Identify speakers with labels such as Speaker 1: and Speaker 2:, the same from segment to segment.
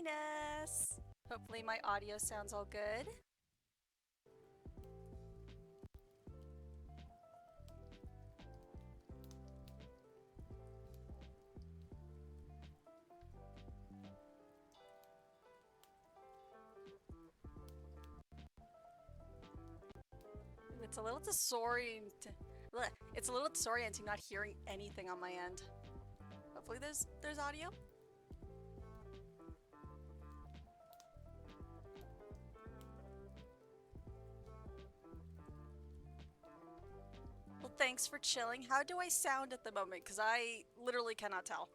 Speaker 1: Ness! Hopefully my audio sounds all good. It's a little disorienting. It's a little disorienting not hearing anything on my end. Hopefully there's audio. Well, thanks for chilling. How do I sound at the moment? Because I literally cannot tell.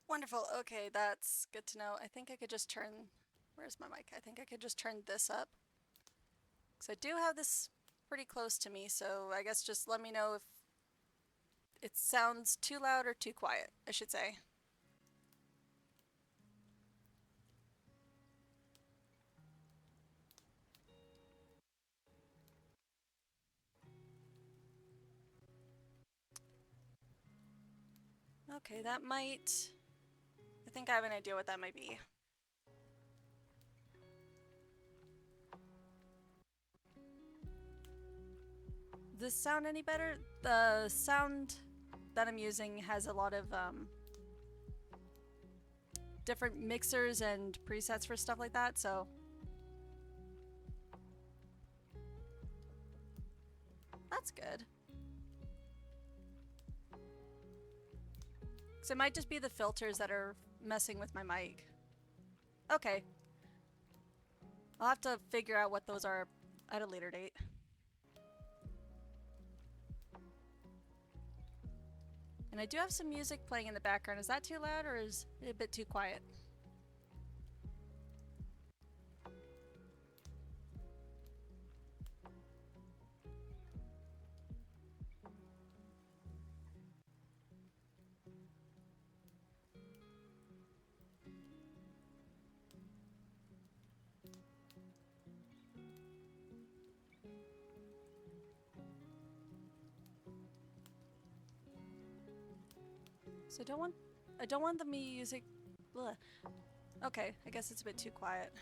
Speaker 1: Wonderful. Okay, that's good to know. I think I could just turn... Where's my mic? I think I could just turn this up. Because I do have this pretty close to me, so I guess just let me know if it sounds too loud or too quiet, I should say. Okay, that might... I think I have an idea what that might be. Does this sound any better? The sound that I'm using has a lot of different mixers and presets for stuff like that, so... That's good. So it might just be the filters that are messing with my mic. Okay. I'll have to figure out what those are at a later date. And I do have some music playing in the background. Is that too loud or is it a bit too quiet? So I don't want the music. Bleh. Okay, I guess it's a bit too quiet.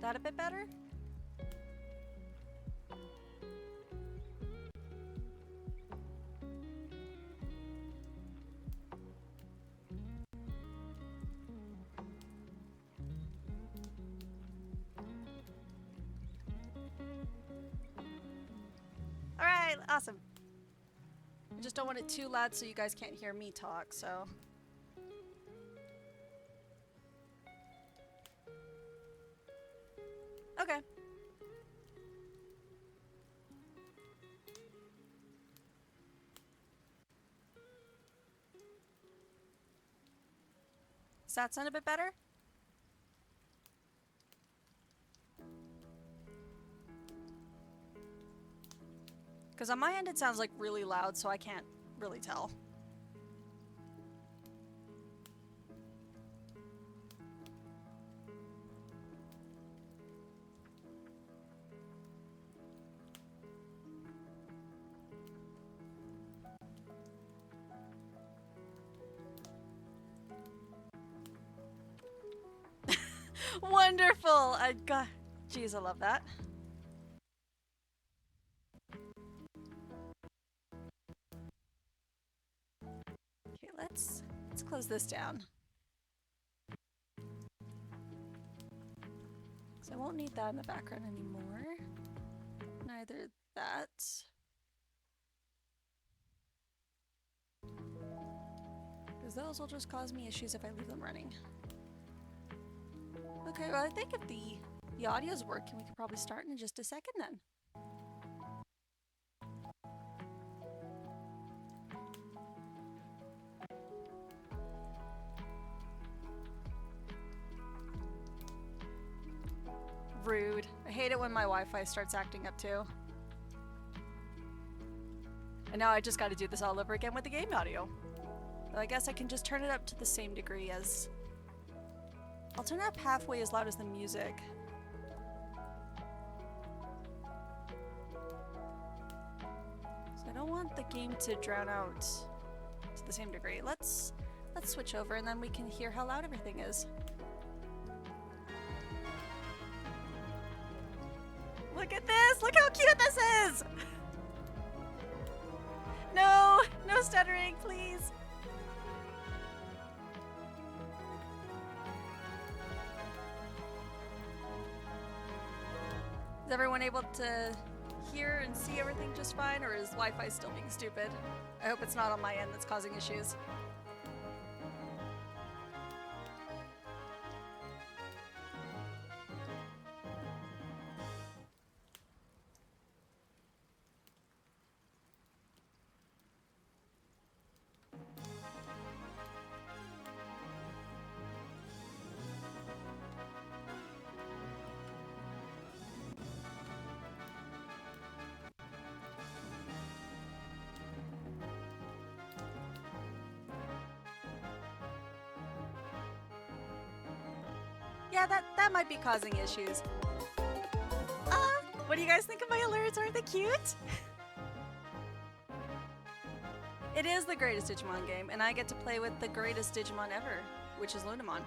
Speaker 1: That a bit better? Alright, awesome. I just don't want it too loud so you guys can't hear me talk, so... Okay. Does that sound a bit better? Because on my end it sounds like really loud, so I can't really tell. Wonderful! Jeez, I love that. Okay, let's close this down. So I won't need that in the background anymore. Neither that. Because those will just cause me issues if I leave them running. Okay, well I think if the audio's working, we could probably start in just a second then. Rude. I hate it when my Wi-Fi starts acting up too. And now I just gotta do this all over again with the game audio. But I guess I can just turn it up to the same degree as... I'll turn it up halfway as loud as the music. So I don't want the game to drown out to the same degree. Let's switch over and then we can hear how loud everything is. Look at this! Look how cute this is! No! No stuttering, please! Is everyone able to hear and see everything just fine, or is Wi-Fi still being stupid? I hope it's not on my end that's causing issues. Yeah, that might be causing issues. What do you guys think of my alerts? Aren't they cute? It is the greatest Digimon game, and I get to play with the greatest Digimon ever, which is Lunamon.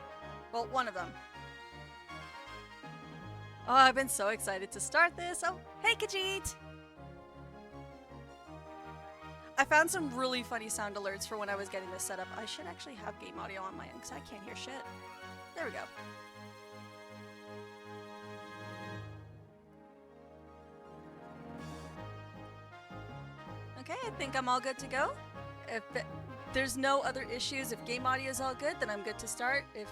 Speaker 1: Well, one of them. Oh, I've been so excited to start this. Oh, hey, Khajiit! I found some really funny sound alerts for when I was getting this set up. I should actually have game audio on my end, because I can't hear shit. There we go. Okay, I think I'm all good to go. If there's no other issues, if game audio is all good, then I'm good to start. If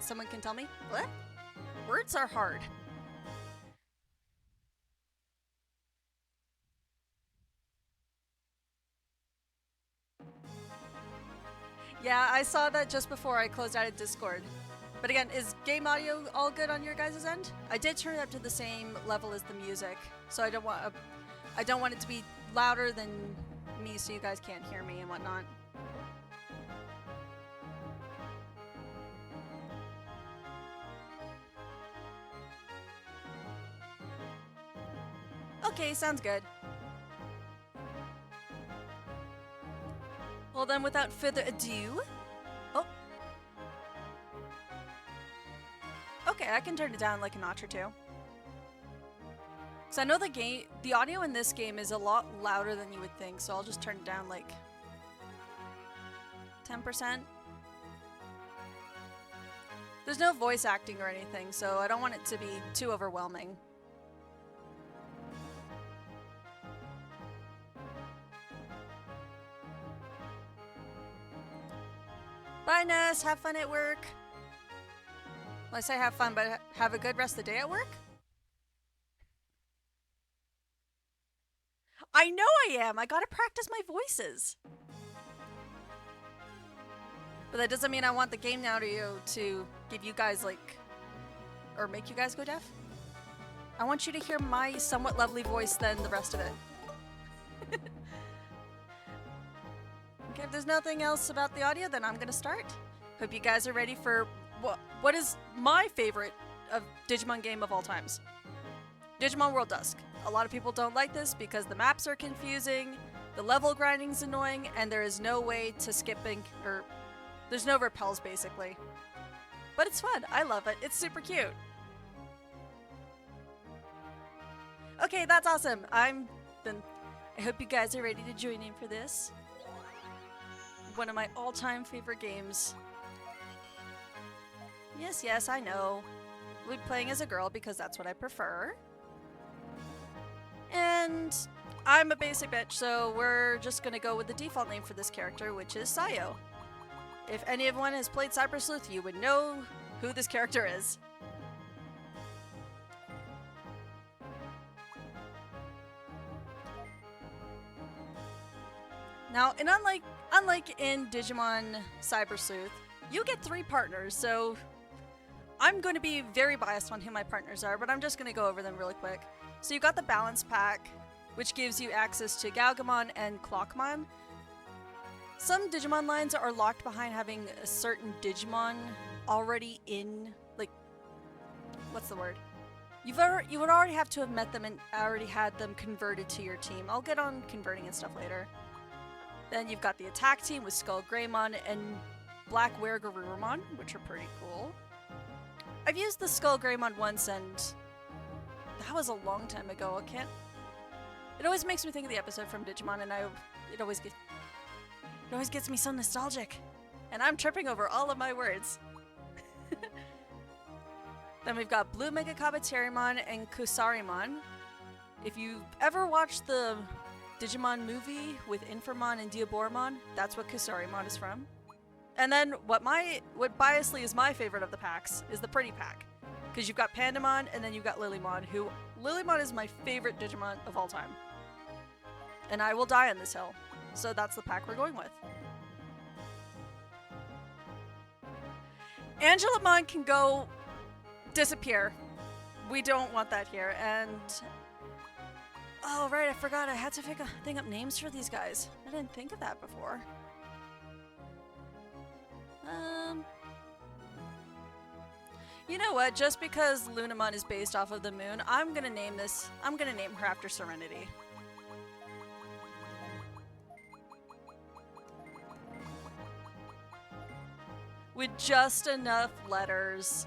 Speaker 1: someone can tell me, what? Words are hard. Yeah, I saw that just before I closed out of Discord. But again, is game audio all good on your guys' end? I did turn it up to the same level as the music, so I don't want it to be louder than me so you guys can't hear me and whatnot. Okay, sounds good. Well then, without further ado... Oh. Okay, I can turn it down like a notch or two. So I know the audio in this game is a lot louder than you would think, so I'll just turn it down like 10%. There's no voice acting or anything, so I don't want it to be too overwhelming. Bye, Ness. Have fun at work. Well, I say have fun, but have a good rest of the day at work? I know I am! I gotta practice my voices! But that doesn't mean I want the game audio to give you guys, like... or make you guys go deaf. I want you to hear my somewhat lovely voice than the rest of it. Okay, if there's nothing else about the audio, then I'm gonna start. Hope you guys are ready for what is my favorite of Digimon game of all times. Digimon World Dusk. A lot of people don't like this because the maps are confusing, the level grinding's annoying, and there is no way to skipping, or there's no repels basically. But it's fun. I love it. It's super cute. Okay, that's awesome. I hope you guys are ready to join in for this. One of my all-time favorite games. Yes, yes, I know. We'll be playing as a girl because that's what I prefer. And I'm a basic bitch, so we're just gonna go with the default name for this character, which is Sayo. If anyone has played Cyber Sleuth, you would know who this character is. Now, and unlike in Digimon Cyber Sleuth, you get 3 partners, so I'm going to be very biased on who my partners are, but I'm just going to go over them really quick. So you got the balance pack, which gives you access to Galgamon and Clockmon. Some Digimon lines are locked behind having a certain Digimon already in, like, what's the word? You would already have to have met them and already had them converted to your team. I'll get on converting and stuff later. Then you've got the attack team with Skull Greymon and Black Weregarurumon, which are pretty cool. I've used the Skull Greymon once, and that was a long time ago. It always makes me think of the episode from Digimon, and it always gets me so nostalgic. And I'm tripping over all of my words. Then we've got Blue Megakabaterimon and Kusarimon. If you've ever watched the Digimon movie with Inframon and Diaboromon, that's what Kusarimon is from. And then what biasly is my favorite of the packs is the Pretty Pack. Because you've got Pandamon and then you've got Lilymon, who Lilymon is my favorite Digimon of all time. And I will die on this hill. So that's the pack we're going with. Angelamon can go disappear. We don't want that here. And oh right, I forgot I had to think up names for these guys. I didn't think of that before. You know what? Just because Lunamon is based off of the moon, I'm gonna name her after Serenity. With just enough letters.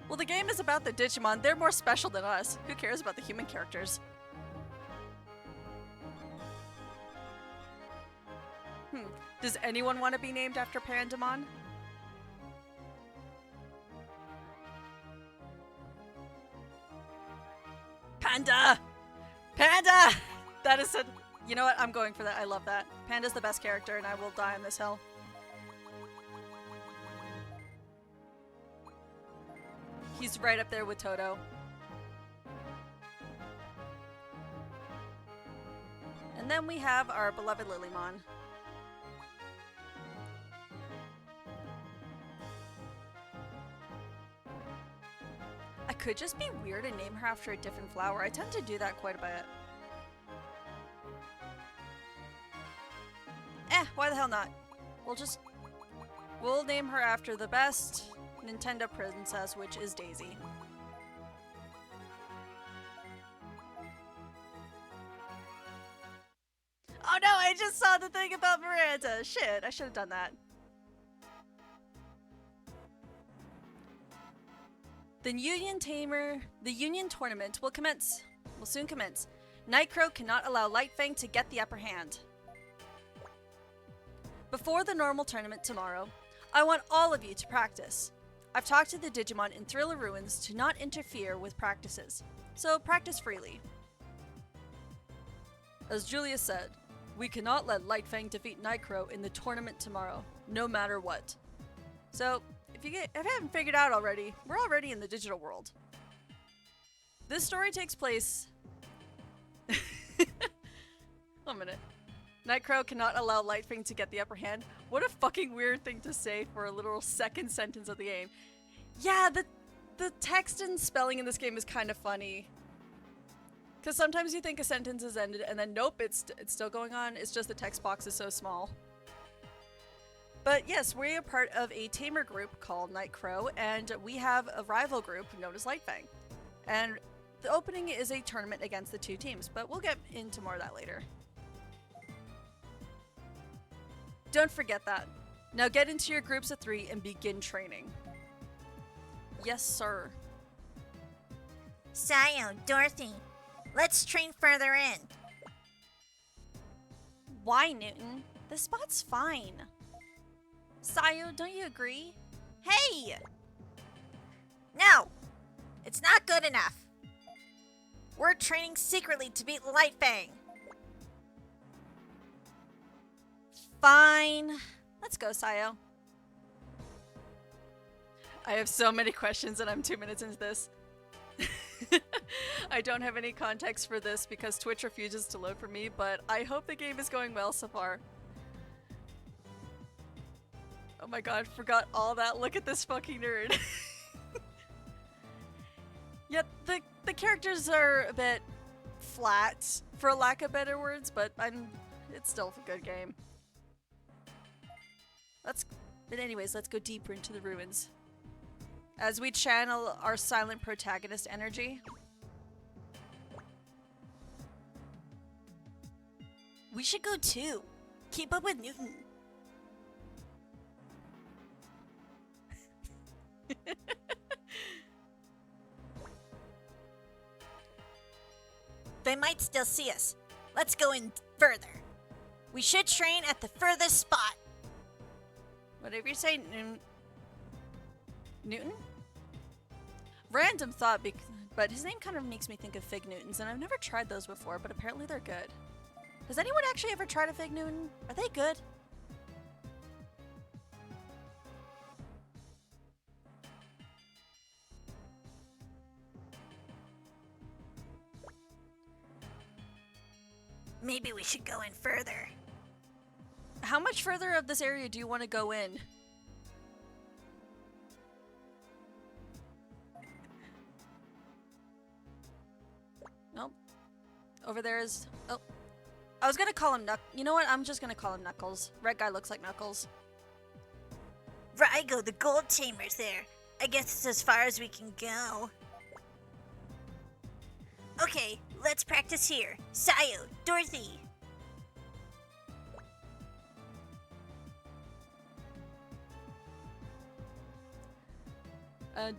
Speaker 1: Well, the game is about the Digimon. They're more special than us. Who cares about the human characters? Does anyone want to be named after Pandamon? Panda! Panda! That is you know what? I'm going for that. I love that. Panda's the best character, and I will die on this hill. He's right up there with Toto. And then we have our beloved Lilymon. I could just be weird and name her after a different flower. I tend to do that quite a bit. Why the hell not? We'll name her after the best Nintendo princess, which is Daisy. Oh no, I just saw the thing about Miranda. Shit, I should have done that. The Union Tournament will soon commence. Nightcrow cannot allow Lightfang to get the upper hand. Before the normal tournament tomorrow, I want all of you to practice. I've talked to the Digimon in Thriller Ruins to not interfere with practices, so practice freely. As Julia said, we cannot let Lightfang defeat Nightcrow in the tournament tomorrow, no matter what. So, if you haven't figured out already, we're already in the digital world. This story takes place... One minute. Nightcrow cannot allow Lightfang to get the upper hand. What a fucking weird thing to say for a literal second sentence of the game. Yeah, the text and spelling in this game is kind of funny. Because sometimes you think a sentence is ended and then nope, it's still going on. It's just the text box is so small. But yes, we're a part of a tamer group called Nightcrow, and we have a rival group known as Lightfang. And the opening is a tournament against the two teams, but we'll get into more of that later. Don't forget that. Now get into your groups of 3 and begin training. Yes, sir.
Speaker 2: Sayo, Dorothy, let's train further in.
Speaker 1: Why, Newton? The spot's fine. Sayo, don't you agree?
Speaker 2: Hey! No! It's not good enough. We're training secretly to beat Lightfang.
Speaker 1: Fine. Let's go, Sayo. I have so many questions and I'm 2 minutes into this. I don't have any context for this because Twitch refuses to load for me, but I hope the game is going well so far. Oh Oh my god, forgot all that. Look at this fucking nerd. Yet the characters are a bit flat, for lack of better words, but it's still a good game. But anyways, let's go deeper into the ruins. As we channel our silent protagonist energy.
Speaker 2: We should go too. Keep up with Newton. They might still see us. Let's go in further. We should train at the furthest spot.
Speaker 1: Whatever you say, Newton? Random thought, but his name kind of makes me think of Fig Newtons, and I've never tried those before, but apparently they're good. Has anyone actually ever tried a Fig Newton? Are they good?
Speaker 2: Maybe we should go in further.
Speaker 1: How much further of this area do you want to go in? Nope. Over there is... Oh. I was gonna call him You know what? I'm just gonna call him Knuckles. Red guy looks like Knuckles.
Speaker 2: Rygo, the gold tamer's there. I guess it's as far as we can go. Okay, let's practice here. Sayo, Dorothy.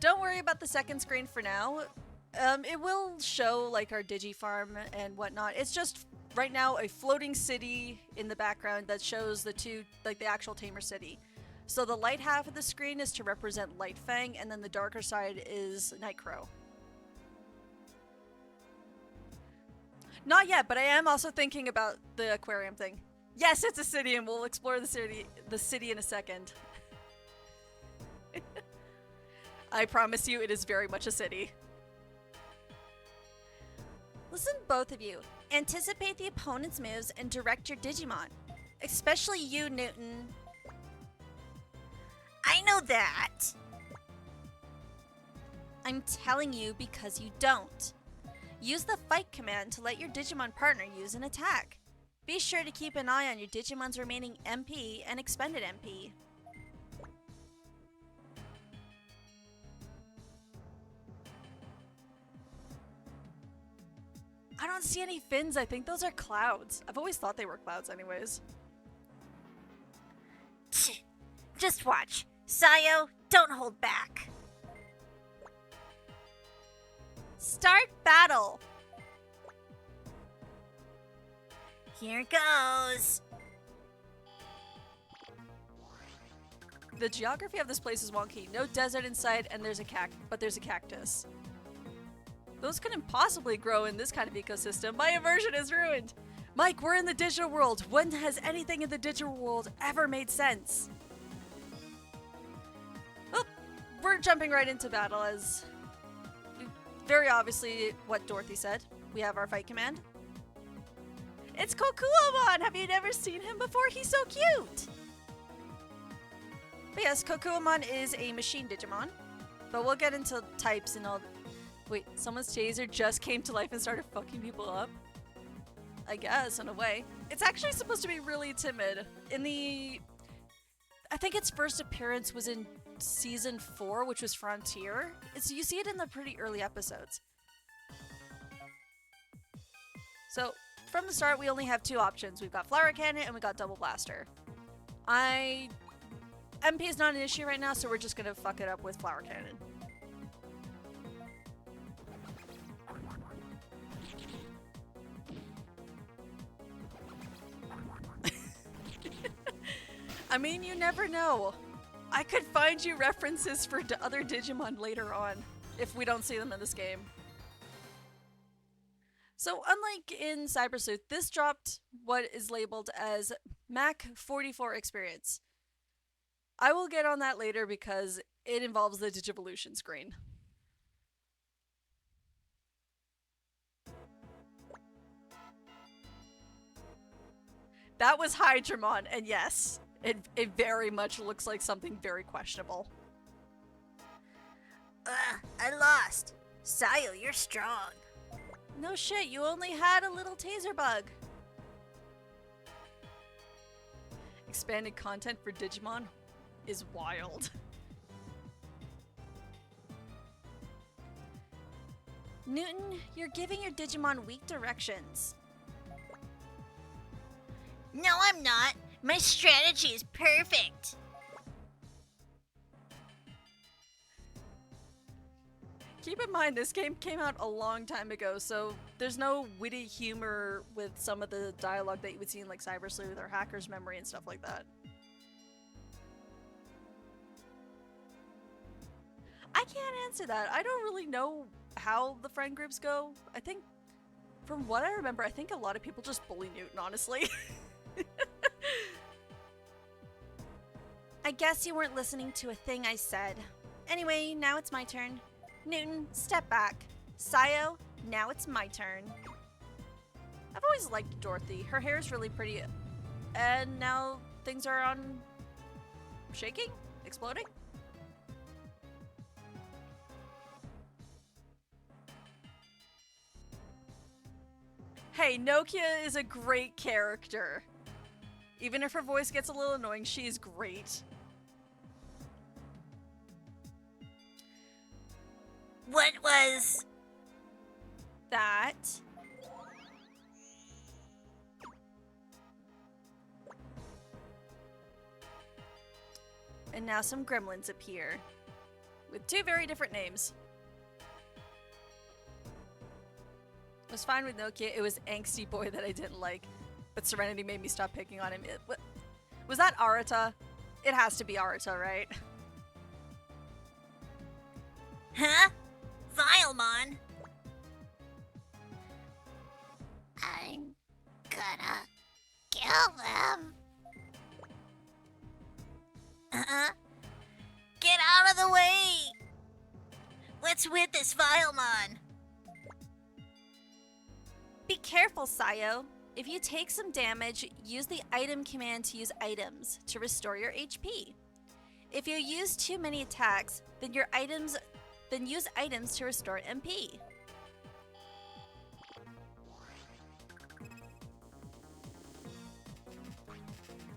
Speaker 1: Don't worry about the second screen for now. It will show like our Digifarm and whatnot. It's just right now a floating city in the background that shows the two, like the actual Tamer city. So the light half of the screen is to represent Lightfang, and then the darker side is Nightcrow. Not yet, but I am also thinking about the aquarium thing. Yes, it's a city, and we'll explore the city in a second. I promise you, it is very much a city.
Speaker 2: Listen, both of you. Anticipate the opponent's moves and direct your Digimon. Especially you, Newton. I know that. I'm telling you because you don't. Use the fight command to let your Digimon partner use an attack. Be sure to keep an eye on your Digimon's remaining MP and expended MP.
Speaker 1: I don't see any fins. I think those are clouds. I've always thought they were clouds anyways.
Speaker 2: Just watch. Sayo, don't hold back. Start battle. Here goes.
Speaker 1: The geography of this place is wonky. No desert in sight, and there's a cactus. Those couldn't possibly grow in this kind of ecosystem. My immersion is ruined. Mike, we're in the digital world. When has anything in the digital world ever made sense? Well, we're jumping right into battle as very obviously what Dorothy said. We have our fight command. It's Kokuamon! Have you never seen him before? He's so cute! But yes, Kokuamon is a machine Digimon. But we'll get into types and all. Wait, someone's taser just came to life and started fucking people up? I guess, in a way. It's actually supposed to be really timid. I think its first appearance was in Season 4, which was Frontier. You see it in the pretty early episodes. So, from the start, we only have two options. We've got Flower Cannon and we got Double Blaster. MP is not an issue right now, so we're just gonna fuck it up with Flower Cannon. I mean, you never know. I could find you references for other Digimon later on, if we don't see them in this game. So, unlike in Cyber Sleuth, this dropped what is labeled as Mac 44 experience. I will get on that later because it involves the Digivolution screen. That was Hydramon, and yes, It very much looks like something very questionable.
Speaker 2: I lost. Sayo, you're strong. No shit, you only had a little taser bug.
Speaker 1: Expanded content for Digimon is wild.
Speaker 2: Newton, you're giving your Digimon weak directions. No, I'm not. My strategy is perfect.
Speaker 1: Keep in mind, this game came out a long time ago, so there's no witty humor with some of the dialogue that you would see in like Cyber Sleuth or Hacker's Memory and stuff like that. I can't answer that. I don't really know how the friend groups go. I think, from what I remember, I think a lot of people just bully Newton, honestly.
Speaker 2: I guess you weren't listening to a thing I said. Anyway, now it's my turn. Newton, step back. Sayo, now it's my turn.
Speaker 1: I've always liked Dorothy. Her hair is really pretty. And now things are on... shaking? Exploding? Hey, Nokia is a great character. Even if her voice gets a little annoying, she's great.
Speaker 2: What was that?
Speaker 1: And now some gremlins appear. With two very different names. It was fine with Nokia, it was Angsty Boy that I didn't like. But Serenity made me stop picking on him. Was that Arata? It has to be Arata, right?
Speaker 2: Huh? Vilemon? I'm gonna kill them. Get out of the way! What's with this Vilemon? Be careful, Sayo. If you take some damage, use the item command to use items to restore your HP. If you use too many attacks, then use items to restore MP.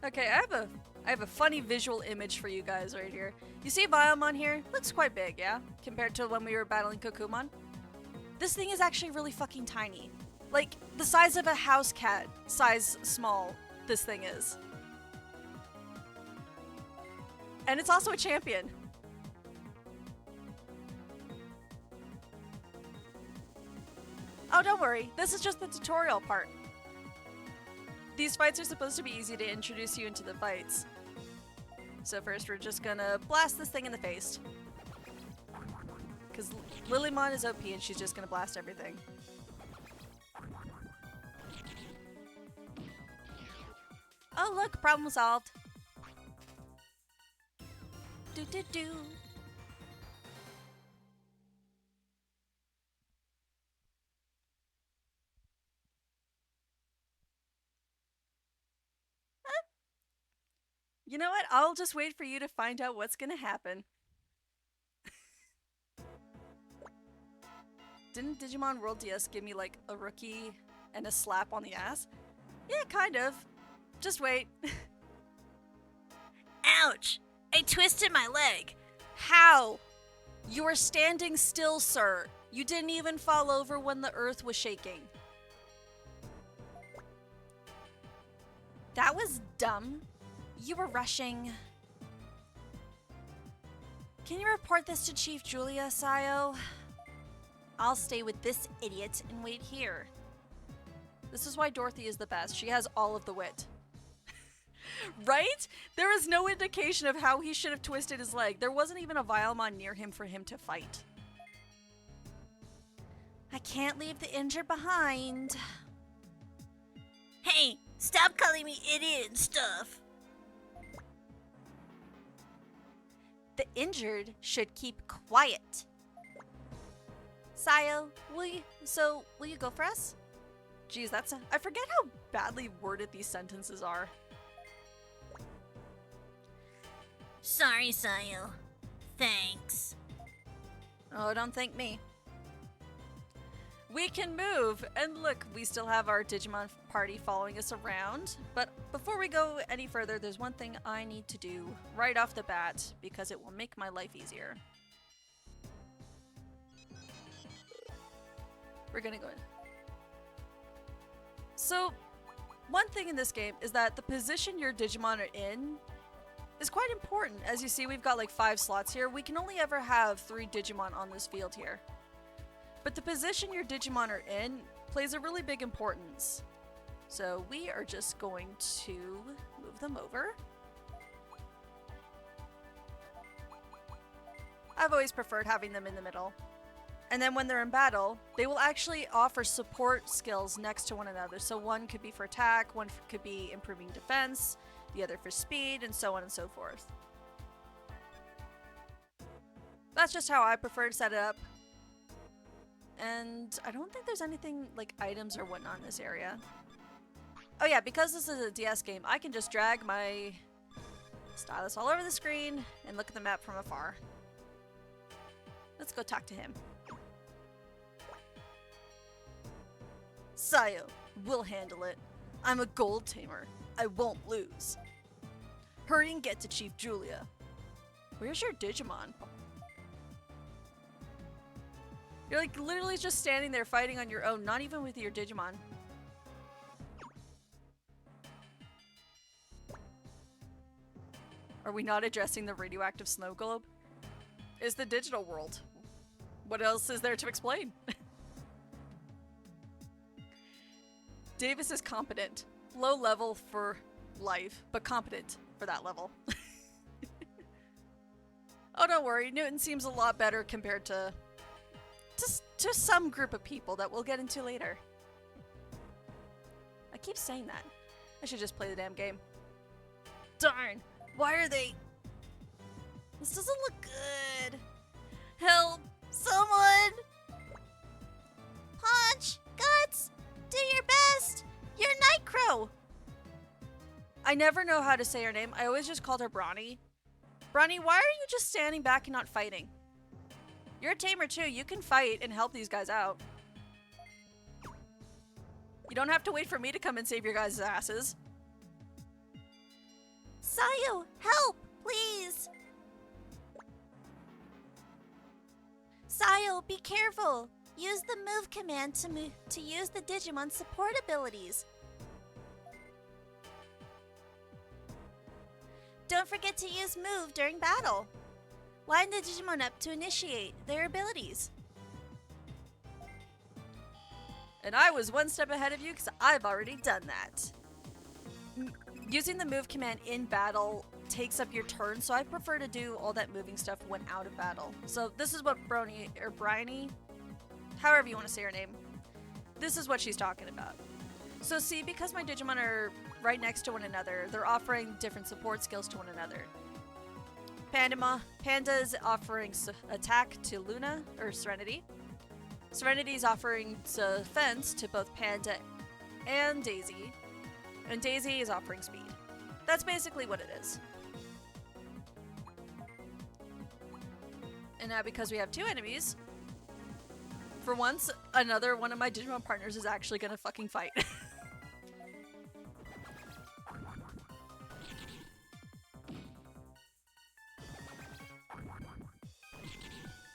Speaker 1: Okay, I have a funny visual image for you guys right here. You see Vilemon here? Looks quite big, yeah? Compared to when we were battling Kokumon. This thing is actually really fucking tiny. Like, the size of a house cat, size small, this thing is. And it's also a champion. Oh, don't worry. This is just the tutorial part. These fights are supposed to be easy to introduce you into the fights. So first we're just gonna blast this thing in the face. Because Lilymon is OP and she's just gonna blast everything.
Speaker 2: Oh look, problem solved. Do do do.
Speaker 1: You know what? I'll just wait for you to find out what's gonna happen. Didn't Digimon World Dusk give me like a rookie and a slap on the ass? Yeah, kind of. Just wait.
Speaker 2: Ouch! I twisted my leg.
Speaker 1: How? You were standing still, sir. You didn't even fall over when the earth was shaking.
Speaker 2: That was dumb. You were rushing. Can you report this to Chief Julia, Sayo? I'll stay with this idiot and wait here.
Speaker 1: This is why Dorothy is the best. She has all of the wit. Right? There is no indication of how he should have twisted his leg. There wasn't even a Vilemon near him for him to fight.
Speaker 2: I can't leave the injured behind. Hey, stop calling me idiot and stuff. The injured should keep quiet. Sayo, will you go for us?
Speaker 1: Geez, I forget how badly worded these sentences are.
Speaker 2: Sorry, Sayo. Thanks. Oh, don't thank me. We can move, and look, we still have our Digimon party following us around. But before we go any further, there's one thing I need to do right off the bat, because it will make my life easier. We're gonna go in. So, one thing in this game is that the position your Digimon are in is quite important. As you see, we've got like 5 slots here. We can only ever have 3 Digimon on this field here. But the position your Digimon are in plays a really big importance. So we are just going to move them over. I've always preferred having them in the middle. And then when they're in battle, they will actually offer support skills next to one another. So one could be for attack, one could be improving defense, the other for speed, and so on and so forth. That's just how I prefer to set it up. And I don't think there's anything like items or whatnot in this area. Oh yeah, because this is a DS game, I can just drag my stylus all over the screen and look at the map from afar. Let's go talk to him. Sayo, we'll handle it. I'm a gold tamer. I won't lose. Hurry and get to Chief Julia. Where's your Digimon? You're like literally just standing there fighting on your own, not even with your Digimon. Are we not addressing the radioactive snow globe? It's the digital world. What else is there to explain? Davis is competent. Low level for life, but competent for that level. Oh, don't worry. Newton seems a lot better compared to some group of people that we'll get into later. I keep saying that. I should just play the damn game. Darn! Why are they... This doesn't look good. Help! Someone! Punch! Guts! Do your best! You're Nightcrow! I never know how to say her name. I always just called her Bronny. Bronny, why are you just standing back and not fighting? You're a tamer too. You can fight and help these guys out. You don't have to wait for me to come and save your guys' asses. Sayo, help, please. Sayo, be careful. Use the move command to use the Digimon support abilities. Don't forget to use move during battle. Line the Digimon up to initiate their abilities. And I was one step ahead of you because I've already done that. Using the move command in battle takes up your turn, so I prefer to do all that moving stuff when out of battle. So this is what Bryony, however you want to say her name, this is what she's talking about. So see, because my Digimon are right next to one another, they're offering different support skills to one another. Panda is offering attack to Luna, or Serenity. Serenity is offering defense to both Panda and Daisy. And Daisy is offering speed. That's basically what it is. And now because we have 2 enemies, for once, another one of my Digimon partners is actually gonna fucking fight.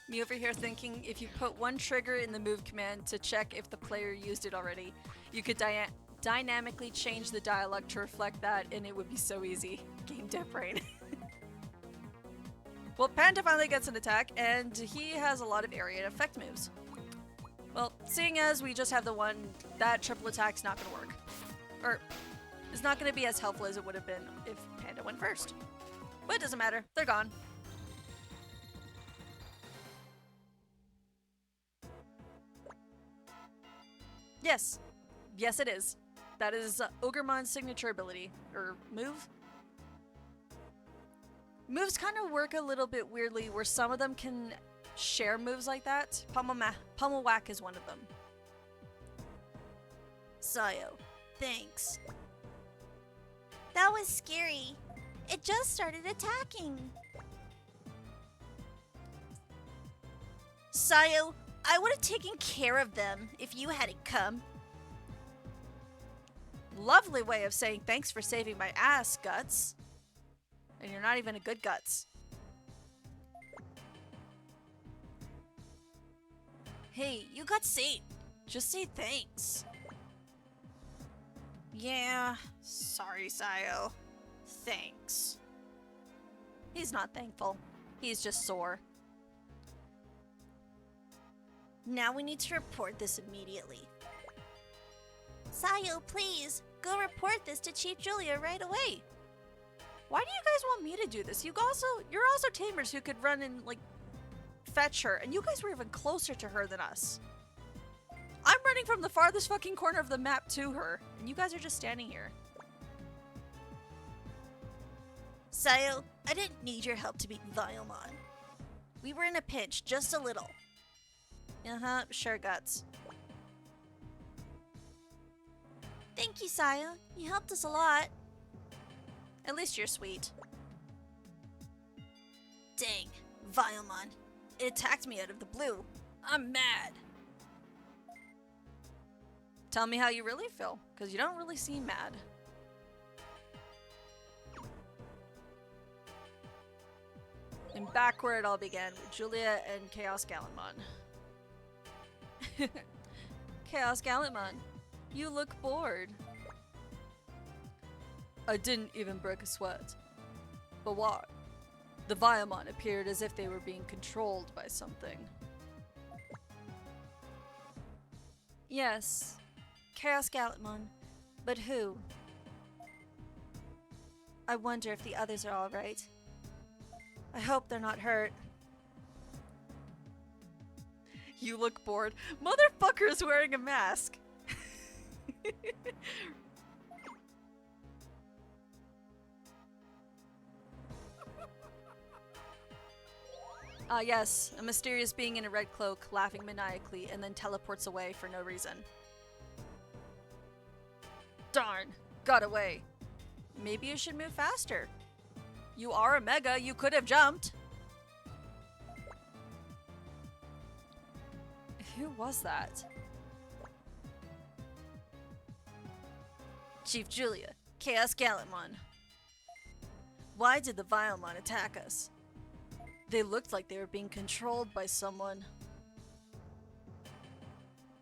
Speaker 2: Me over here thinking if you put one trigger in the move command to check if the player used it already, you could dynamically change the dialogue to reflect that, and it would be so easy. Game dev brain. Well, Panda finally gets an attack, and he has a lot of area effect moves. Well, seeing as we just have the one, that triple attack's not gonna work. Or, it's not gonna be as helpful as it would have been if Panda went first. But it doesn't matter, they're gone. Yes. Yes, it is. That is Ogrmon's signature ability. Or move? Moves kind of work a little bit weirdly, where some of them can share moves like that. Pummel Whack is one of them. Sayo, thanks. That was scary. It just started attacking. Sayo, I would have taken care of them if you hadn't come. Lovely way of saying thanks for saving my ass, Guts. And you're not even a good Guts. Hey, you got saved. Just say thanks. Yeah, sorry, Sayo. Thanks. He's not thankful. He's just sore. Now we need to report this immediately. Sayo, please, go report this to Chief Julia right away. Why do you guys want me to do this? You're also tamers who could run and, like, fetch her, and you guys were even closer to her than us. I'm running from the farthest fucking corner of the map to her, and you guys are just standing here. Sayo, I didn't need your help to beat Vilemon. We were in a pinch, just a little. Uh-huh, sure, Guts. Thank you, Sayo. You helped us a lot. At least you're sweet. Dang, Vilemon. It attacked me out of the blue. I'm mad. Tell me how you really feel, because you don't really seem mad. And back where it all began, with Julia and Chaos Gallantmon. Chaos Gallantmon, you look bored. I didn't even break a sweat. But why? The Vilemon appeared as if they were being controlled by something. Yes, Chaos Gallantmon, but who? I wonder if the others are alright. I hope they're not hurt. You look bored. Motherfucker is wearing a mask. Yes, a mysterious being in a red cloak, laughing maniacally, and then teleports away for no reason. Darn, got away. Maybe you should move faster. You are a mega, you could have jumped. Who was that? Chief Julia, Chaos Gallantmon. Why did the Vilemon attack us? They looked like they were being controlled by someone.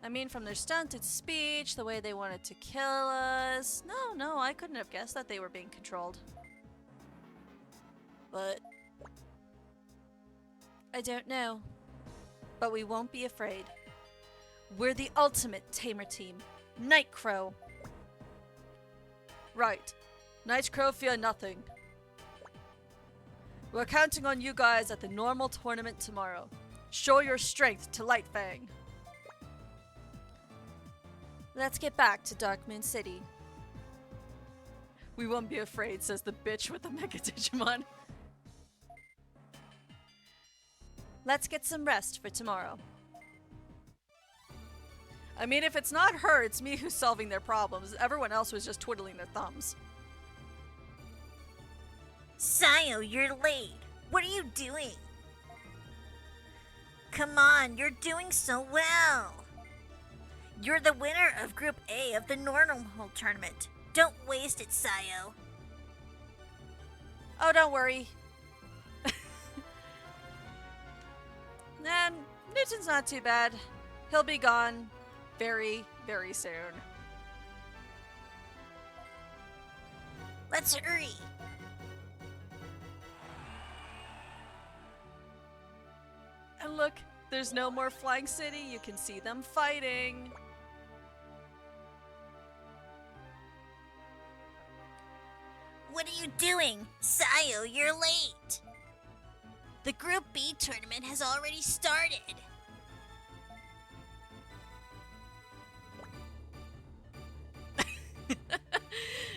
Speaker 2: I mean, from their stunted speech, the way they wanted to kill us. No, I couldn't have guessed that they were being controlled. But I don't know. But we won't be afraid. We're the ultimate tamer team. Nightcrow. Right. Nightcrow, fear nothing. We're counting on you guys at the normal tournament tomorrow. Show your strength to Lightfang. Let's get back to Darkmoon City. We won't be afraid, says the bitch with the Mega Digimon. Let's get some rest for tomorrow. I mean, if it's not her, it's me who's solving their problems. Everyone else was just twiddling their thumbs.
Speaker 3: Sayo, you're late. What are you doing? Come on, you're doing so well. You're the winner of Group A of the Normal Tournament. Don't waste it, Sayo.
Speaker 2: Oh, don't worry. Nah, Newton's not too bad. He'll be gone very, very soon.
Speaker 3: Let's hurry.
Speaker 2: And look, there's no more Flying City. You can see them fighting.
Speaker 3: What are you doing? Sayo, you're late. The Group B tournament has already started.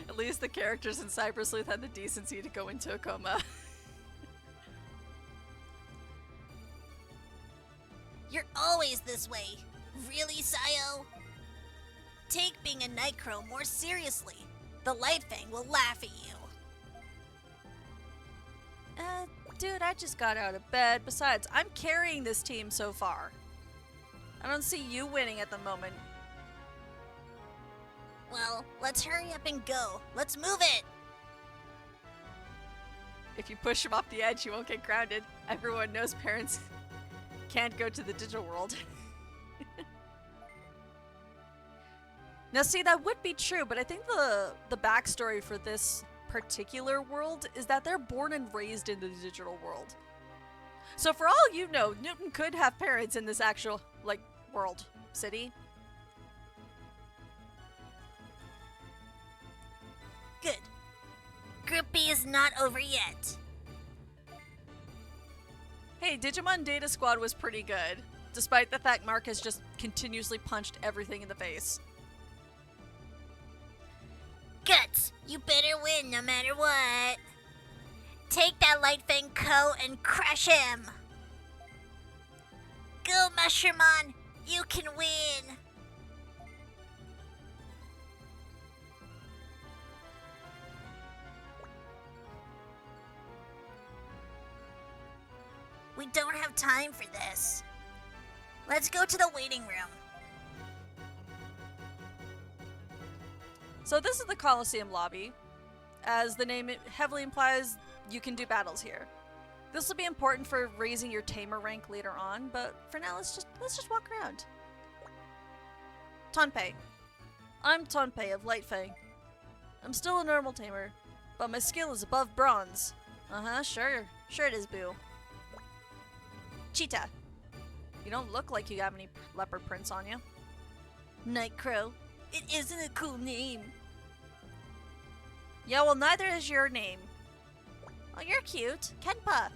Speaker 2: At least the characters in Cyber Sleuth had the decency to go into a coma.
Speaker 3: You're always this way. Really, Sayo? Take being a Nightcrow more seriously. The Lightfang will laugh at you.
Speaker 1: Dude, I just got out of bed. Besides, I'm carrying this team so far. I don't see you winning at the moment.
Speaker 3: Well, let's hurry up and go. Let's move it.
Speaker 1: If you push him off the edge, you won't get grounded. Everyone knows parents can't go to the digital world. Now see, that would be true, but I think the backstory for this particular world is that they're born and raised in the digital world. So for all you know, Newton could have parents in this actual, like, world, city.
Speaker 3: Good. Group B is not over yet.
Speaker 1: Hey, Digimon Data Squad was pretty good, despite the fact Mark has just continuously punched everything in the face.
Speaker 3: Guts, you better win no matter what. Take that Light Fang Co and crush him. Go, Mushroomon, you can win. We don't have time for this. Let's go to the waiting room.
Speaker 1: So this is the Coliseum lobby. As the name heavily implies, you can do battles here. This will be important for raising your tamer rank later on, but for now let's just walk around. Tonpei. I'm Tonpei of Light Fang. I'm still a normal tamer, but my skill is above bronze. Sure it is, boo. Cheetah. You don't look like you have any leopard prints on you.
Speaker 3: Nightcrow. It isn't a cool name.
Speaker 1: Yeah, well, neither is your name. Oh, you're cute. Kenpa.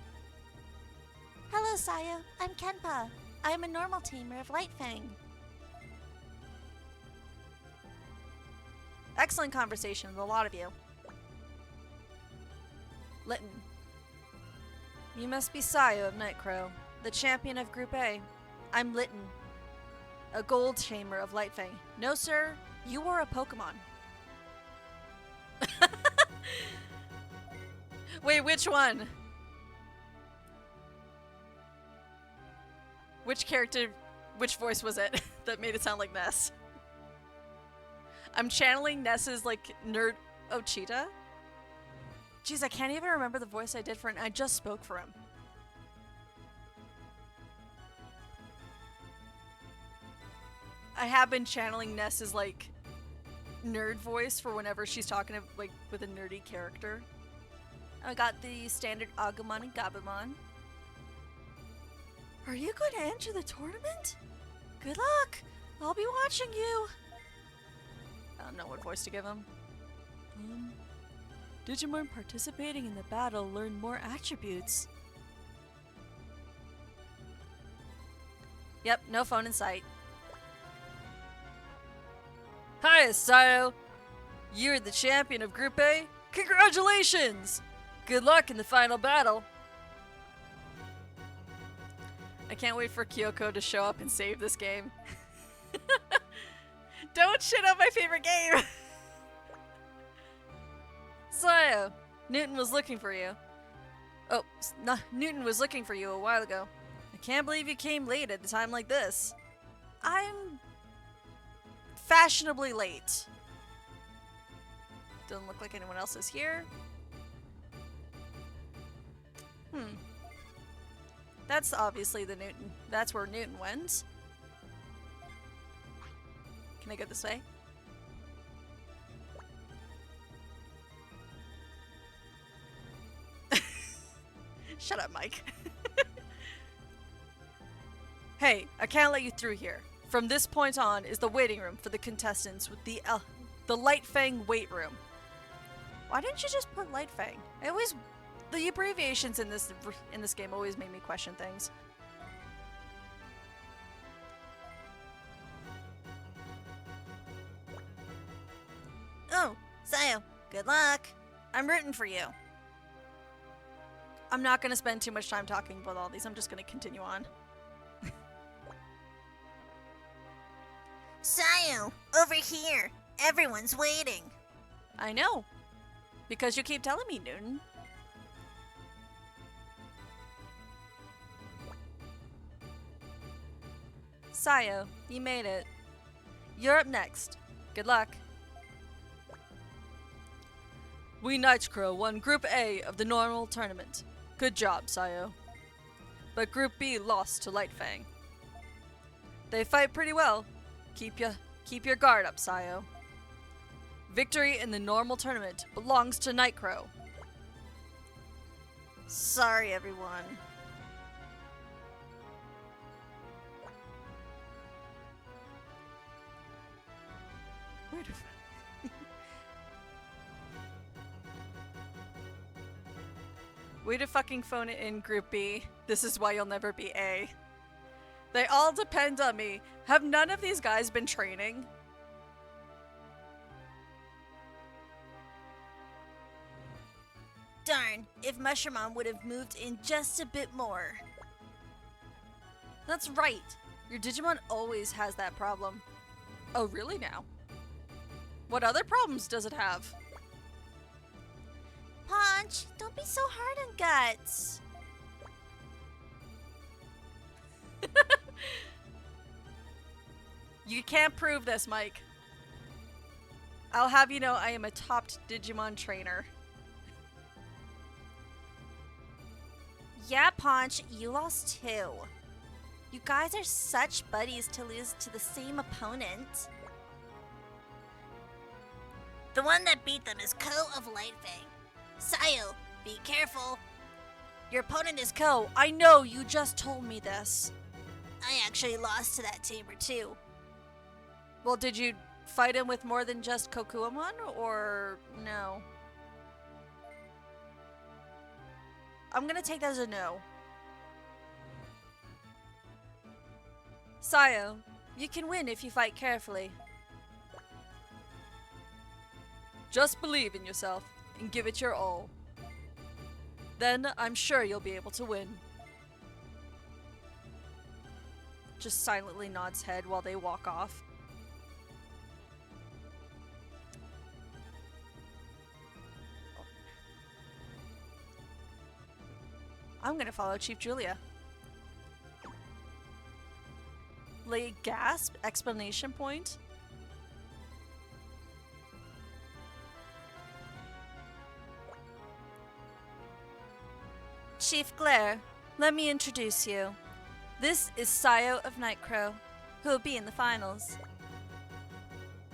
Speaker 2: Hello, Sayo. I'm Kenpa. I'm a normal tamer of Light Fang.
Speaker 1: Excellent conversation with a lot of you. Litten. You must be Sayo of Nightcrow, the champion of Group A. I'm Litten, a gold tamer of Light Fang. No, sir, you are a Pokemon. Wait, which one? Which character, which voice was it that made it sound like Ness? I'm channeling Ness's, like, nerd... Oh, Cheetah? Jeez, I can't even remember the voice I did for him. I just spoke for him. I have been channeling Ness's, like, nerd voice for whenever she's talking, like, with a nerdy character. I got the standard Agumon and Gabumon. Are you going to enter the tournament? Good luck! I'll be watching you! I don't know what voice to give him. Digimon participating in the battle learn more attributes. Yep, no phone in sight. Hi, Sayo! You're the champion of Group A? Congratulations! Good luck in the final battle! I can't wait for Kyoko to show up and save this game. Don't shit on my favorite game! Sayo, Newton was looking for you. Oh, no, Newton was looking for you a while ago. I can't believe you came late at a time like this. I'm fashionably late. Doesn't look like anyone else is here. That's obviously the Newton. That's where Newton went. Can I go this way? Shut up, Mike. Hey, I can't let you through here. From this point on is the waiting room for the contestants with the Light Fang wait room. Why didn't you just put Light Fang? The abbreviations in this game always make me question things.
Speaker 3: Oh, Sayo, good luck.
Speaker 1: I'm rooting for you. I'm not going to spend too much time talking about all these. I'm just going to continue on.
Speaker 3: Sayo, over here. Everyone's waiting.
Speaker 1: I know. Because you keep telling me, Newton.
Speaker 2: Sayo, you made it. You're up next. Good luck. We Nightcrow won Group A of the normal tournament. Good job, Sayo. But Group B lost to Lightfang. They fight pretty well. Keep your guard up, Sayo. Victory in the normal tournament belongs to Nightcrow. Sorry, everyone. Where the Way to fucking phone it in, Group B. This is why you'll never be A. They all depend on me. Have none of these guys been training?
Speaker 3: Darn, if Mushroomon would have moved in just a bit more.
Speaker 2: That's right. Your Digimon always has that problem. Oh, really now? What other problems does it have?
Speaker 3: Punch, don't be so hard on Guts.
Speaker 2: You can't prove this, Mike. I'll have you know I am a top Digimon trainer.
Speaker 3: Yeah, Punch, you lost too. You guys are such buddies to lose to the same opponent. The one that beat them is Ko of Lightfang. Sayo, be careful. Your opponent is Ko.
Speaker 2: I know, you just told me this.
Speaker 3: I actually lost to that tamer too.
Speaker 2: Well, did you fight him with more than just Kokuamon, or no? I'm gonna take that as a no. Sayo, you can win if you fight carefully. Just believe in yourself and give it your all. Then I'm sure you'll be able to win. Just silently nods head while they walk off. I'm gonna follow Chief Julia. Lay gasp! Explanation point. Chief Glare, let me introduce you. This is Sayo of Nightcrow, who will be in the finals.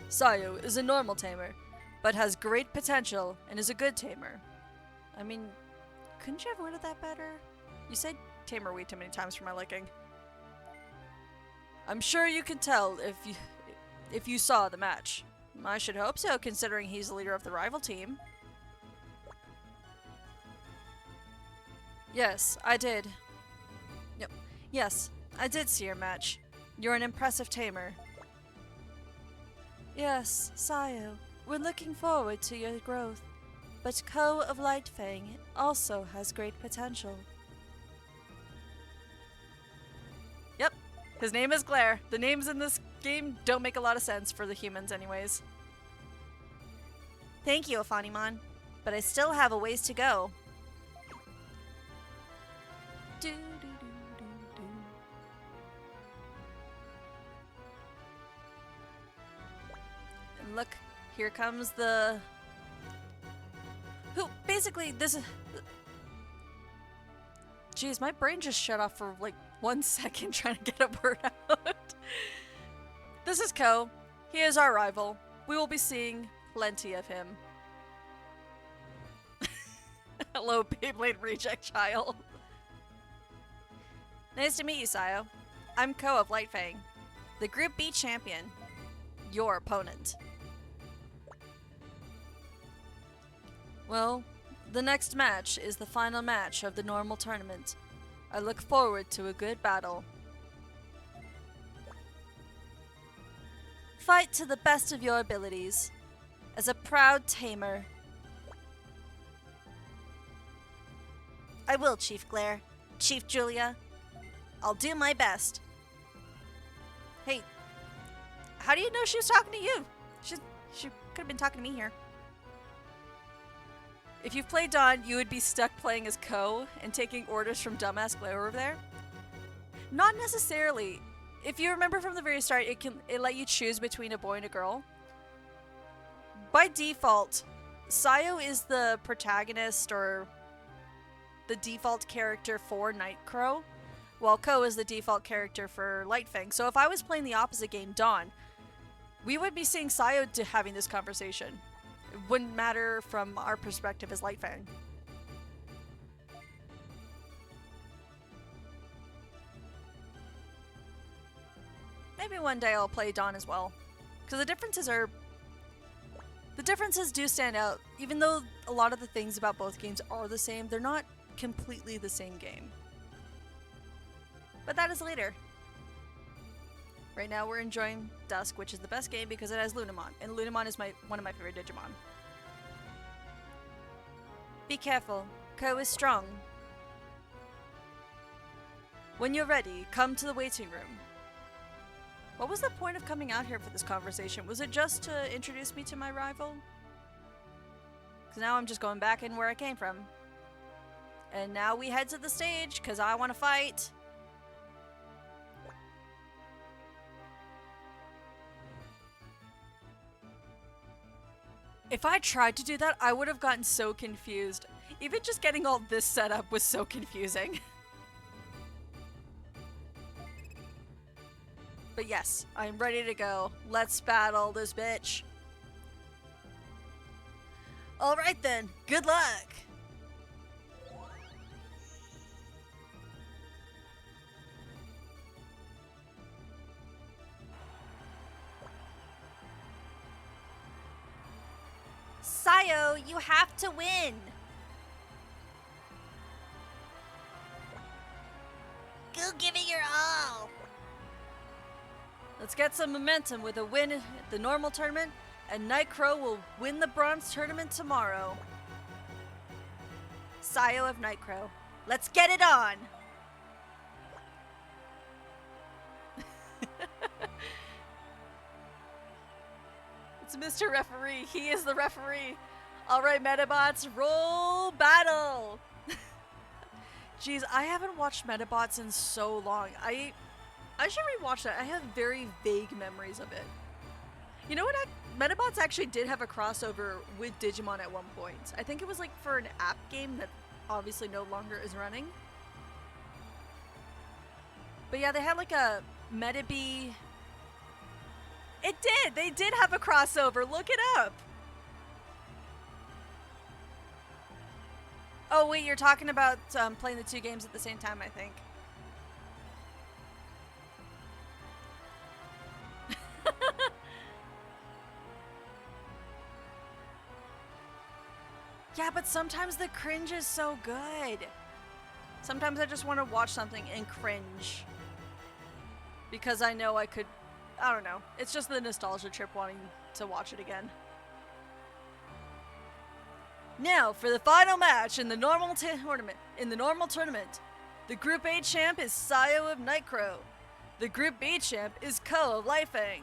Speaker 2: Sayo is a normal tamer, but has great potential and is a good tamer. I mean, couldn't you have worded that better? You said tamer way too many times for my liking. I'm sure you can tell if you saw the match. I should hope so, considering he's the leader of the rival team. Yes, I did. Yep. Yes, I did see your match. You're an impressive tamer. Yes, Sayo, we're looking forward to your growth. But Ko of Lightfang also has great potential. Yep, his name is Glare. The names in this game don't make a lot of sense for the humans anyways. Thank you, Afanimon, but I still have a ways to go. Do, do, do, do, do. And look, here comes the... Who, basically, this is... Jeez, my brain just shut off for like 1 second trying to get a word out. This is Ko. He is our rival. We will be seeing plenty of him. Hello, Beyblade Reject Child. Nice to meet you, Sayo. I'm Ko of Lightfang, the Group B champion. Your opponent. Well, the next match is the final match of the normal tournament. I look forward to a good battle. Fight to the best of your abilities. As a proud tamer. I will, Chief Glare. Chief Julia. I'll do my best. Hey, how do you know she was talking to you? She could have been talking to me here. If you've played Dawn, you would be stuck playing as Ko and taking orders from dumbass Glare over there. Not necessarily.
Speaker 1: if you remember from the very start, it let you choose between a boy and a girl. By default, Sayo is the protagonist or the default character for Nightcrow, while Ko is the default character for Lightfang. So if I was playing the opposite game, Dawn, we would be seeing Sayo having this conversation. It wouldn't matter from our perspective as Lightfang. Maybe one day I'll play Dawn as well. Because the differences do stand out. Even though a lot of the things about both games are the same, they're not completely the same game. But that is later. Right now we're enjoying Dusk, which is the best game because it has Lunamon. And Lunamon is one of my favorite Digimon. Be careful. Ko is strong. When you're ready, come to the waiting room. What was the point of coming out here for this conversation? Was it just to introduce me to my rival? Because now I'm just going back in where I came from. And now we head to the stage, because I want to fight. If I tried to do that, I would have gotten so confused. Even just getting all this set up was so confusing. But yes, I'm ready to go. Let's battle this bitch. Alright then, good luck!
Speaker 2: Sayo, you have to win!
Speaker 3: Go give it your all.
Speaker 1: Let's get some momentum with a win at the normal tournament, and Nightcrow will win the bronze tournament tomorrow.
Speaker 2: Sayo of Nightcrow, let's get it on!
Speaker 1: It's Mr. Referee. He is the referee. All right, Metabots, roll battle. Jeez, I haven't watched Metabots in so long. I should rewatch that. I have very vague memories of it. You know what? Metabots actually did have a crossover with Digimon at one point. I think it was like for an app game that obviously no longer is running. But yeah, they had like a Metabee. It did! They did have a crossover! Look it up! Oh wait, you're talking about playing the two games at the same time, I think. Yeah, but sometimes the cringe is so good. Sometimes I just want to watch something and cringe. Because I know I could... I don't know. It's just the nostalgia trip wanting to watch it again. Now, for the final match in the normal tournament. The Group A champ is Sayo of Nightcrow. The Group B champ is Ko of Lightfang.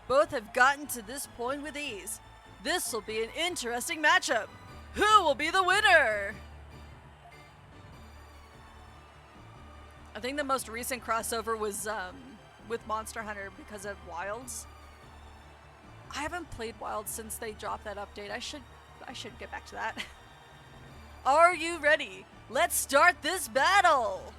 Speaker 1: Both have gotten to this point with ease. This will be an interesting matchup. Who will be the winner? I think the most recent crossover was with Monster Hunter because of Wilds. I haven't played Wilds since they dropped that update. I should get back to that. Are you ready? Let's start this battle!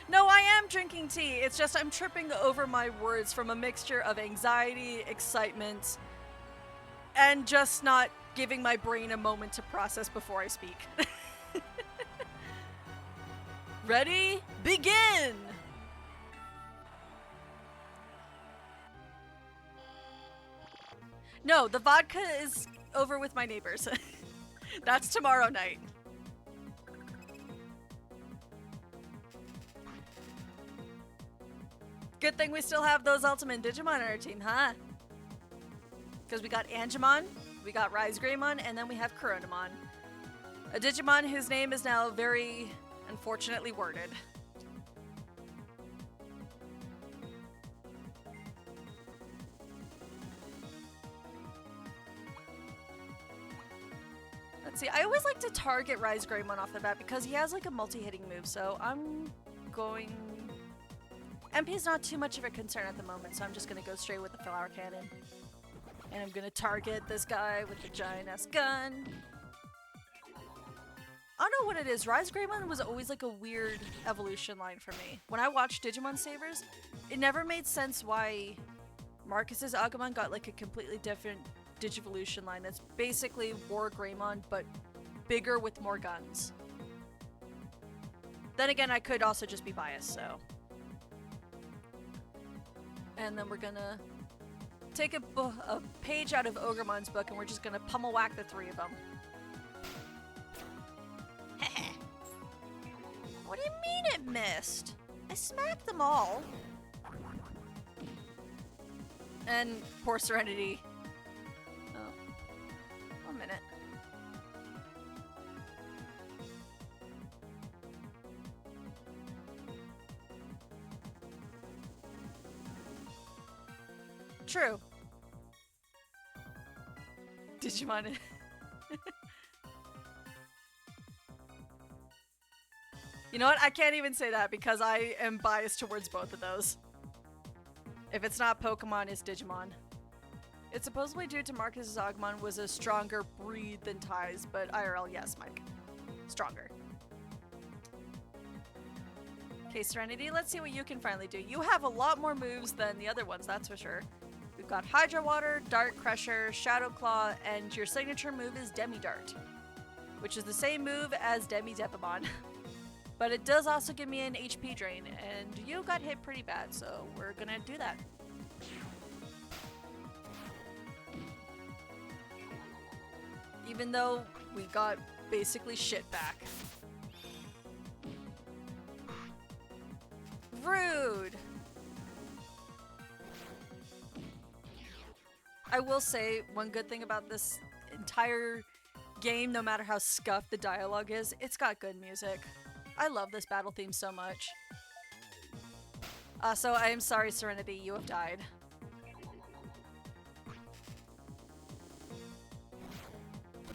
Speaker 1: No, I am drinking tea. It's just I'm tripping over my words from a mixture of anxiety, excitement, and just not giving my brain a moment to process before I speak. Ready? Begin! No, the vodka is over with my neighbors. That's tomorrow night. Good thing we still have those Ultimate Digimon on our team, huh? Because we got Angemon, we got Rise Greymon, and then we have Coronamon. A Digimon whose name is now very unfortunately worded.
Speaker 2: Let's see, I always like to target Rise Greymon off the bat because he has like a multi-hitting move, so I'm going... MP is not too much of a concern at the moment, so I'm just gonna go straight with the Flower Cannon. And I'm gonna target this guy with the giant-ass gun. I don't know what it is, Rise Greymon was always like a weird evolution line for me. When I watched Digimon Savers, it never made sense why Marcus's Agumon got like a completely different Digivolution line that's basically War Greymon, but bigger with more guns. Then again, I could also just be biased, so. And then we're gonna take a page out of Ogremon's book and we're just gonna pummel whack the three of them. What do you mean it missed? I smacked them all. And poor Serenity. Oh. 1 minute. True. Digimon. You know what? I can't even say that because I am biased towards both of those. If it's not Pokemon, it's Digimon. It's supposedly due to Marcus's Agumon was a stronger breed than Ty's, but IRL, yes, Mike. Stronger. Okay, Serenity, let's see what you can finally do. You have a lot more moves than the other ones, that's for sure. We've got Hydro Water, Dart Crusher, Shadow Claw, and your signature move is Demi Dart, which is the same move as Demi Devimon. But it does also give me an HP drain, and you got hit pretty bad, so we're gonna do that. Even though we got basically shit back. Rude! I will say, one good thing about this entire game, no matter how scuffed the dialogue is, it's got good music. I love this battle theme so much. So I am sorry, Serenity, you have died.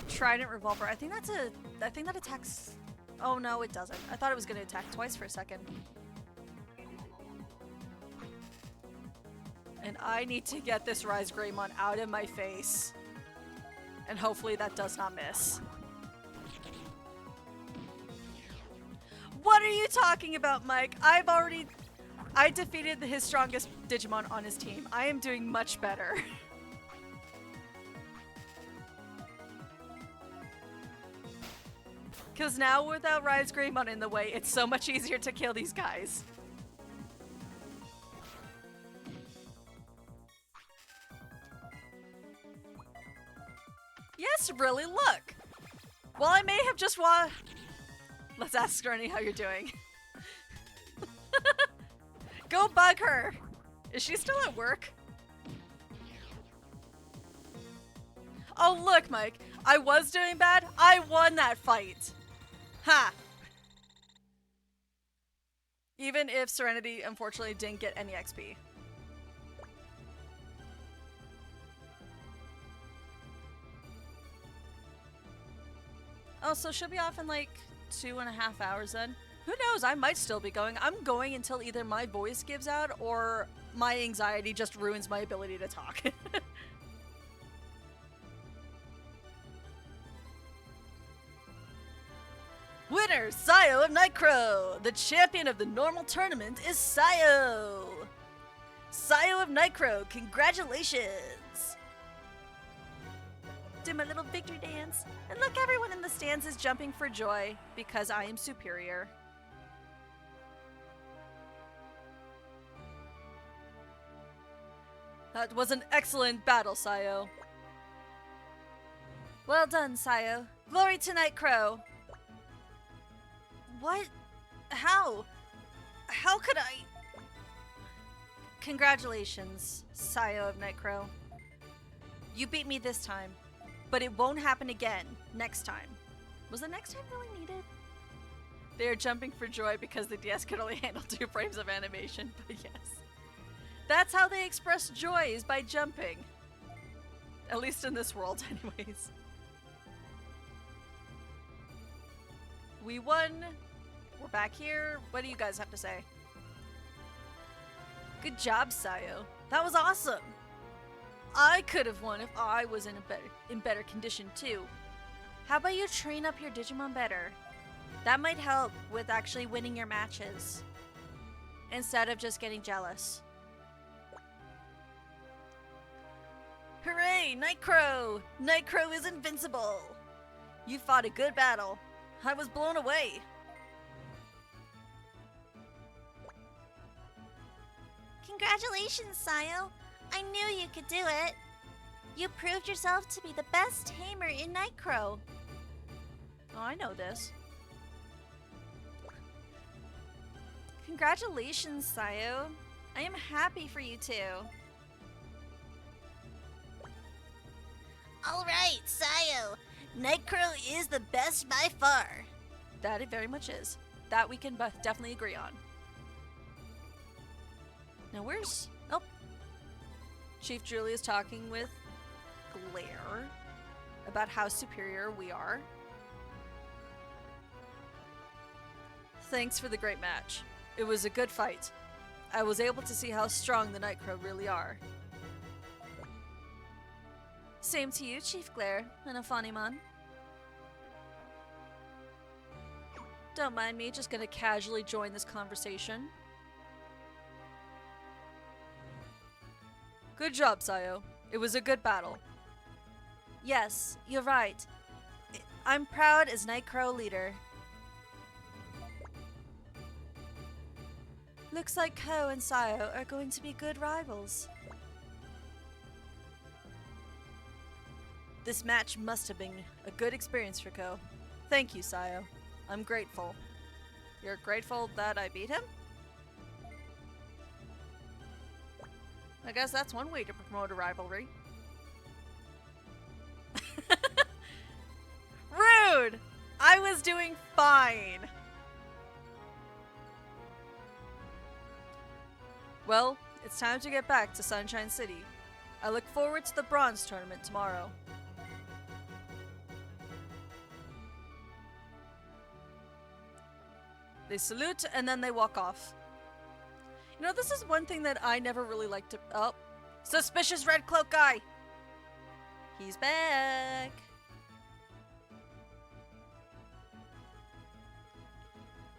Speaker 2: Trident Revolver. I think that attacks... Oh no, it doesn't. I thought it was gonna attack twice for a second. And I need to get this Rise Greymon out of my face. And hopefully that does not miss. What are you talking about, Mike? I defeated his strongest Digimon on his team. I am doing much better. Because now without Rise Greymon in the way, it's so much easier to kill these guys. Yes, really, look! Well, I may have just Let's ask Granny how you're doing. Go bug her! Is she still at work? Oh, look, Mike. I was doing bad. I won that fight. Ha! Even if Serenity, unfortunately, didn't get any XP. Oh, so she'll be off in like 2.5 hours then. Who knows? I might still be going. I'm going until either my voice gives out or my anxiety just ruins my ability to talk. Winner, Sayo of Nightcrow! The champion of the normal tournament is Sayo! Sayo of Nightcrow, congratulations! Do my little victory dance. And look, everyone in the stands is jumping for joy because I am superior. That was an excellent battle, Sayo. Well done, Sayo. Glory to Nightcrow! What? How? How could I? Congratulations, Sayo of Nightcrow. You beat me this time, but it won't happen again next time. Was the next time really needed? They are jumping for joy because the DS could only handle 2 frames of animation, but yes. That's how they express joy, is by jumping. At least in this world, anyways. We won. We're back here. What do you guys have to say? Good job, Sayo. That was awesome. I could have won if I was in better condition too. How about you train up your Digimon better? That might help with actually winning your matches instead of just getting jealous. Hooray, Nightcrow! Nightcrow is invincible! You fought a good battle. I was blown away.
Speaker 3: Congratulations, Sayo. I knew you could do it. You proved yourself to be the best tamer in Nightcrow.
Speaker 2: Oh, I know this. Congratulations, Sayo. I am happy for you too.
Speaker 3: Alright, Sayo. Nightcrow is the best by far.
Speaker 2: That it very much is. That we can definitely agree on. Now where's... Oh. Chief Julia's talking with Glare about how superior we are. Thanks for the great match. It was a good fight. I was able to see how strong the Nightcrow really are. Same to you, Chief Glare, and Afanimon. Don't mind me, just gonna casually join this conversation. Good job, Sayo. It was a good battle. Yes, you're right. I'm proud as Nightcrow leader. Looks like Ko and Sayo are going to be good rivals. This match must have been a good experience for Ko. Thank you, Sayo. I'm grateful. You're grateful that I beat him? I guess that's one way to promote a rivalry. Rude! I was doing fine! Well, it's time to get back to Sunshine City. I look forward to the bronze tournament tomorrow. They salute and then they walk off. You know, this is one thing that I never really liked to... Oh. Suspicious red cloak guy! He's back!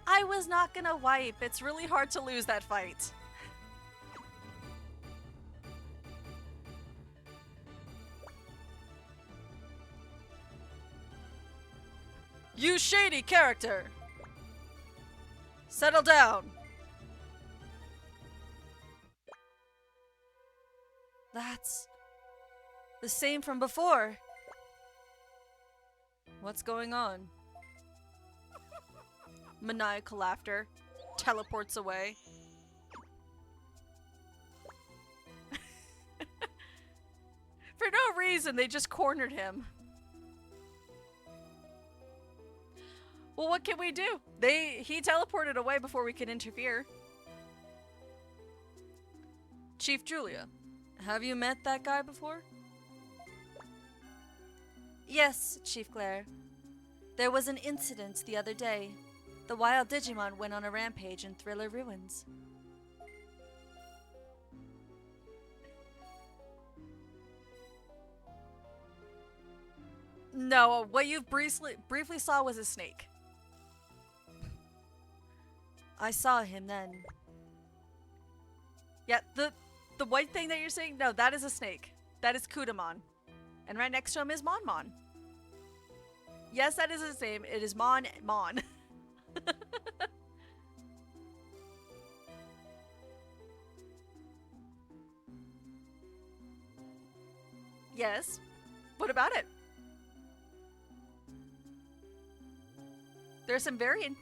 Speaker 2: I was not gonna wipe. It's really hard to lose that fight. You shady character! Settle down! That's the same from before. What's going on? Maniacal laughter teleports away. For no reason, they just cornered him. Well, what can we do? He teleported away before we could interfere. Chief Julia, have you met that guy before? Yes, Chief Claire. There was an incident the other day. The wild Digimon went on a rampage in Thriller Ruins. No, what you briefly saw was a snake. I saw him then. Yeah, the white thing that you're seeing? No, that is a snake. That is Kudamon. And right next to him is Mon. Yes, that is his name. It is Mon. Yes. What about it? There's some variant.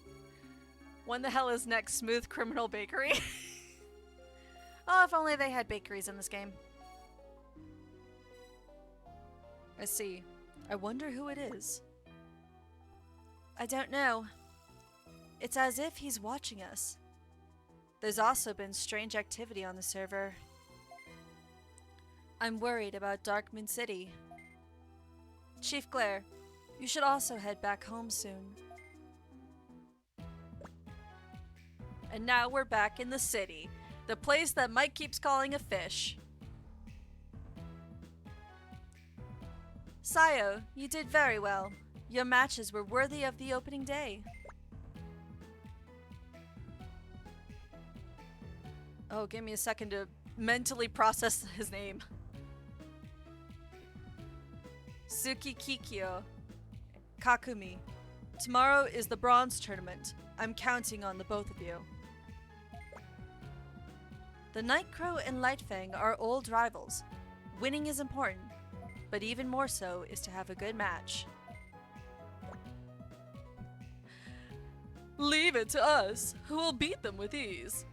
Speaker 2: When the hell is next? Smooth Criminal Bakery? Oh, if only they had bakeries in this game. I see. I wonder who it is. I don't know. It's as if he's watching us. There's also been strange activity on the server. I'm worried about Dark Moon City. Chief Glare, you should also head back home soon. And now we're back in the city, the place that Mike keeps calling a fish. Sayo, you did very well. Your matches were worthy of the opening day. Oh, give me a second to mentally process his name. Suki Kikyo. Kakumi. Tomorrow is the bronze tournament. I'm counting on the both of you. The Nightcrow and Lightfang are old rivals. Winning is important, but even more so is to have a good match. Leave it to us, who will beat them with ease.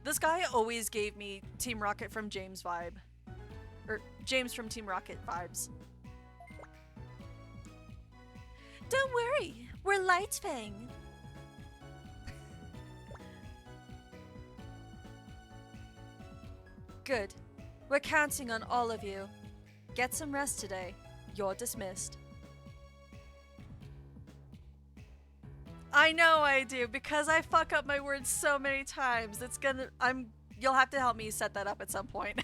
Speaker 2: This guy always gave me Team Rocket from James vibe. Or James from Team Rocket vibes. Don't worry, we're Lightfang. Good. We're counting on all of you. Get some rest today. You're dismissed. I know I do, because I fuck up my words so many times. You'll have to help me set that up at some point.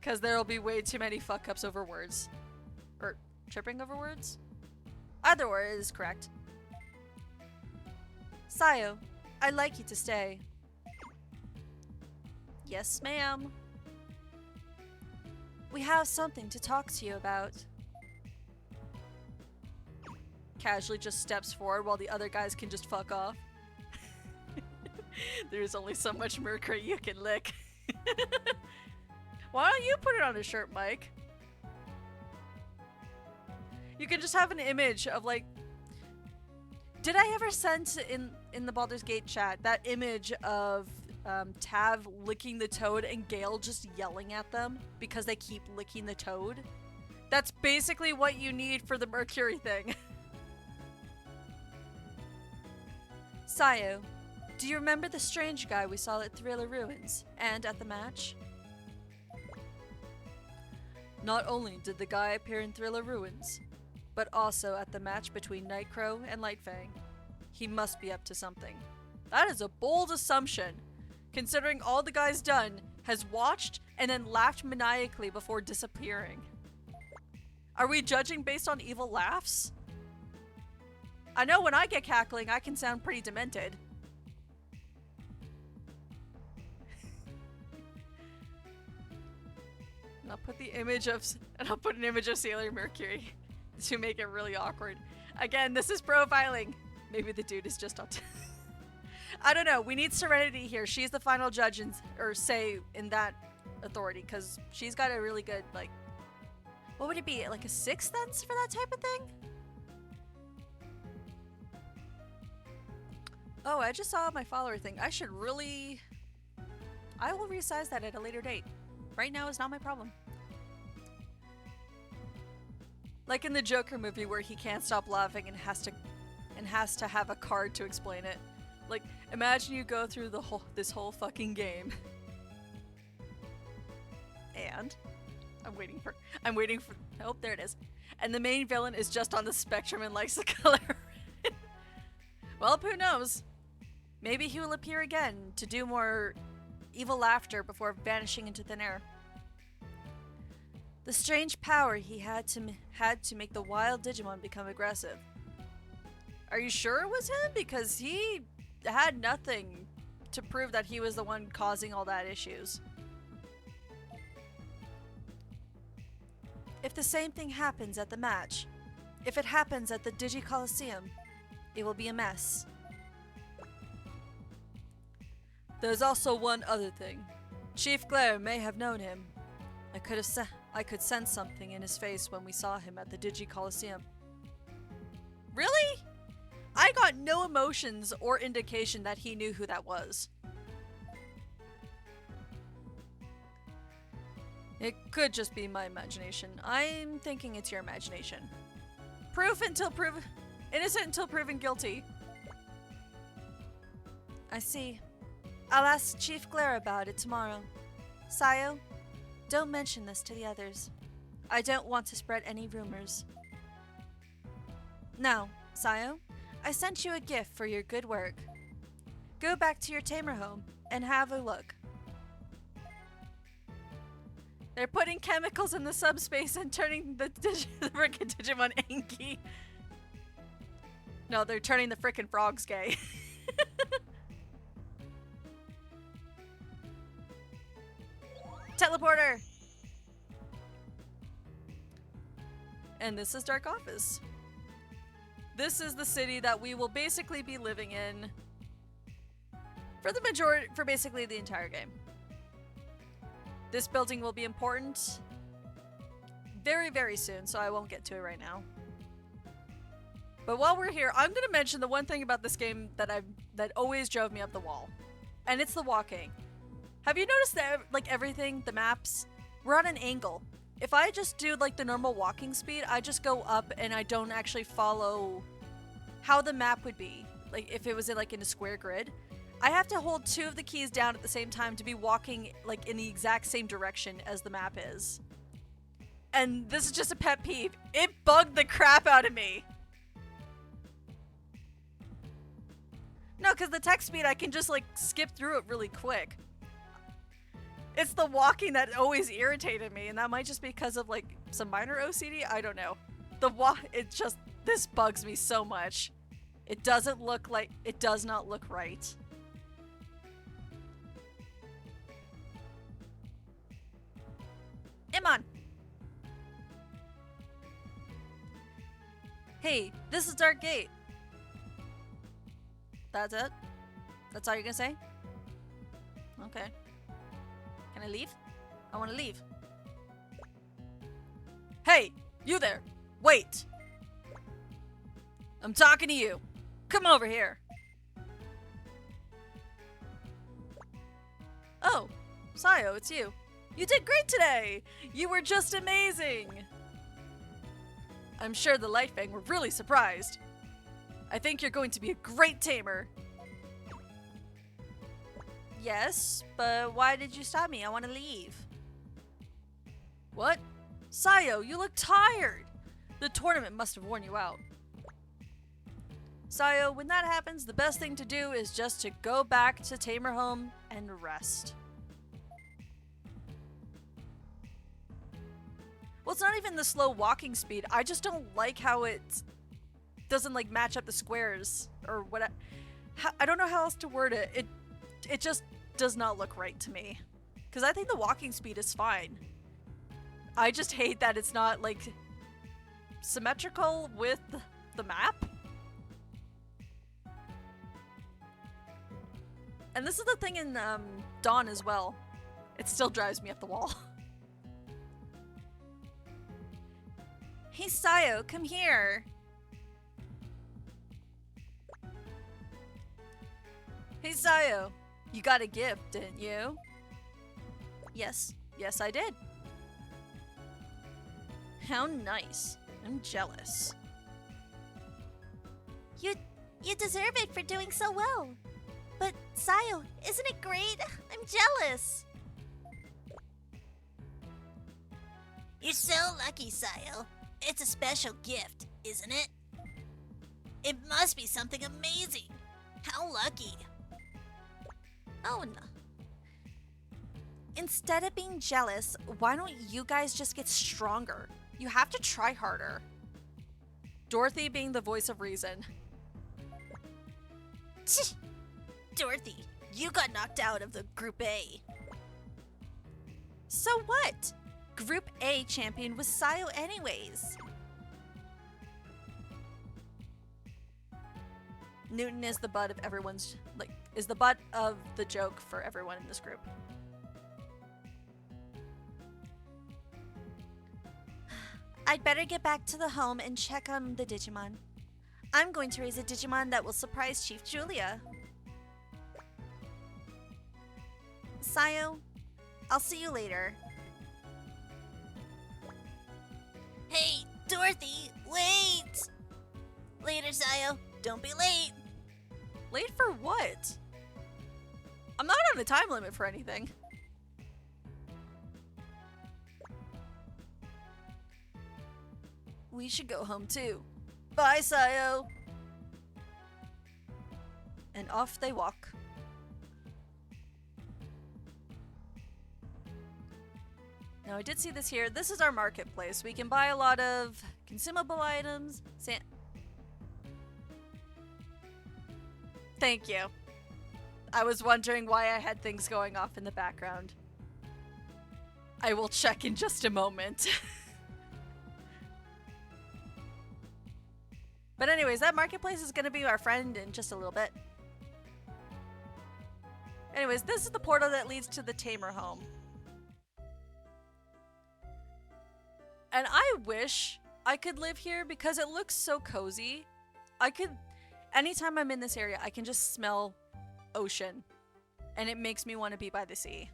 Speaker 2: Because there'll be way too many fuck ups over words. Or tripping over words? Either word is correct. Sayo, I'd like you to stay. Yes, ma'am. We have something to talk to you about. Casually just steps forward while the other guys can just fuck off. There's only so much mercury you can lick. Why don't you put it on a shirt, Mike? You can just have an image of like... Did I ever send in the Baldur's Gate chat that image of Tav licking the toad and Gale just yelling at them because they keep licking the toad? That's basically what you need for the mercury thing. Sayo, do you remember the strange guy we saw at Thriller Ruins and at the match? Not only did the guy appear in Thriller Ruins, but also at the match between Nightcrow and Lightfang. He must be up to something. That is a bold assumption, considering all the guy's done has watched and then laughed maniacally before disappearing. Are we judging based on evil laughs? I know when I get cackling, I can sound pretty demented. And I'll put an image of Sailor Mercury to make it really awkward. Again, this is profiling. Maybe the dude is just autistic. I don't know. We need Serenity here. She's the final judge or say in that authority, because she's got a really good, like, what would it be? Like a sixth sense for that type of thing? Oh, I just saw my follower thing. I will resize that at a later date. Right now is not my problem. Like in the Joker movie where he can't stop laughing and has to have a card to explain it. Like, imagine you go through this whole fucking game. And I'm waiting for oh, there it is. And the main villain is just on the spectrum and likes the color red. Well, who knows? Maybe he will appear again to do more evil laughter before vanishing into thin air. The strange power he had to make the wild Digimon become aggressive. Are you sure it was him? Because he had nothing to prove that he was the one causing all that issues. If the same thing happens at the match, if it happens at the Digi Coliseum, it will be a mess. There's also one other thing. Chief Glare may have known him. I could sense something in his face when we saw him at the Digi Coliseum. Really? I got no emotions or indication that he knew who that was. It could just be my imagination. I'm thinking it's your imagination. Innocent until proven guilty. I see. I'll ask Chief Glare about it tomorrow. Sayo, don't mention this to the others. I don't want to spread any rumors. Now, Sayo, I sent you a gift for your good work. Go back to your tamer home and have a look. They're putting chemicals in the subspace and turning the frickin' Digimon Anki. No, they're turning the frickin' frogs gay. Teleporter! And this is Dark Office. This is the city that we will basically be living in for basically the entire game. This building will be important very, very soon, so I won't get to it right now. But while we're here, I'm gonna mention the one thing about this game that always drove me up the wall. And it's the walking. Have you noticed that, like, everything, the maps, we're on an angle. If I just do, like, the normal walking speed, I just go up and I don't actually follow how the map would be. Like, if it was in, like, in a square grid. I have to hold 2 of the keys down at the same time to be walking, like, in the exact same direction as the map is. And this is just a pet peeve. It bugged the crap out of me. No, because the text speed, I can just, like, skip through it really quick. It's the walking that always irritated me, and that might just be because of, like, some minor OCD? I don't know. This bugs me so much. It does not look right. Iman! Hey, this is Dark Gate. That's it? That's all you're gonna say? Okay. Can I leave? I wanna leave. Hey! You there! Wait! I'm talking to you! Come over here! Oh! Sayo, it's you. You did great today! You were just amazing! I'm sure the Lightfang were really surprised. I think you're going to be a great tamer. Yes, but why did you stop me? I want to leave. What? Sayo, you look tired! The tournament must have worn you out. Sayo, when that happens, the best thing to do is just to go back to Tamer Home and rest. Well, it's not even the slow walking speed. I just don't like how it doesn't, like, match up the squares or what. I don't know how else to word it. It just does not look right to me. Because I think the walking speed is fine. I just hate that it's not, like, symmetrical with the map. And this is the thing in Dawn as well. It still drives me up the wall. Hey, Sayo, come here. Hey, Sayo, you got a gift, didn't you? Yes, I did. How nice. I'm jealous.
Speaker 3: You deserve it for doing so well. But, Sayo, isn't it great? I'm jealous. You're so lucky, Sayo. It's a special gift, isn't it? It must be something amazing. How lucky.
Speaker 2: Oh, no. Instead of being jealous, why don't you guys just get stronger? You have to try harder. Dorothy being the voice of reason.
Speaker 3: Tch! Dorothy, you got knocked out of the Group A.
Speaker 2: So what? Group A champion was Sayo anyways. Newton is the butt of everyone's, is the butt of the joke for everyone in this group. I'd better get back to the home and check on the Digimon. I'm going to raise a Digimon that will surprise Chief Julia. Sayo, I'll see you later.
Speaker 3: Hey, Dorothy, wait! Later, Sayo. Don't be late.
Speaker 2: Late for what? I'm not on a time limit for anything. We should go home too. Bye, Sayo. And off they walk. Now I did see this here. This is our marketplace. We can buy a lot of consumable items. Thank you. I was wondering why I had things going off in the background. I will check in just a moment. But anyways, that marketplace is going to be our friend in just a little bit. Anyways, this is the portal that leads to the Tamer home. And I wish I could live here because it looks so cozy. Anytime I'm in this area, I can just smell ocean. And it makes me want to be by the sea.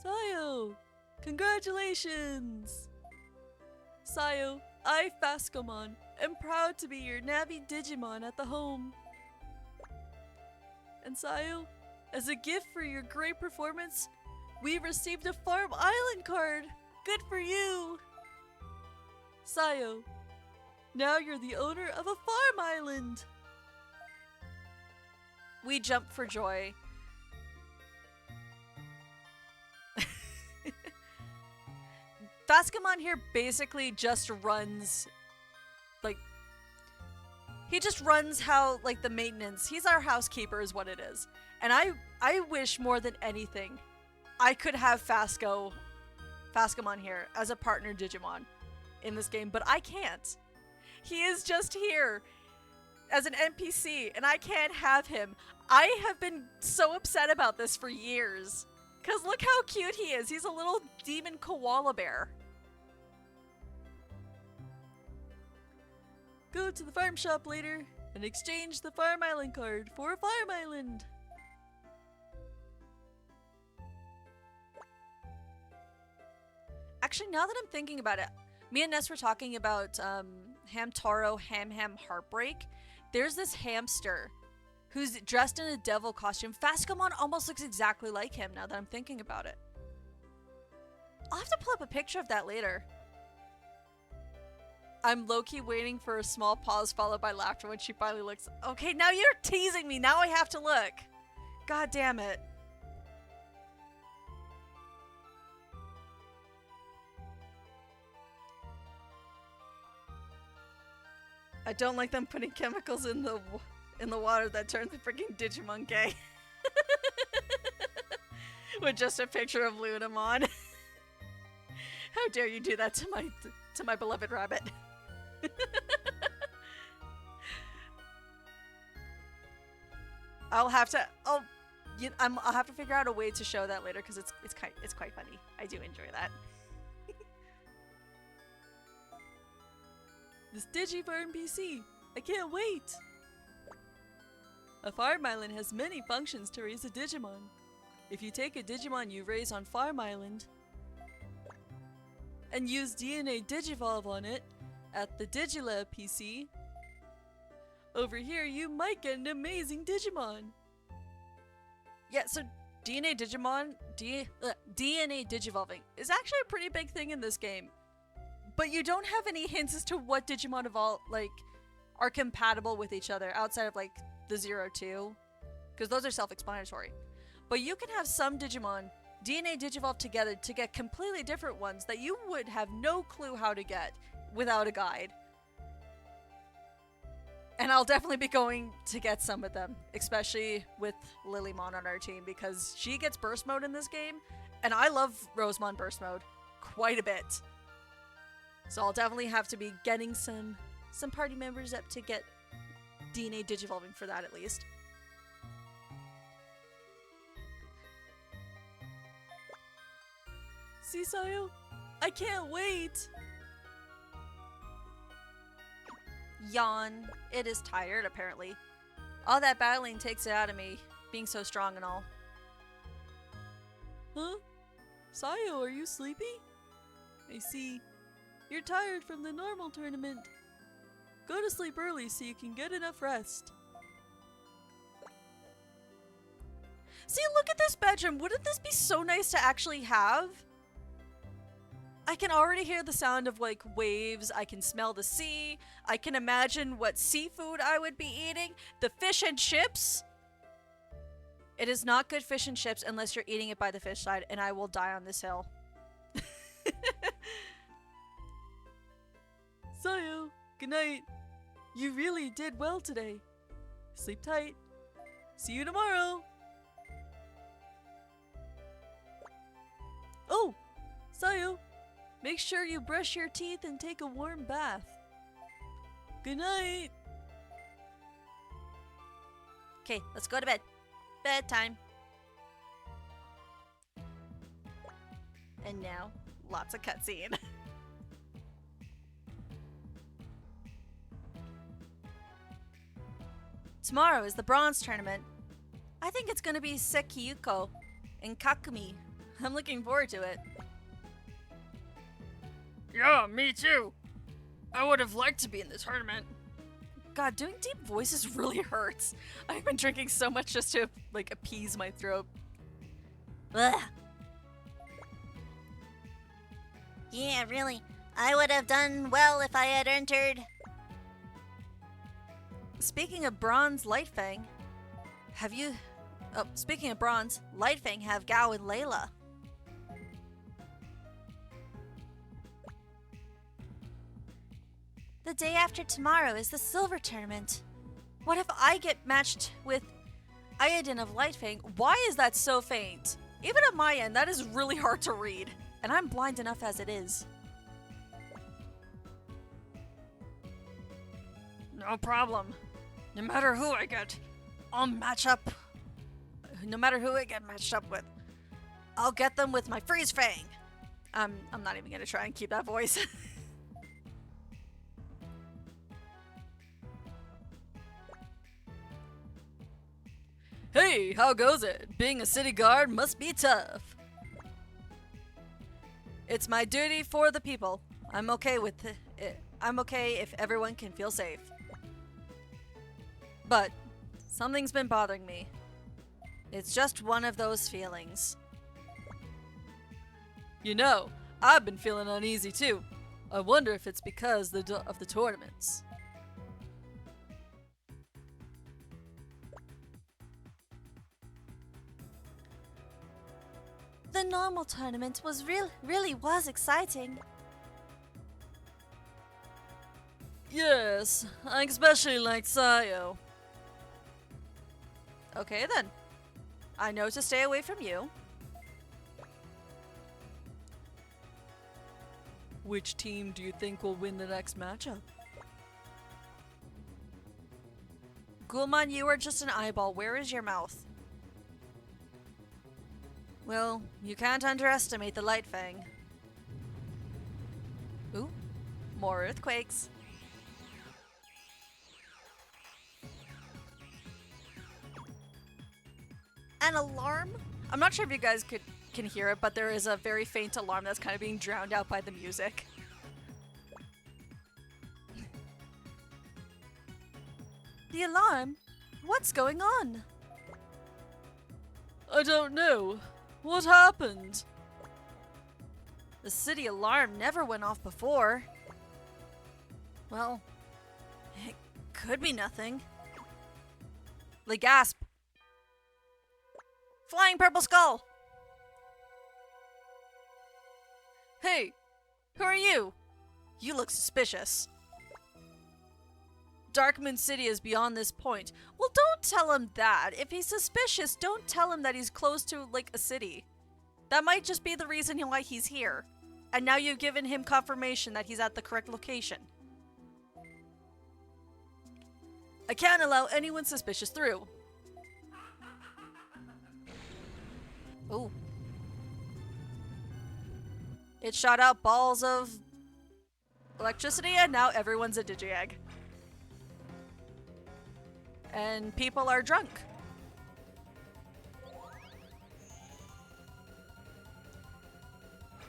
Speaker 2: Sayo! Congratulations! Sayo, I, Fascomon, am proud to be your Navi Digimon at the home. And Sayo, as a gift for your great performance, we received a Farm Island card! Good for you! Sayo, now you're the owner of a farm island! We jump for joy. Fascomon here basically just runs, he just runs the maintenance. He's our housekeeper is what it is. And I wish more than anything I could have Fascomon here as a partner Digimon in this game, but I can't. He is just here as an NPC, and I can't have him. I have been so upset about this for years. Because look how cute he is. He's a little demon koala bear. Go to the farm shop later and exchange the Farm Island card for a farm island. Actually, now that I'm thinking about it, me and Ness were talking about Hamtaro Ham Heartbreak. There's this hamster who's dressed in a devil costume. Fascomon almost looks exactly like him now that I'm thinking about it. I'll have to pull up a picture of that later. I'm low-key waiting for a small pause followed by laughter when she finally looks. Okay, now you're teasing me. Now I have to look. God damn it. I don't like them putting chemicals in the water that turns the freaking Digimon gay. With just a picture of Lunamon. How dare you do that to my beloved rabbit. I'll have to figure out a way to show that later because it's quite funny. I do enjoy that. This Digifarm PC! I can't wait! A farm island has many functions to raise a Digimon. If you take a Digimon you raise on Farm Island and use DNA Digivolve on it at the Digilab PC, over here you might get an amazing Digimon! Yeah, so DNA Digivolving is actually a pretty big thing in this game. But you don't have any hints as to what Digimon are compatible with each other outside of the 0-2, because those are self-explanatory. But you can have some Digimon DNA Digivolve together to get completely different ones that you would have no clue how to get without a guide. And I'll definitely be going to get some of them, especially with Lilymon on our team, because she gets burst mode in this game, and I love Rosemon burst mode quite a bit. So I'll definitely have to be getting some party members up to get DNA Digivolving for that at least. See, Sayo? I can't wait! Yawn. It is tired, apparently. All that battling takes it out of me, being so strong and all. Huh? Sayo, are you sleepy? I see. You're tired from the normal tournament. Go to sleep early so you can get enough rest. See, look at this bedroom. Wouldn't this be so nice to actually have? I can already hear the sound of waves. I can smell the sea. I can imagine what seafood I would be eating. The fish and chips. It is not good fish and chips unless you're eating it by the fish side, and I will die on this hill. Sayo, good night. You really did well today. Sleep tight. See you tomorrow. Oh, Sayo, make sure you brush your teeth and take a warm bath. Good night. Okay, let's go to bed. Bedtime. And now, lots of cutscene. Tomorrow is the bronze tournament. I think it's gonna be Sekiyuko and Kakumi. I'm looking forward to it.
Speaker 1: Yeah, me too. I would have liked to be in the tournament.
Speaker 2: God, doing deep voices really hurts. I've been drinking so much just to, like, appease my throat.
Speaker 3: Ugh. Yeah, really. I would have done well if I had entered.
Speaker 2: Speaking of bronze, Lightfang, speaking of bronze, Lightfang have Gao and Layla. The day after tomorrow is the silver tournament. What if I get matched with Iodine of Lightfang? Why is that so faint? Even at my end, that is really hard to read. And I'm blind enough as it is.
Speaker 1: No problem. No matter who I get, I'll match up.
Speaker 2: No matter who I get matched up with, I'll get them with my Freeze Fang. I'm not even gonna try and keep that voice. Hey, how goes it? Being a city guard must be tough. It's my duty for the people. I'm okay with it. I'm okay if everyone can feel safe. But something's been bothering me. It's just one of those feelings. You know, I've been feeling uneasy too. I wonder if it's because of the tournaments. The normal tournament was really was exciting. Yes, I especially liked Sayo. Okay then. I know to stay away from you. Which team do you think will win the next matchup? Gulman, you are just an eyeball. Where is your mouth? Well, you can't underestimate the Light Fang. Ooh, more earthquakes. An alarm? I'm not sure if you guys can hear it, but there is a very faint alarm that's kind of being drowned out by the music. The alarm? What's going on? I don't know. What happened? The city alarm never went off before. Well, it could be nothing. Like gasp. Flying purple skull! Hey, who are you? You look suspicious. Darkmoon City is beyond this point. Well, don't tell him that. If he's suspicious, don't tell him that he's close to, like, a city. That might just be the reason why he's here. And now you've given him confirmation that he's at the correct location. I can't allow anyone suspicious through. Ooh. It shot out balls of electricity and now everyone's a Digiegg. And people are drunk.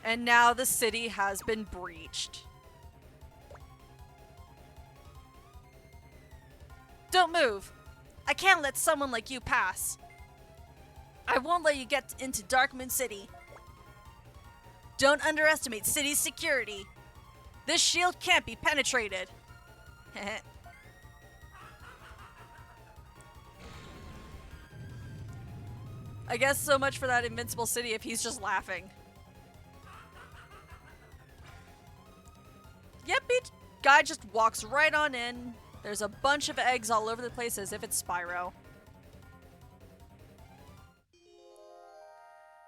Speaker 2: And now the city has been breached. Don't move. I can't let someone like you pass. I won't let you get into Darkmoon City. Don't underestimate city's security. This shield can't be penetrated.
Speaker 1: I guess so much for that invincible city if he's just laughing. Yep, guy just walks right on in. There's a bunch of eggs all over the place as if it's Spyro.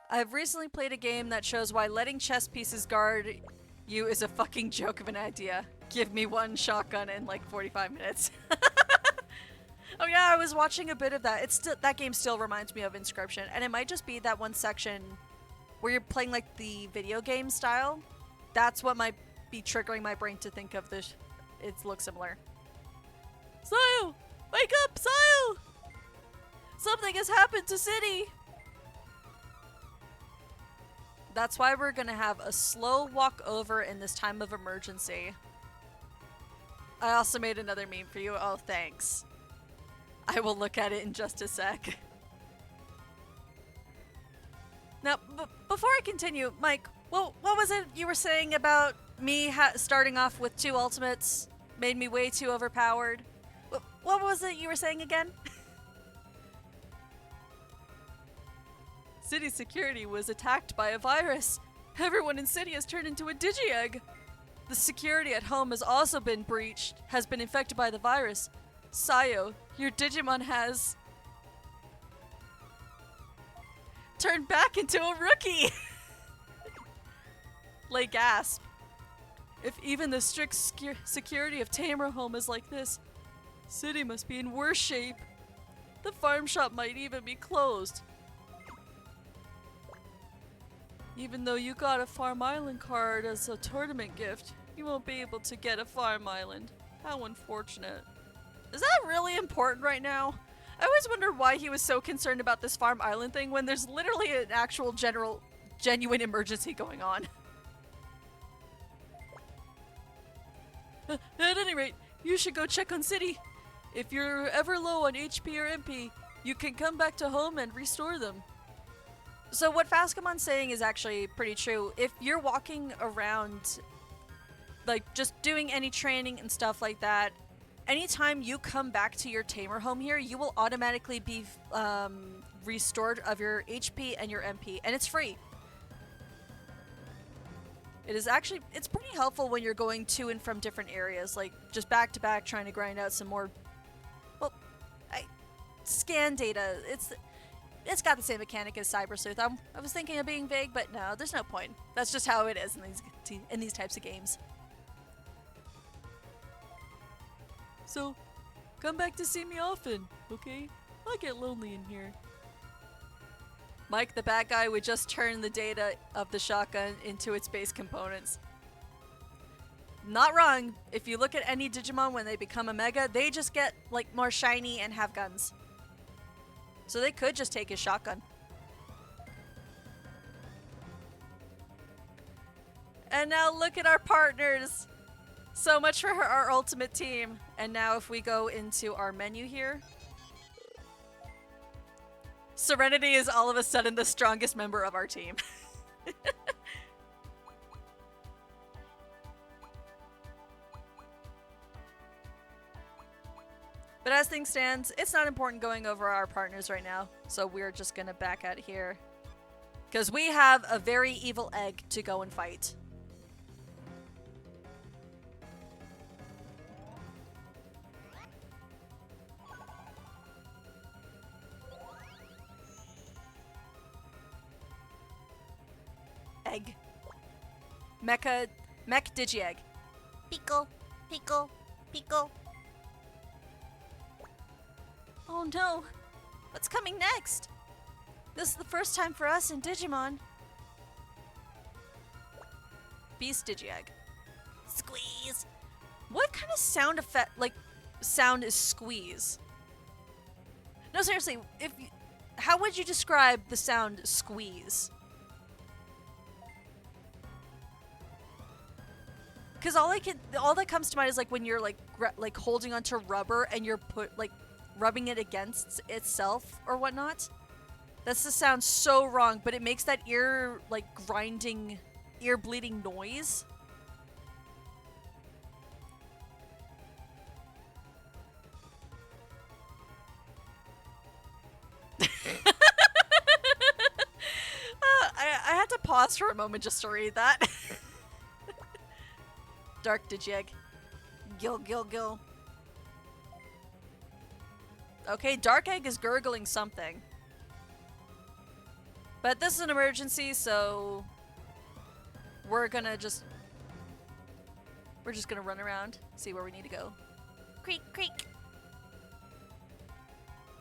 Speaker 1: I've recently played a game that shows why letting chess pieces guard you is a fucking joke of an idea. Give me one shotgun in like 45 minutes. Oh yeah, I was watching a bit of that. That game still reminds me of Inscription, and it might just be that one section where you're playing like the video game style. That's what might be triggering my brain to think of this. It looks similar. Sayo! Wake up, Sayo! Something has happened to City! That's why we're gonna have a slow walk over in this time of emergency. I also made another meme for you. Oh, thanks. I will look at it in just a sec. Now, before I continue, Mike, what was it you were saying about me starting off with 2 ultimates made me way too overpowered? What was it you were saying again? City security was attacked by a virus. Everyone in city has turned into a Digi-Egg. The security at home has also been breached, has been infected by the virus. Sayo, your Digimon has turned back into a rookie! Lay gasp. If even the strict security of Tamer Home is like this, City must be in worse shape. The farm shop might even be closed. Even though you got a Farm Island card as a tournament gift, you won't be able to get a Farm Island. How unfortunate. Is that really important right now? I always wonder why he was so concerned about this Farm Island thing when there's literally an actual genuine emergency going on. At any rate, you should go check on City. If you're ever low on HP or MP, you can come back to home and restore them. So what Fascamon's saying is actually pretty true. If you're walking around, like just doing any training and stuff like that, anytime you come back to your Tamer home here, you will automatically be restored of your HP and your MP, and it's free. It is actually, it's pretty helpful when you're going to and from different areas, like just back to back trying to grind out some more, well, scan data. It's got the same mechanic as Cyber Sleuth. I was thinking of being vague, but no, there's no point. That's just how it is in these types of games. So, come back to see me often, okay? I get lonely in here. Mike, the bad guy, would just turn the data of the shotgun into its base components. Not wrong. If you look at any Digimon when they become a Mega, they just get like more shiny and have guns. So they could just take his shotgun. And now look at our partners. So much for our ultimate team. And now if we go into our menu here, Serenity is all of a sudden the strongest member of our team. But as things stand, it's not important going over our partners right now, so we're just gonna back out here. Because we have a very evil egg to go and fight. Egg. Mech Digi-Egg.
Speaker 3: Pickle, pickle, pickle.
Speaker 2: Oh no! What's coming next? This is the first time for us in Digimon.
Speaker 1: Beast Digi-Egg.
Speaker 3: Squeeze.
Speaker 2: What kind of sound effect, sound is squeeze? No, seriously, how would you describe the sound squeeze? Because all that comes to mind is like when you're like holding onto rubber and you're rubbing it against itself or whatnot. That's the sound so wrong, but it makes that ear grinding, ear bleeding noise. pause for a moment just to read that. Dark Digeg. Gil, gil, gil. Okay, Dark Egg is gurgling something. But this is an emergency, so we're just gonna run around, see where we need to go.
Speaker 3: Creak, creak.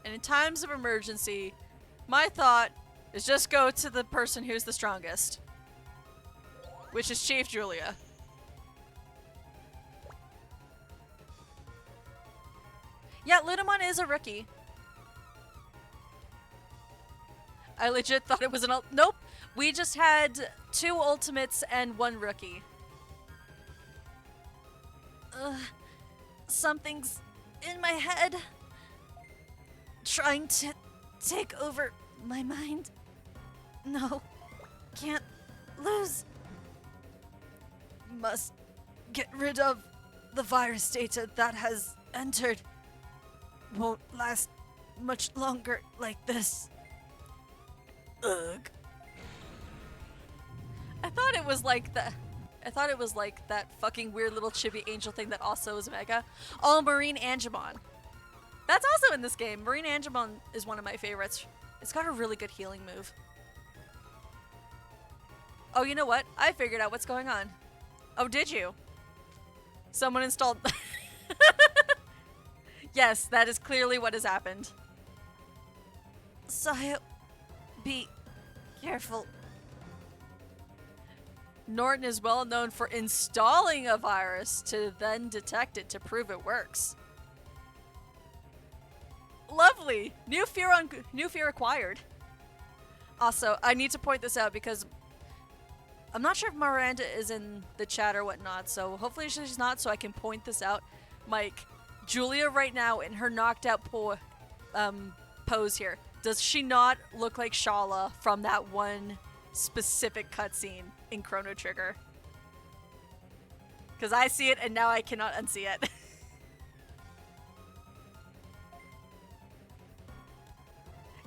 Speaker 2: And in times of emergency, my thought is just go to the person who's the strongest, which is Chief Julia. Yeah, Lunamon is a rookie. I legit thought it was an nope. We just had 2 ultimates and 1 rookie. Something's in my head. Trying to take over my mind. No. Can't lose. Must get rid of the virus data that has entered. Won't last much longer like this. Ugh. I thought it was like that fucking weird little chibi angel thing that also is Mega. Oh, Marine Angemon. That's also in this game. Marine Angemon is one of my favorites. It's got a really good healing move. Oh, you know what? I figured out what's going on. Oh, did you? Someone installed... Yes, that is clearly what has happened. Sayo, be careful. Norton is well known for installing a virus to then detect it to prove it works. Lovely! New fear acquired. Also, I need to point this out because I'm not sure if Miranda is in the chat or whatnot, so hopefully she's not, so I can point this out. Mike, Julia right now in her knocked out pose here, does she not look like Shala from that one specific cutscene in Chrono Trigger? Because I see it and now I cannot unsee it.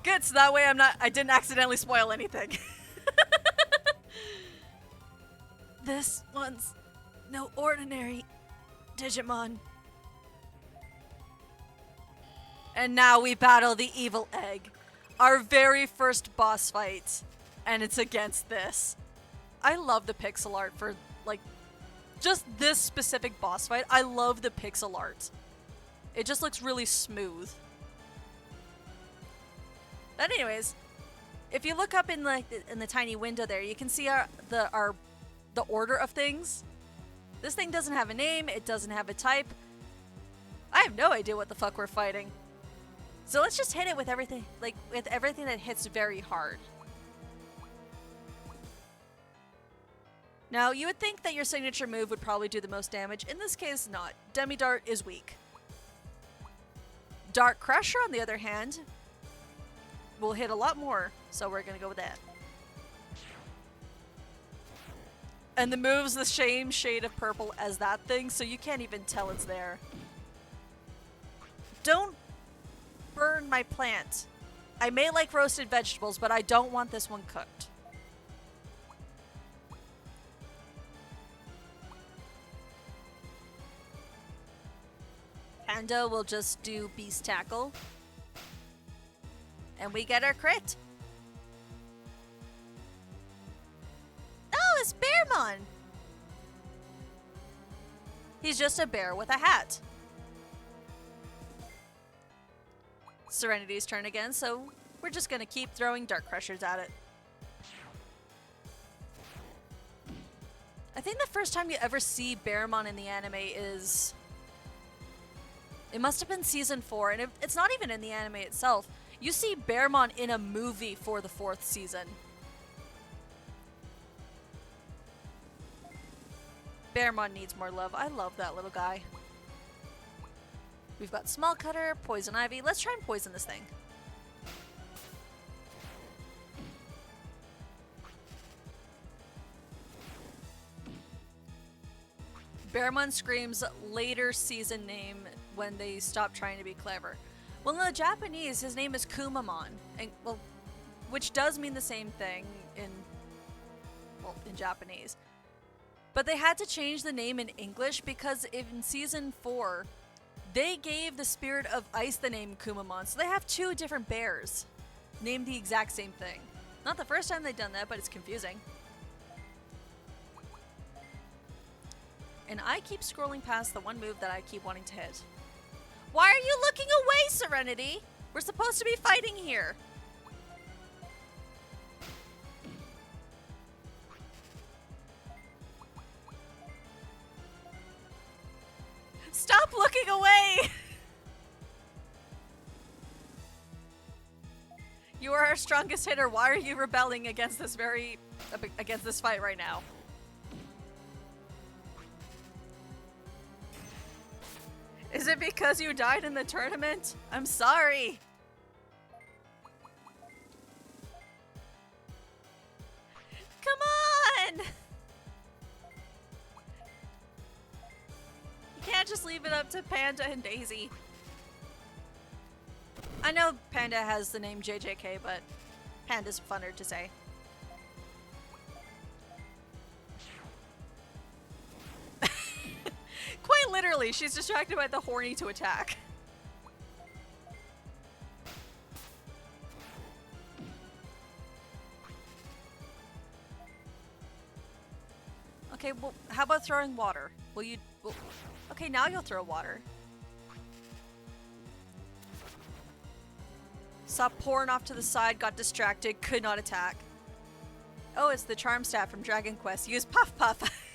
Speaker 2: Good, so that way I didn't accidentally spoil anything. This one's no ordinary Digimon. And now we battle the evil egg. Our very first boss fight. And it's against this. I love the pixel art for, like, just this specific boss fight. I love the pixel art. It just looks really smooth. But anyways, if you look up in the tiny window there, you can see the order of things. This thing doesn't have a name. It doesn't have a type. I have no idea what the fuck we're fighting. So let's just hit it with everything, with everything that hits very hard. Now, you would think that your signature move would probably do the most damage. In this case, not. Demi-Dart is weak. Dark Crusher, on the other hand, will hit a lot more, so we're gonna go with that. And the move's the same shade of purple as that thing, so you can't even tell it's there. Don't burn my plant. I may like roasted vegetables, but I don't want this one cooked. Panda will just do Beast Tackle. And we get our crit. Oh, it's Bearmon! He's just a bear with a hat. Serenity's turn again, so we're just gonna keep throwing Dark Crushers at it. I think the first time you ever see Bearmon in the anime is... It must have been season 4, and it's not even in the anime itself. You see Bearmon in a movie for the 4th season. Bearmon needs more love. I love that little guy. We've got Small Cutter, Poison Ivy. Let's try and poison this thing. Bearmon screams later season name when they stop trying to be clever. Well, in the Japanese, his name is Kumamon, and well, which does mean the same thing in well, in Japanese. But they had to change the name in English because in Season 4, they gave the Spirit of Ice the name Kumamon, so they have two different bears named the exact same thing. Not the first time they've done that, but it's confusing. And I keep scrolling past the one move that I keep wanting to hit. Why are you looking away, Serenity? We're supposed to be fighting here. Stop looking away! You are our strongest hitter. Why are you rebelling against this fight right now? Is it because you died in the tournament? I'm sorry. Come on! You can't just leave it up to Panda and Daisy. I know Panda has the name JJK, but Panda's funner to say. Quite literally, she's distracted by the horny to attack. Okay, well, how about throwing water? Will you... Well, okay, now you'll throw water. Saw Porn off to the side, got distracted, could not attack. Oh, it's the charm staff from Dragon Quest. Use Puff Puff.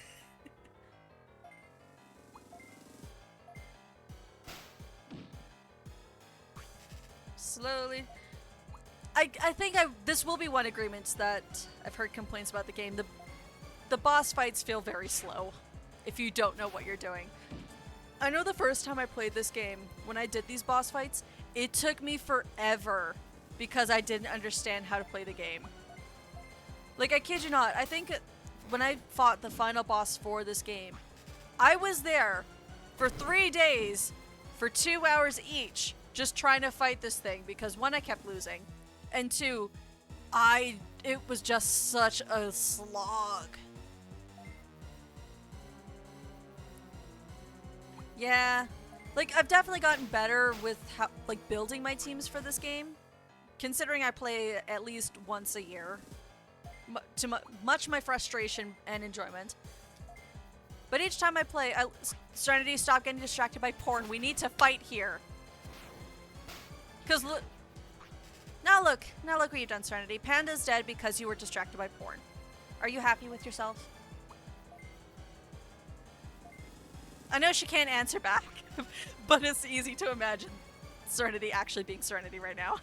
Speaker 2: Slowly. I think this will be one agreement that I've heard complaints about the game. The boss fights feel very slow if you don't know what you're doing. I know the first time I played this game, when I did these boss fights, it took me forever because I didn't understand how to play the game. Like, I kid you not, I think when I fought the final boss for this game, I was there for 3 days for 2 hours each just trying to fight this thing because one, I kept losing, and two, it was just such a slog. Yeah, like, I've definitely gotten better with how, like, building my teams for this game, considering I play at least once a year, to much my frustration and enjoyment. But each time I play, Serenity, stop getting distracted by porn. We need to fight here. Because look, now look what you've done, Serenity. Panda's dead because you were distracted by porn. Are you happy with yourself? I know she can't answer back, but it's easy to imagine Serenity actually being Serenity right now.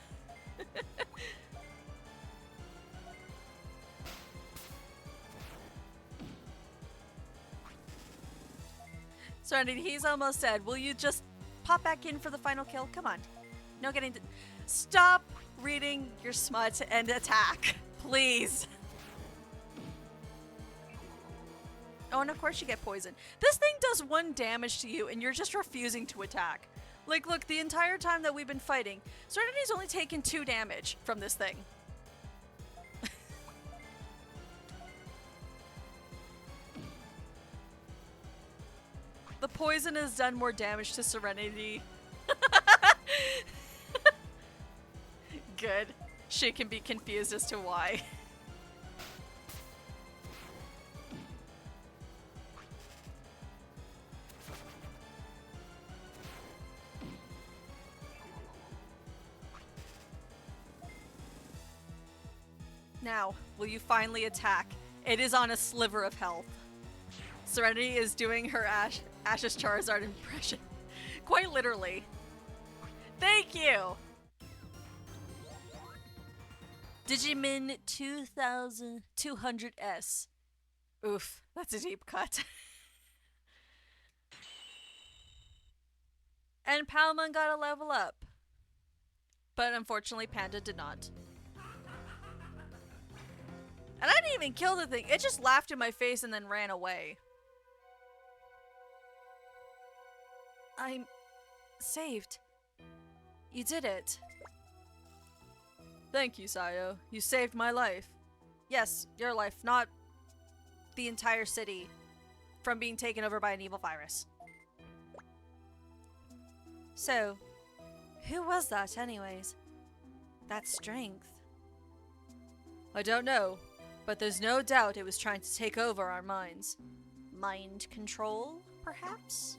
Speaker 2: Serenity, he's almost dead. Will you just pop back in for the final kill? Come on. No getting... Stop reading your smut and attack, please. Oh, and of course you get poisoned. This thing does 1 damage to you, and you're just refusing to attack. Like, look, the entire time that we've been fighting, Serenity's only taken 2 damage from this thing. The poison has done more damage to Serenity. Good. She can be confused as to why. Now, will you finally attack? It is on a sliver of health. Serenity is doing her Ash's Charizard impression. Quite literally. Thank you! Digimon 2200S. Oof, that's a deep cut. And Palmon got a level up. But unfortunately, Panda did not. And I didn't even kill the thing. It just laughed in my face and then ran away. I'm saved. You did it. Thank you, Sayo. You saved my life. Yes, your life, not the entire city from being taken over by an evil virus. So, who was that anyways? That strength. I don't know, but there's no doubt it was trying to take over our minds. Mind control, perhaps?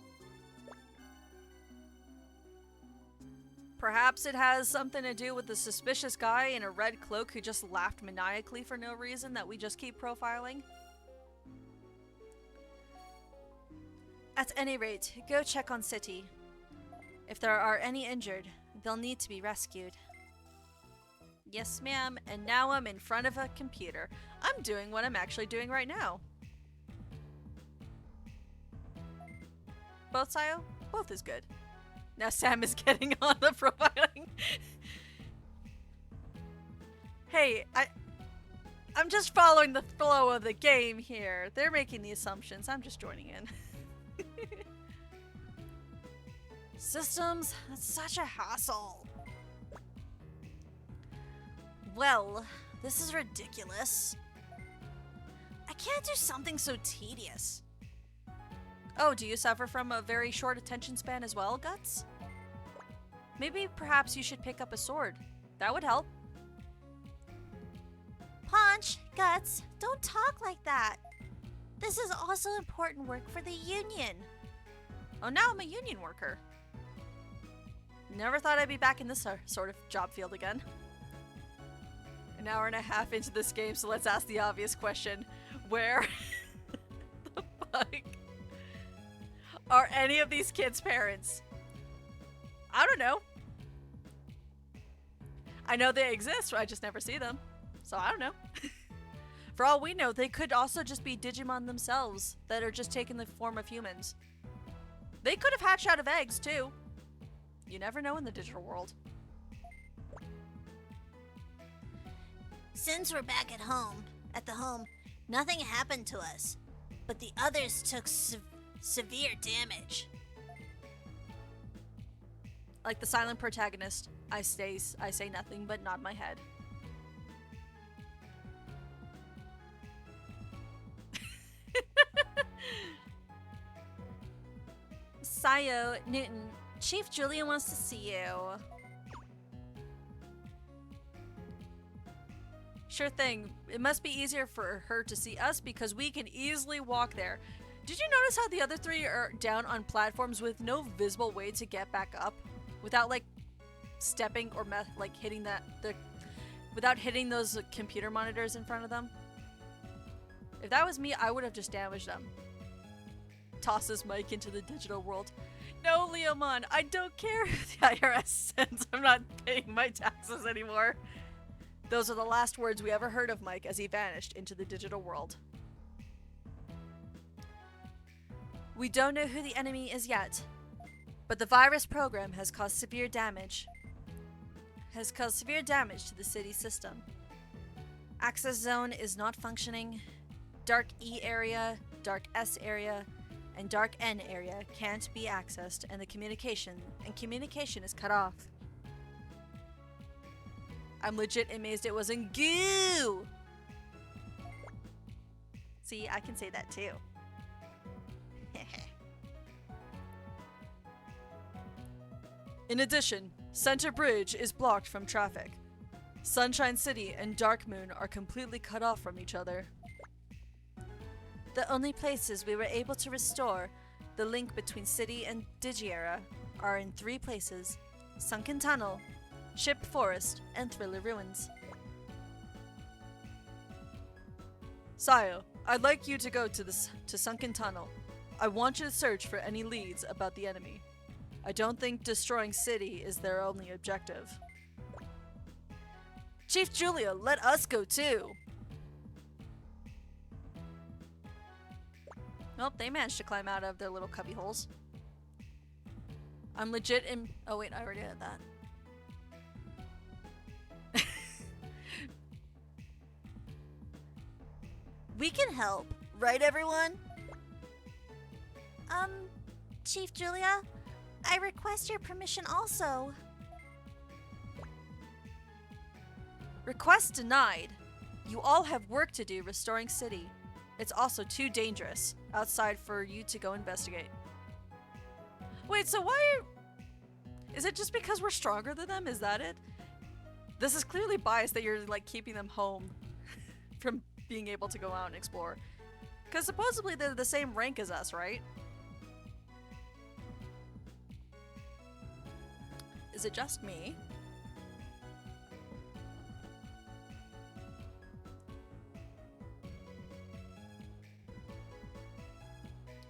Speaker 2: Perhaps it has something to do with the suspicious guy in a red cloak who just laughed maniacally for no reason that we just keep profiling. At any rate, go check on City. If there are any injured, they'll need to be rescued. Yes, ma'am, and now I'm in front of a computer. I'm doing what I'm actually doing right now. Both, Sayo? Both is good. Now Sam is getting on the profiling. Hey, I'm just following the flow of the game here. They're making the assumptions. I'm just joining in. Systems? That's such a hassle. Well, this is ridiculous. I can't do something so tedious. Oh, do you suffer from a very short attention span as well, Guts? Maybe perhaps you should pick up a sword. That would help.
Speaker 3: Punch, Guts, don't talk like that. This is also important work for the union.
Speaker 2: Oh, now I'm a union worker. Never thought I'd be back in this sort of job field again. An hour and a half into this game, so let's ask the obvious question. Where the fuck are any of these kids' parents? I don't know. I know they exist, I just never see them. So I don't know. For all we know, they could also just be Digimon themselves that are just taking the form of humans. They could have hatched out of eggs, too. You never know in the digital world.
Speaker 3: Since we're back at the home, nothing happened to us, but the others took severe damage.
Speaker 2: Like the silent protagonist, I say nothing but nod my head. Sayo, Newton, Chief Julia wants to see you. Sure thing. It must be easier for her to see us because we can easily walk there. Did you notice how the other three are down on platforms with no visible way to get back up? Without like stepping or hitting without hitting those computer monitors in front of them? If that was me, I would have just damaged them. Tosses Mike into the digital world. No, Leomon, I don't care if the IRS sends. I'm not paying my taxes anymore. Those are the last words we ever heard of Mike as he vanished into the digital world. We don't know who the enemy is yet, but the virus program has caused severe damage to the city system. Access zone is not functioning. Dark E area, Dark S area, and Dark N area can't be accessed, and communication is cut off. I'm legit amazed it wasn't goo! See, I can say that too. In addition, Center Bridge is blocked from traffic. Sunshine City and Dark Moon are completely cut off from each other. The only places we were able to restore the link between City and Digiera are in 3 places: Sunken Tunnel, Ship Forest, and Thriller Ruins. Sayo, I'd like you to go to Sunken Tunnel. I want you to search for any leads about the enemy. I don't think destroying City is their only objective. Chief Julia, let us go too! Nope, they managed to climb out of their little cubby holes. I'm legit in— oh wait, I already had that. We can help, right everyone?
Speaker 3: Chief Julia, I request your permission also.
Speaker 2: Request denied. You all have work to do restoring City.
Speaker 1: It's also too dangerous outside for you to go investigate. Wait, so why are... Is it just because we're stronger than them? Is that it? This is clearly biased that you're like keeping them home from being able to go out and explore. Because supposedly they're the same rank as us, right? Is it just me?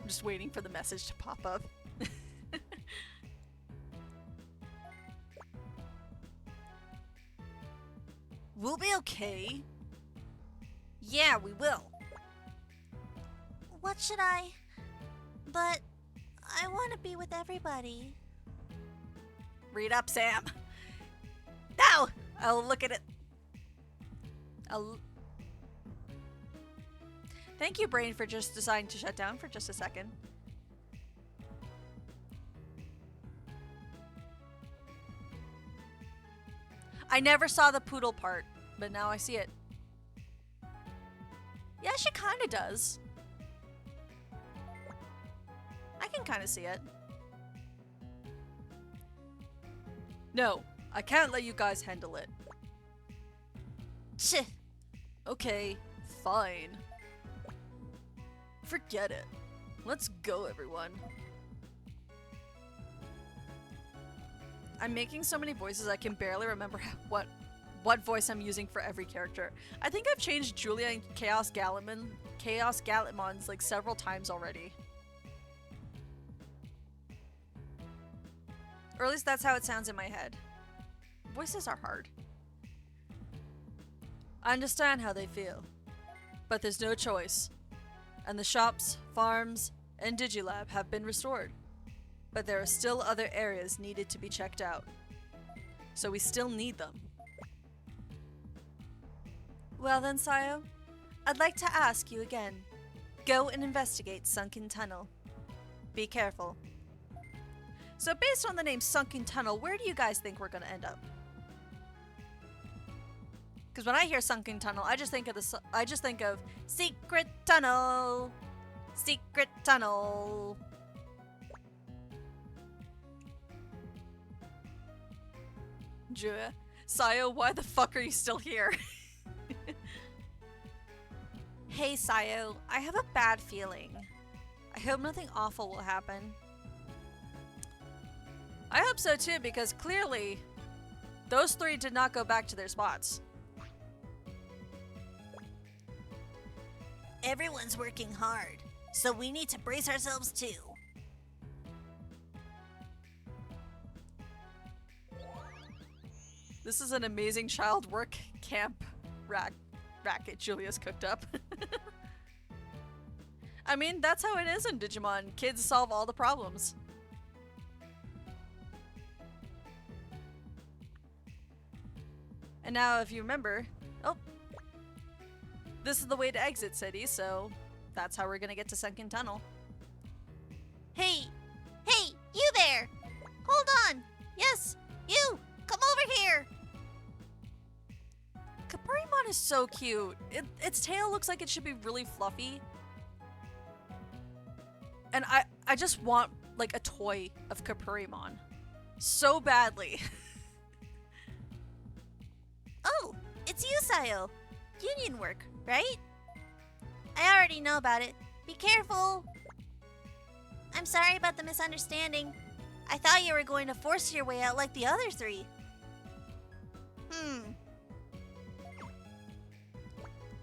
Speaker 1: I'm just waiting for the message to pop up. We'll be okay. Yeah, we will.
Speaker 3: What should I? But I want to be with everybody.
Speaker 1: Read up, Sam. No! I'll look at it. Thank you, Brain, for just deciding to shut down for just a second. I never saw the poodle part, but now I see it. Yeah, she kind of does. I can kind of see it. No, I can't let you guys handle it.
Speaker 3: Tch.
Speaker 1: Okay, fine. Forget it. Let's go, everyone. I'm making so many voices I can barely remember what voice I'm using for every character. I think I've changed Julia and Chaos Galamon's like several times already. Or at least that's how it sounds in my head. Voices are hard. I understand how they feel, but there's no choice. And the shops, farms, and Digilab have been restored. But there are still other areas needed to be checked out. So we still need them. Well then, Sayo, I'd like to ask you again. Go and investigate Sunken Tunnel. Be careful. So based on the name Sunken Tunnel, where do you guys think we're gonna end up? Because when I hear Sunken Tunnel, I just think of Secret Tunnel! Secret Tunnel! Julia, Sayo, why the fuck are you still here? Hey Sayo, I have a bad feeling. I hope nothing awful will happen. I hope so too, because clearly those three did not go back to their spots.
Speaker 3: Everyone's working hard, so we need to brace ourselves too.
Speaker 1: This is an amazing child work camp racket Julia's cooked up. I mean, that's how it is in Digimon. Kids solve all the problems. And now, if you remember, oh, this is the way to exit city, so that's how we're gonna get to Sunken Tunnel.
Speaker 3: Hey, you there! Hold on! Yes, you! Come over here!
Speaker 1: Kapurimon is so cute. Its tail looks like it should be really fluffy. And I just want, like, a toy of Kapurimon. So badly.
Speaker 3: Oh, it's you, Sayo. Union work, right? I already know about it. Be careful! I'm sorry about the misunderstanding. I thought you were going to force your way out like the other three.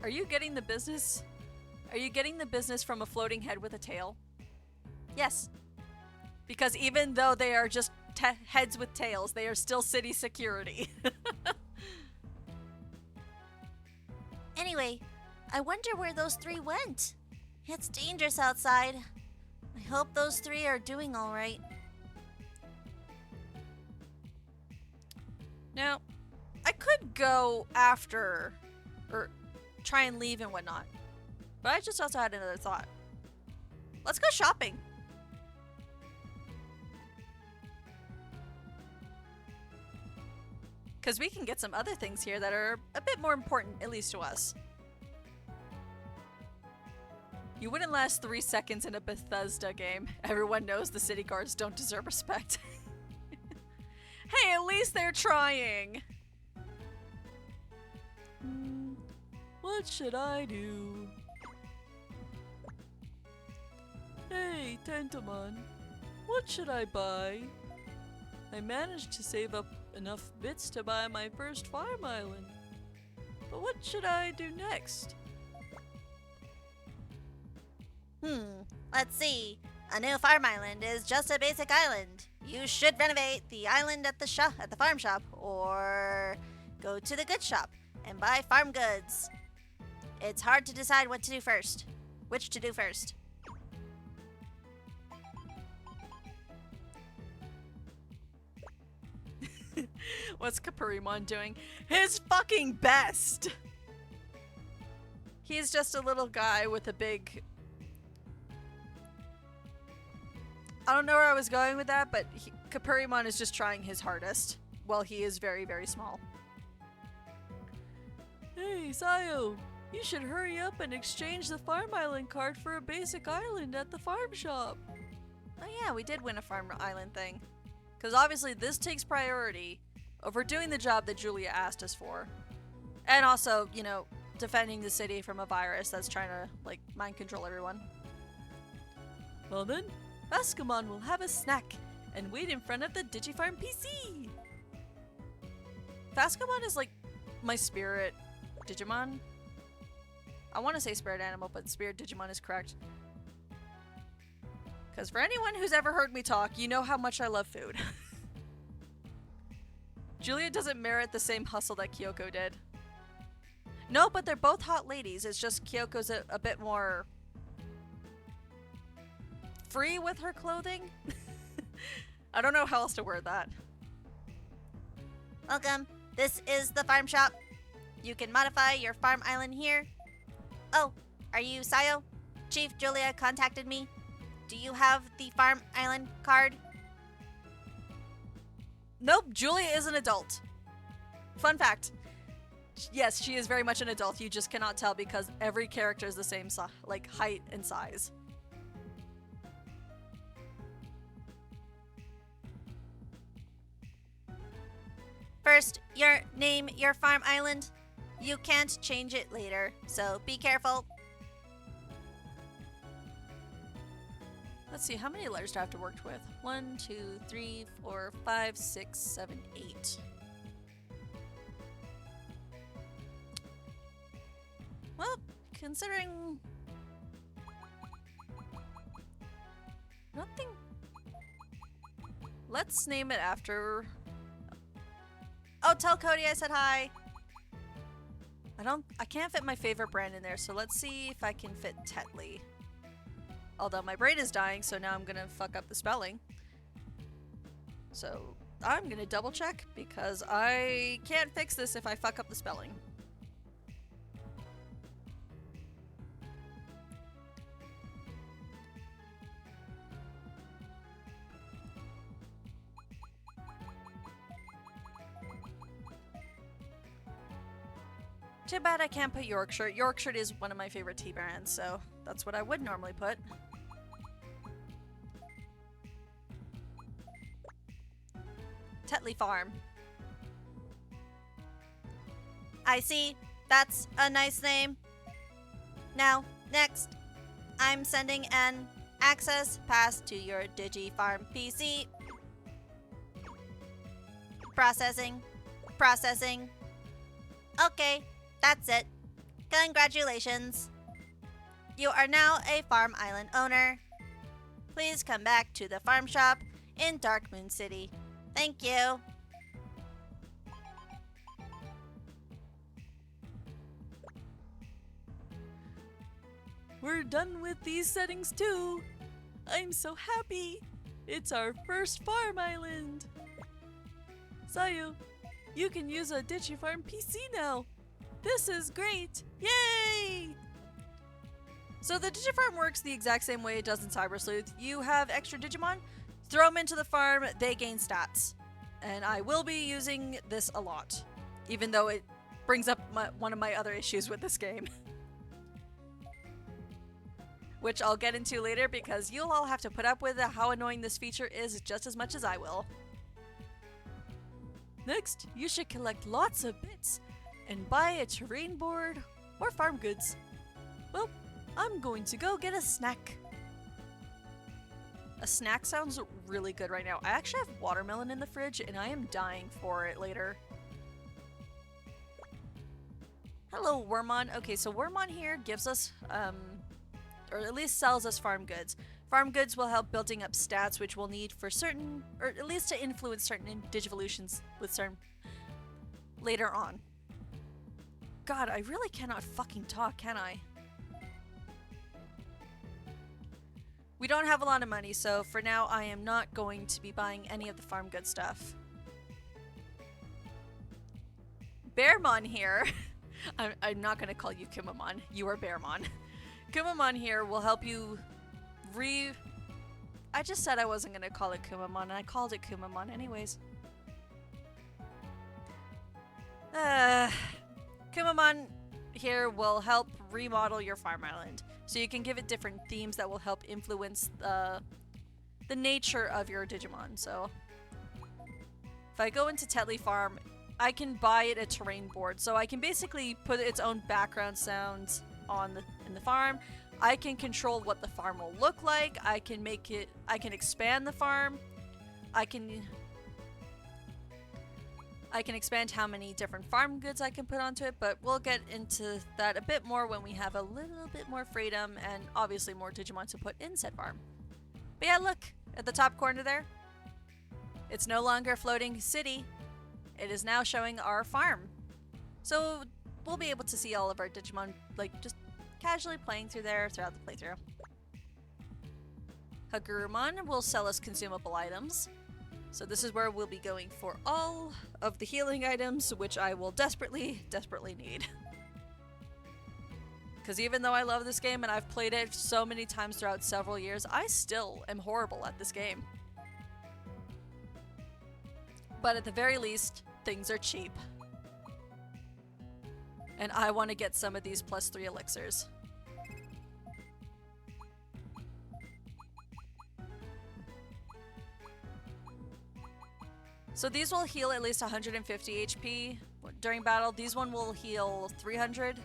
Speaker 1: Are you getting the business? Are you getting the business from a floating head with a tail? Yes. Because even though they are just heads with tails, they are still city security.
Speaker 3: Anyway, I wonder where those three went. It's dangerous outside. I hope those three are doing all right.
Speaker 1: Now, I could go after, or try and leave and whatnot. But I just also had another thought. Let's go shopping. Because we can get some other things here that are a bit more important, at least to us. You wouldn't last 3 seconds in a Bethesda game. Everyone knows the city guards don't deserve respect. Hey, at least they're trying! What should I do? Hey, Tentomon. What should I buy? I managed to save up enough bits to buy my first farm island. But what should I do next?
Speaker 3: Let's see. A new farm island is just a basic island. You should renovate the island at the farm shop, or go to the goods shop and buy farm goods. It's hard to decide what to do first. Which to do first.
Speaker 1: What's Kapurimon doing? His fucking best! He's just a little guy with a big... I don't know where I was going with that, but Kapurimon is just trying his hardest. While he is very, very small. Hey, Sayo! You should hurry up and exchange the farm island card for a basic island at the farm shop. Oh yeah, we did win a farm island thing. Because obviously this takes priority over doing the job that Julia asked us for. And also, you know, defending the city from a virus that's trying to, like, mind control everyone. Well then, Bascomon will have a snack and wait in front of the Digifarm PC! Bascomon is like my spirit Digimon. I want to say spirit animal, but spirit Digimon is correct. Because for anyone who's ever heard me talk, you know how much I love food. Julia doesn't merit the same hustle that Kyoko did. No, but they're both hot ladies. It's just Kyoko's a bit more free with her clothing. I don't know how else to word that.
Speaker 3: Welcome. This is the farm shop. You can modify your farm island here. Oh, are you Sayo? Chief Julia contacted me. Do you have the farm island card?
Speaker 1: Nope, Julia is an adult. Fun fact. Yes, she is very much an adult. You just cannot tell because every character is the same like height and size.
Speaker 3: First, name your farm island. You can't change it later, so be careful.
Speaker 1: Let's see, how many letters do I have to work with? 1, 2, 3, 4, 5, 6, 7, 8. Well, considering... Nothing... Let's name it after... Oh, tell Cody I said hi! I can't fit my favorite brand in there, so let's see if I can fit Tetley. Although my brain is dying, so now I'm gonna fuck up the spelling. So I'm gonna double check because I can't fix this if I fuck up the spelling. Too bad I can't put Yorkshire. Yorkshire is one of my favorite tea brands, so that's what I would normally put. Tetley Farm.
Speaker 3: I see. That's a nice name. Now, next, I'm sending an access pass to your Digifarm PC. Processing. Processing. Okay, that's it. Congratulations. You are now a farm island owner. Please come back to the farm shop in Dark Moon City. Thank you.
Speaker 1: We're done with these settings too. I'm so happy. It's our first farm island. Sayu, you can use a Digifarm PC now. This is great. Yay! So the Digifarm works the exact same way it does in Cyber Sleuth. You have extra Digimon, throw them into the farm, they gain stats. And I will be using this a lot, even though it brings up one of my other issues with this game. which I'll get into later because you'll all have to put up with how annoying this feature is just as much as I will. Next, you should collect lots of bits and buy a terrain board or farm goods. Well, I'm going to go get a snack. A snack sounds really good right now. I actually have watermelon in the fridge and I am dying for it later. Hello, Wormon. Okay, so Wormon here gives us, or at least sells us farm goods. Farm goods will help building up stats, which we'll need for certain, or at least to influence certain Digivolutions with certain later on. God, I really cannot fucking talk, can I? We don't have a lot of money, so for now I am not going to be buying any of the farm good stuff. Bearmon here. I'm not going to call you Kumamon. You are Bearmon. Kumamon here will help you I just said I wasn't going to call it Kumamon, and I called it Kumamon anyways. Kumamon here will help remodel your farm island. So you can give it different themes that will help influence the nature of your Digimon. So if I go into Tetley Farm, I can buy it a terrain board. So I can basically put its own background sounds in the farm. I can control what the farm will look like. I can expand the farm. I can expand how many different farm goods I can put onto it, but we'll get into that a bit more when we have a little bit more freedom and obviously more Digimon to put in said farm. But yeah, look at the top corner there. It's no longer a floating city. It is now showing our farm. So we'll be able to see all of our Digimon like just casually playing through there throughout the playthrough. Hagurumon will sell us consumable items. So this is where we'll be going for all of the healing items, which I will desperately, desperately need. Because even though I love this game and I've played it so many times throughout several years, I still am horrible at this game. But at the very least, things are cheap. And I want to get some of these +3 elixirs. So these will heal at least 150 HP during battle. These one will heal 300.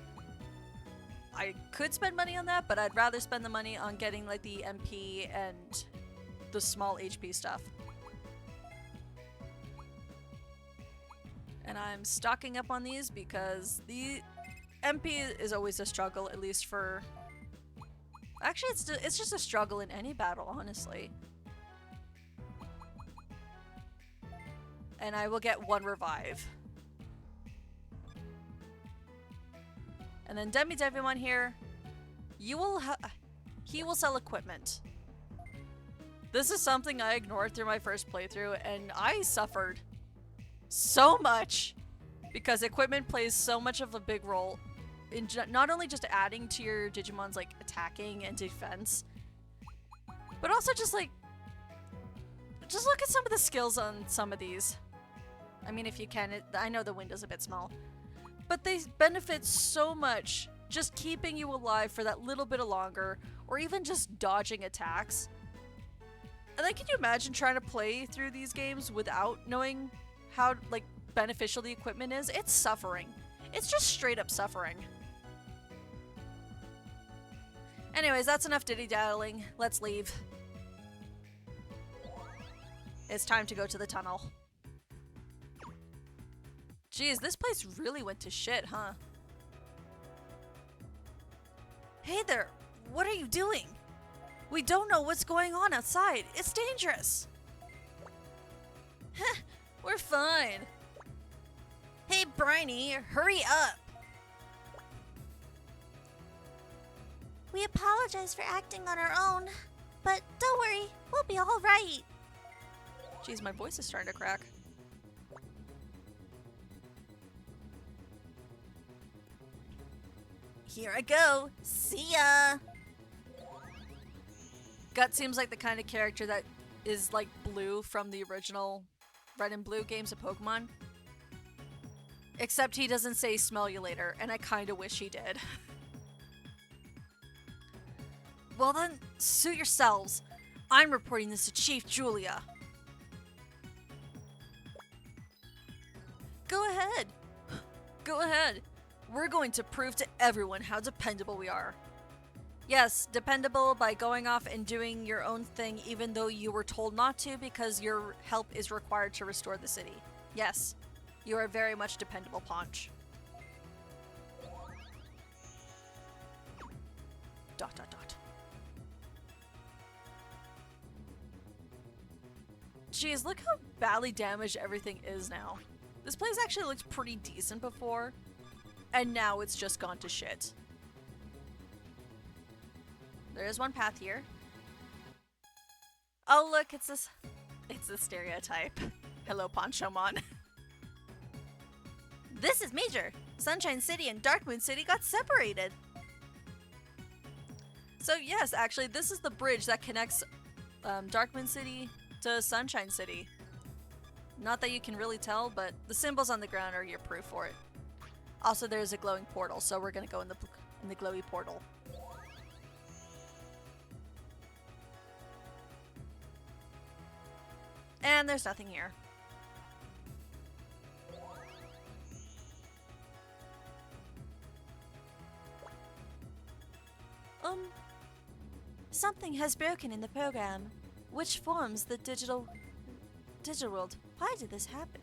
Speaker 1: I could spend money on that, but I'd rather spend the money on getting like the MP and the small HP stuff. And I'm stocking up on these because the MP is always a struggle, at least for... Actually, it's just a struggle in any battle, honestly. And I will get 1 revive. And then Devimon here, he will sell equipment. This is something I ignored through my first playthrough, and I suffered so much because equipment plays so much of a big role in not only just adding to your Digimon's like attacking and defense, but also just look at some of the skills on some of these. I mean, if you can, I know the window's a bit small, but they benefit so much just keeping you alive for that little bit longer, or even just dodging attacks. And then can you imagine trying to play through these games without knowing how like beneficial the equipment is? It's suffering. It's just straight up suffering. Anyways, that's enough diddy-daddling. Let's leave. It's time to go to the tunnel. Jeez, this place really went to shit, huh? Hey there, what are you doing? We don't know what's going on outside. It's dangerous. We're fine. Hey, Briny, hurry up.
Speaker 3: We apologize for acting on our own, but don't worry, we'll be all right.
Speaker 1: Jeez, my voice is starting to crack.
Speaker 3: Here I go. See ya.
Speaker 1: Gut seems like the kind of character that is like Blue from the original Red and Blue games of Pokemon. Except he doesn't say smell you later, and I kind of wish he did.
Speaker 2: Well then, suit yourselves. I'm reporting this to Chief Julia. Go ahead. Go ahead. We're going to prove to everyone how dependable we are. Yes, dependable by going off and doing your own thing even though you were told not to because your help is required to restore the city. Yes, you are very much dependable, Paunch. Dot dot dot. Jeez, look how badly damaged everything is now. This place actually looked pretty decent before, and now it's just gone to shit. There is one path here. Oh look, it's this. It's the stereotype. Hello, Ponchomon.
Speaker 3: This is major. Sunshine City and Dark Moon City got separated.
Speaker 2: So yes, actually, this is the bridge that connects Dark Moon City to Sunshine City. Not that you can really tell, but the symbols on the ground are your proof for it. Also, there's a glowing portal, so we're gonna go in the glowy portal. And there's nothing here.
Speaker 3: Something has broken in the program, which forms the digital world. Why did this happen?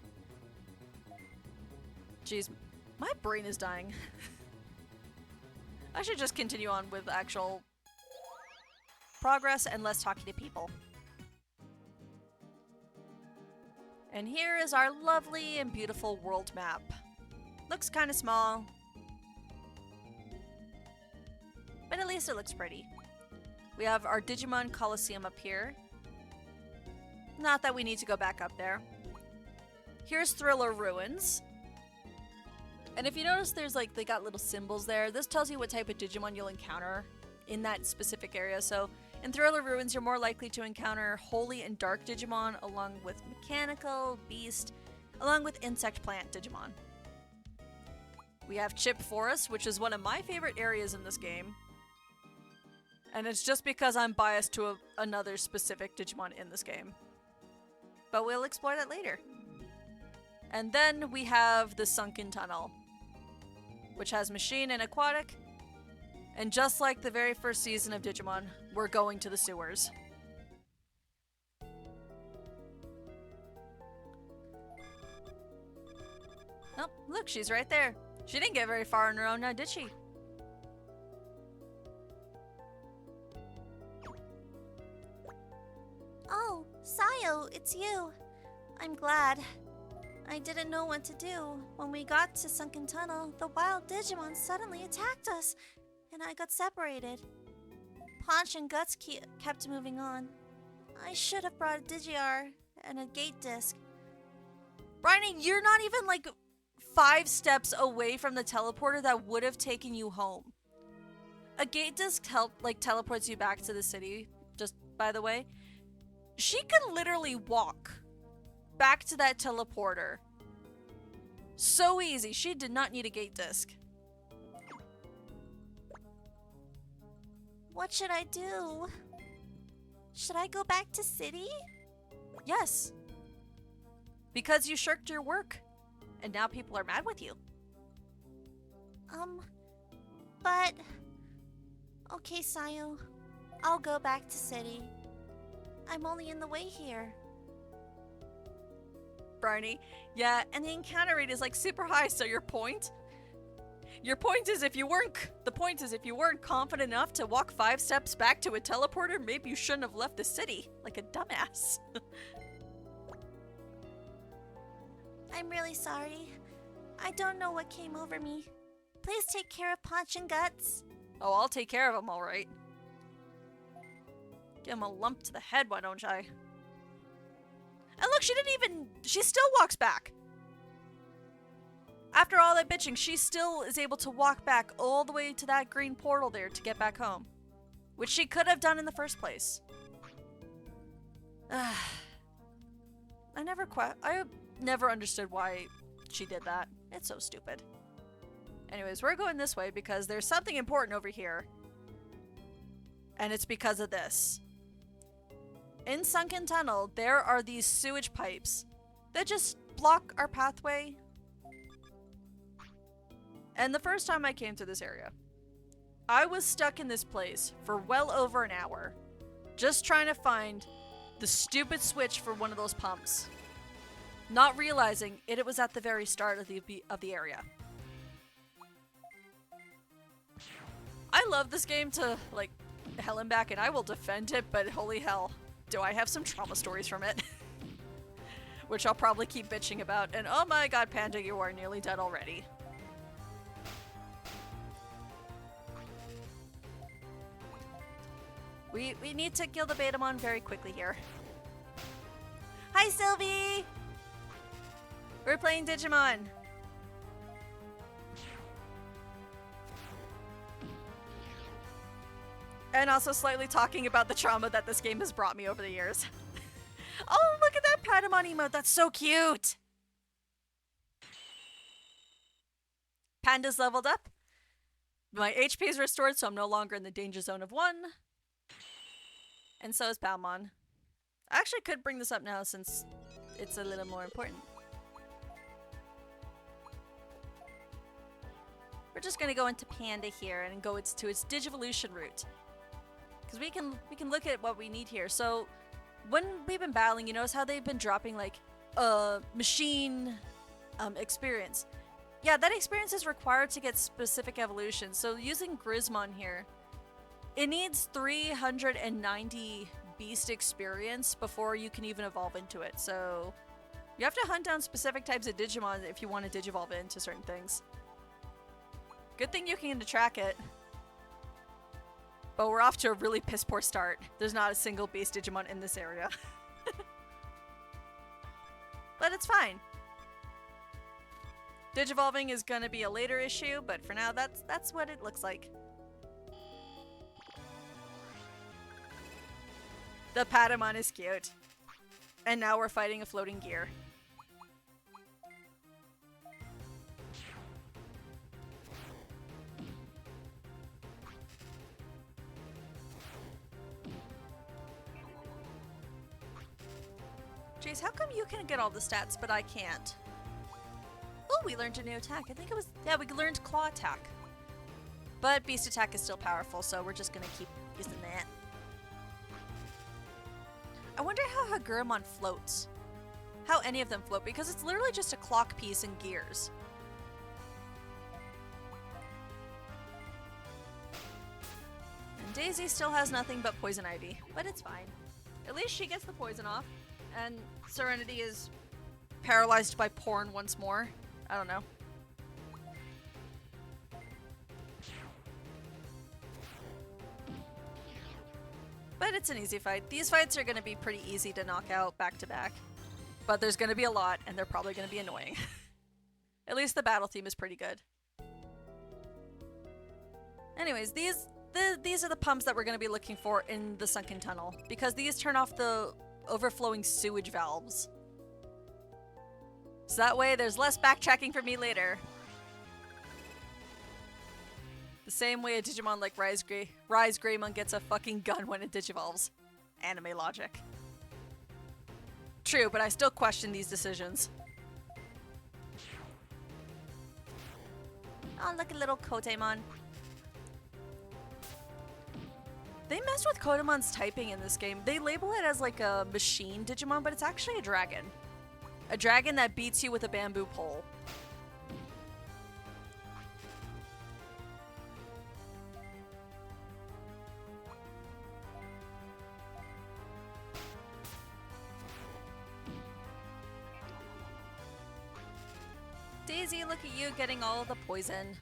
Speaker 2: Jeez, my brain is dying. I should just continue on with actual progress and less talking to people. And here is our lovely and beautiful world map. Looks kind of small, but at least it looks pretty. We have our Digimon Coliseum up here. Not that we need to go back up there. Here's Thriller Ruins. And if you notice, there's like, they got little symbols there. This tells you what type of Digimon you'll encounter in that specific area. So in Thriller Ruins, you're more likely to encounter Holy and Dark Digimon, along with Mechanical, Beast, along with Insect Plant Digimon. We have Chip Forest, which is one of my favorite areas in this game. And it's just because I'm biased to another specific Digimon in this game. But we'll explore that later. And then we have the Sunken Tunnel, which has Machine and Aquatic. And just like the very first season of Digimon, we're going to the sewers. Oh, look, she's right there. She didn't get very far on her own now, did she?
Speaker 3: Oh, Sayo, it's you. I'm glad. I didn't know what to do. When we got to Sunken Tunnel, the wild Digimon suddenly attacked us, and I got separated. Paunch and Guts kept moving on. I should have brought a Digi-R and a gate disc.
Speaker 2: Bryony, you're not even like 5 steps away from the teleporter that would have taken you home. A gate disc teleports you back to the city, just by the way. She could literally walk back to that teleporter. So easy. She did not need a gate disc.
Speaker 3: What should I do? Should I go back to city?
Speaker 2: Yes. Because you shirked your work. And now people are mad with you.
Speaker 3: But... Okay, Sayo. I'll go back to city. I'm only in the way here.
Speaker 2: Bryony, yeah, and the encounter rate is like super high, so your point is if you weren't confident enough to walk 5 steps back to a teleporter, maybe you shouldn't have left the city like a dumbass.
Speaker 3: I'm really sorry. I don't know what came over me. Please take care of Paunch and Guts.
Speaker 2: Oh, I'll take care of him, alright. Give him a lump to the head, why don't I? And look, she still walks back. After all that bitching, she still is able to walk back all the way to that green portal there to get back home. Which she could have done in the first place. I never understood why she did that. It's so stupid. Anyways, we're going this way because there's something important over here. And it's because of this. In Sunken Tunnel, there are these sewage pipes that just block our pathway. And the first time I came to this area, I was stuck in this place for well over an hour, just trying to find the stupid switch for one of those pumps, not realizing it was at the very start of the area. I love this game to, like, hell and back, and I will defend it, but holy hell, do I have some trauma stories from it. Which I'll probably keep bitching about, and oh my god, Panda, you are nearly dead already. We need to kill the Betamon very quickly here. Hi, Sylvie! We're playing Digimon. And also slightly talking about the trauma that this game has brought me over the years. Oh, look at that Patamon emote. That's so cute. Panda's leveled up. My HP is restored, so I'm no longer in the danger zone of 1. And so is Palmon. I actually could bring this up now since it's a little more important. We're just gonna go into Panda here and go to its Digivolution route. Because we can look at what we need here. So when we've been battling, you notice how they've been dropping like machine experience. Yeah, that experience is required to get specific evolutions. So using Grismon here, it needs 390 beast experience before you can even evolve into it. So you have to hunt down specific types of Digimon if you want to Digivolve into certain things. Good thing you can track it. But we're off to a really piss poor start. There's not a single beast Digimon in this area. But it's fine. Digivolving is gonna be a later issue, but for now that's what it looks like. The Patamon is cute. And now we're fighting a floating gear. Jeez, how come you can get all the stats, but I can't? Oh, we learned a new attack. I think it was... Yeah, we learned Claw Attack. But Beast Attack is still powerful, so we're just gonna keep using that. I wonder how Hagurumon floats. How any of them float, because it's literally just a clock piece and gears. And Daisy still has nothing but Poison Ivy, but it's fine. At least she gets the poison off, and Serenity is paralyzed by porn once more. I don't know. But it's an easy fight. These fights are going to be pretty easy to knock out back to back. But there's going to be a lot, and they're probably going to be annoying. At least the battle theme is pretty good. Anyways, these are the pumps that we're going to be looking for in the Sunken Tunnel, because these turn off the overflowing sewage valves. So that way there's less backtracking for me later. The same way a Digimon like Rise Greymon gets a fucking gun when it digivolves. Anime logic. True, but I still question these decisions.
Speaker 3: Oh, look at little Kotemon.
Speaker 2: They messed with Kodamon's typing in this game. They label it as like a machine Digimon, but it's actually a dragon. A dragon that beats you with a bamboo pole. Daisy, look at you getting all the poison.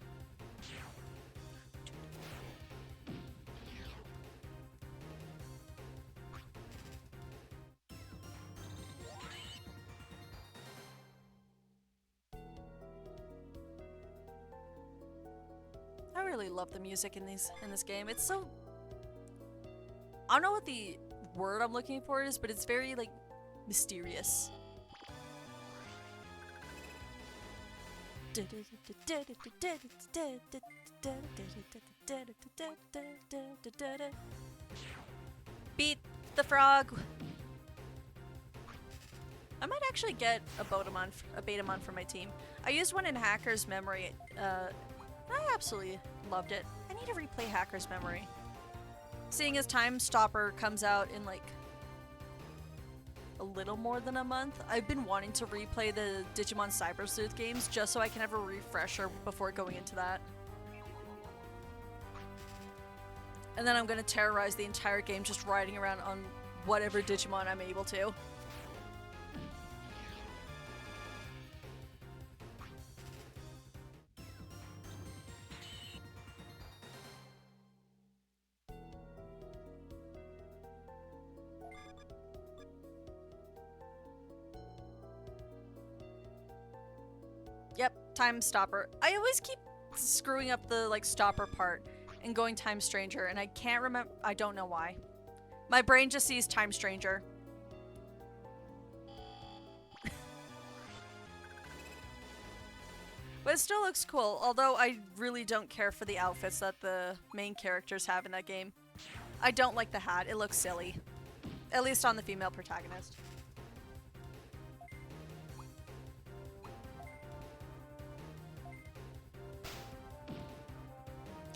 Speaker 2: I really love the music in this game. It's so... I don't know what the word I'm looking for is, but it's very, like, mysterious. Beat the frog. I might actually get a Betamon for my team. I used one in Hacker's Memory. I absolutely loved it. I need to replay Hacker's Memory. Seeing as Time Stopper comes out in like a little more than a month, I've been wanting to replay the Digimon Cyber Sleuth games just so I can have a refresher before going into that. And then I'm gonna terrorize the entire game just riding around on whatever Digimon I'm able to. Yep, Time Stopper. I always keep screwing up the like stopper part and going Time Stranger, and I can't remember. I don't know why. My brain just sees Time Stranger. But it still looks cool, although I really don't care for the outfits that the main characters have in that game. I don't like the hat. It looks silly. At least on the female protagonist.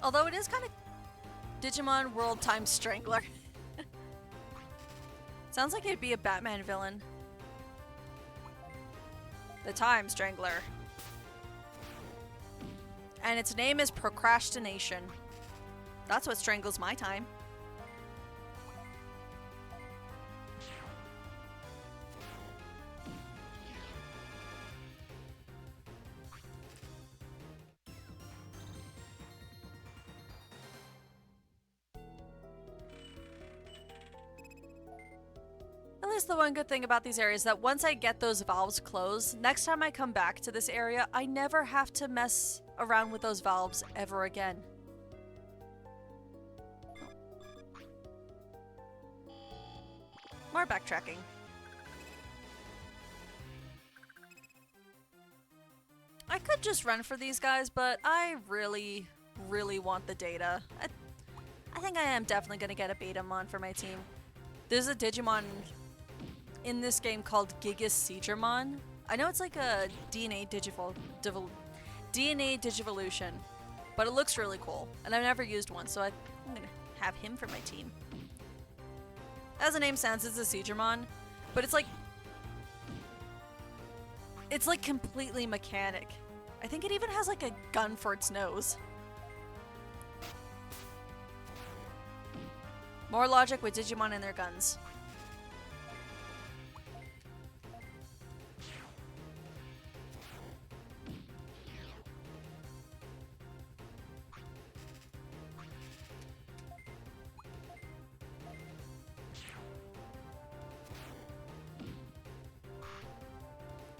Speaker 2: Although it is kind of Digimon World Time Strangler. Sounds like it'd be a Batman villain. The Time Strangler. And its name is Procrastination. That's what strangles my time. At least the one good thing about these areas is that once I get those valves closed, next time I come back to this area, I never have to mess around with those valves ever again. More backtracking. I could just run for these guys, but I really, really want the data. I think I am definitely going to get a Betamon for my team. There's a Digimon in this game called Gigas Seedramon. I know it's like a DNA Digivolution, but it looks really cool, and I've never used one, so I'm gonna have him for my team. As the name sounds, it's a Seedramon, but it's like completely mechanic. I think it even has like a gun for its nose. More logic with Digimon and their guns.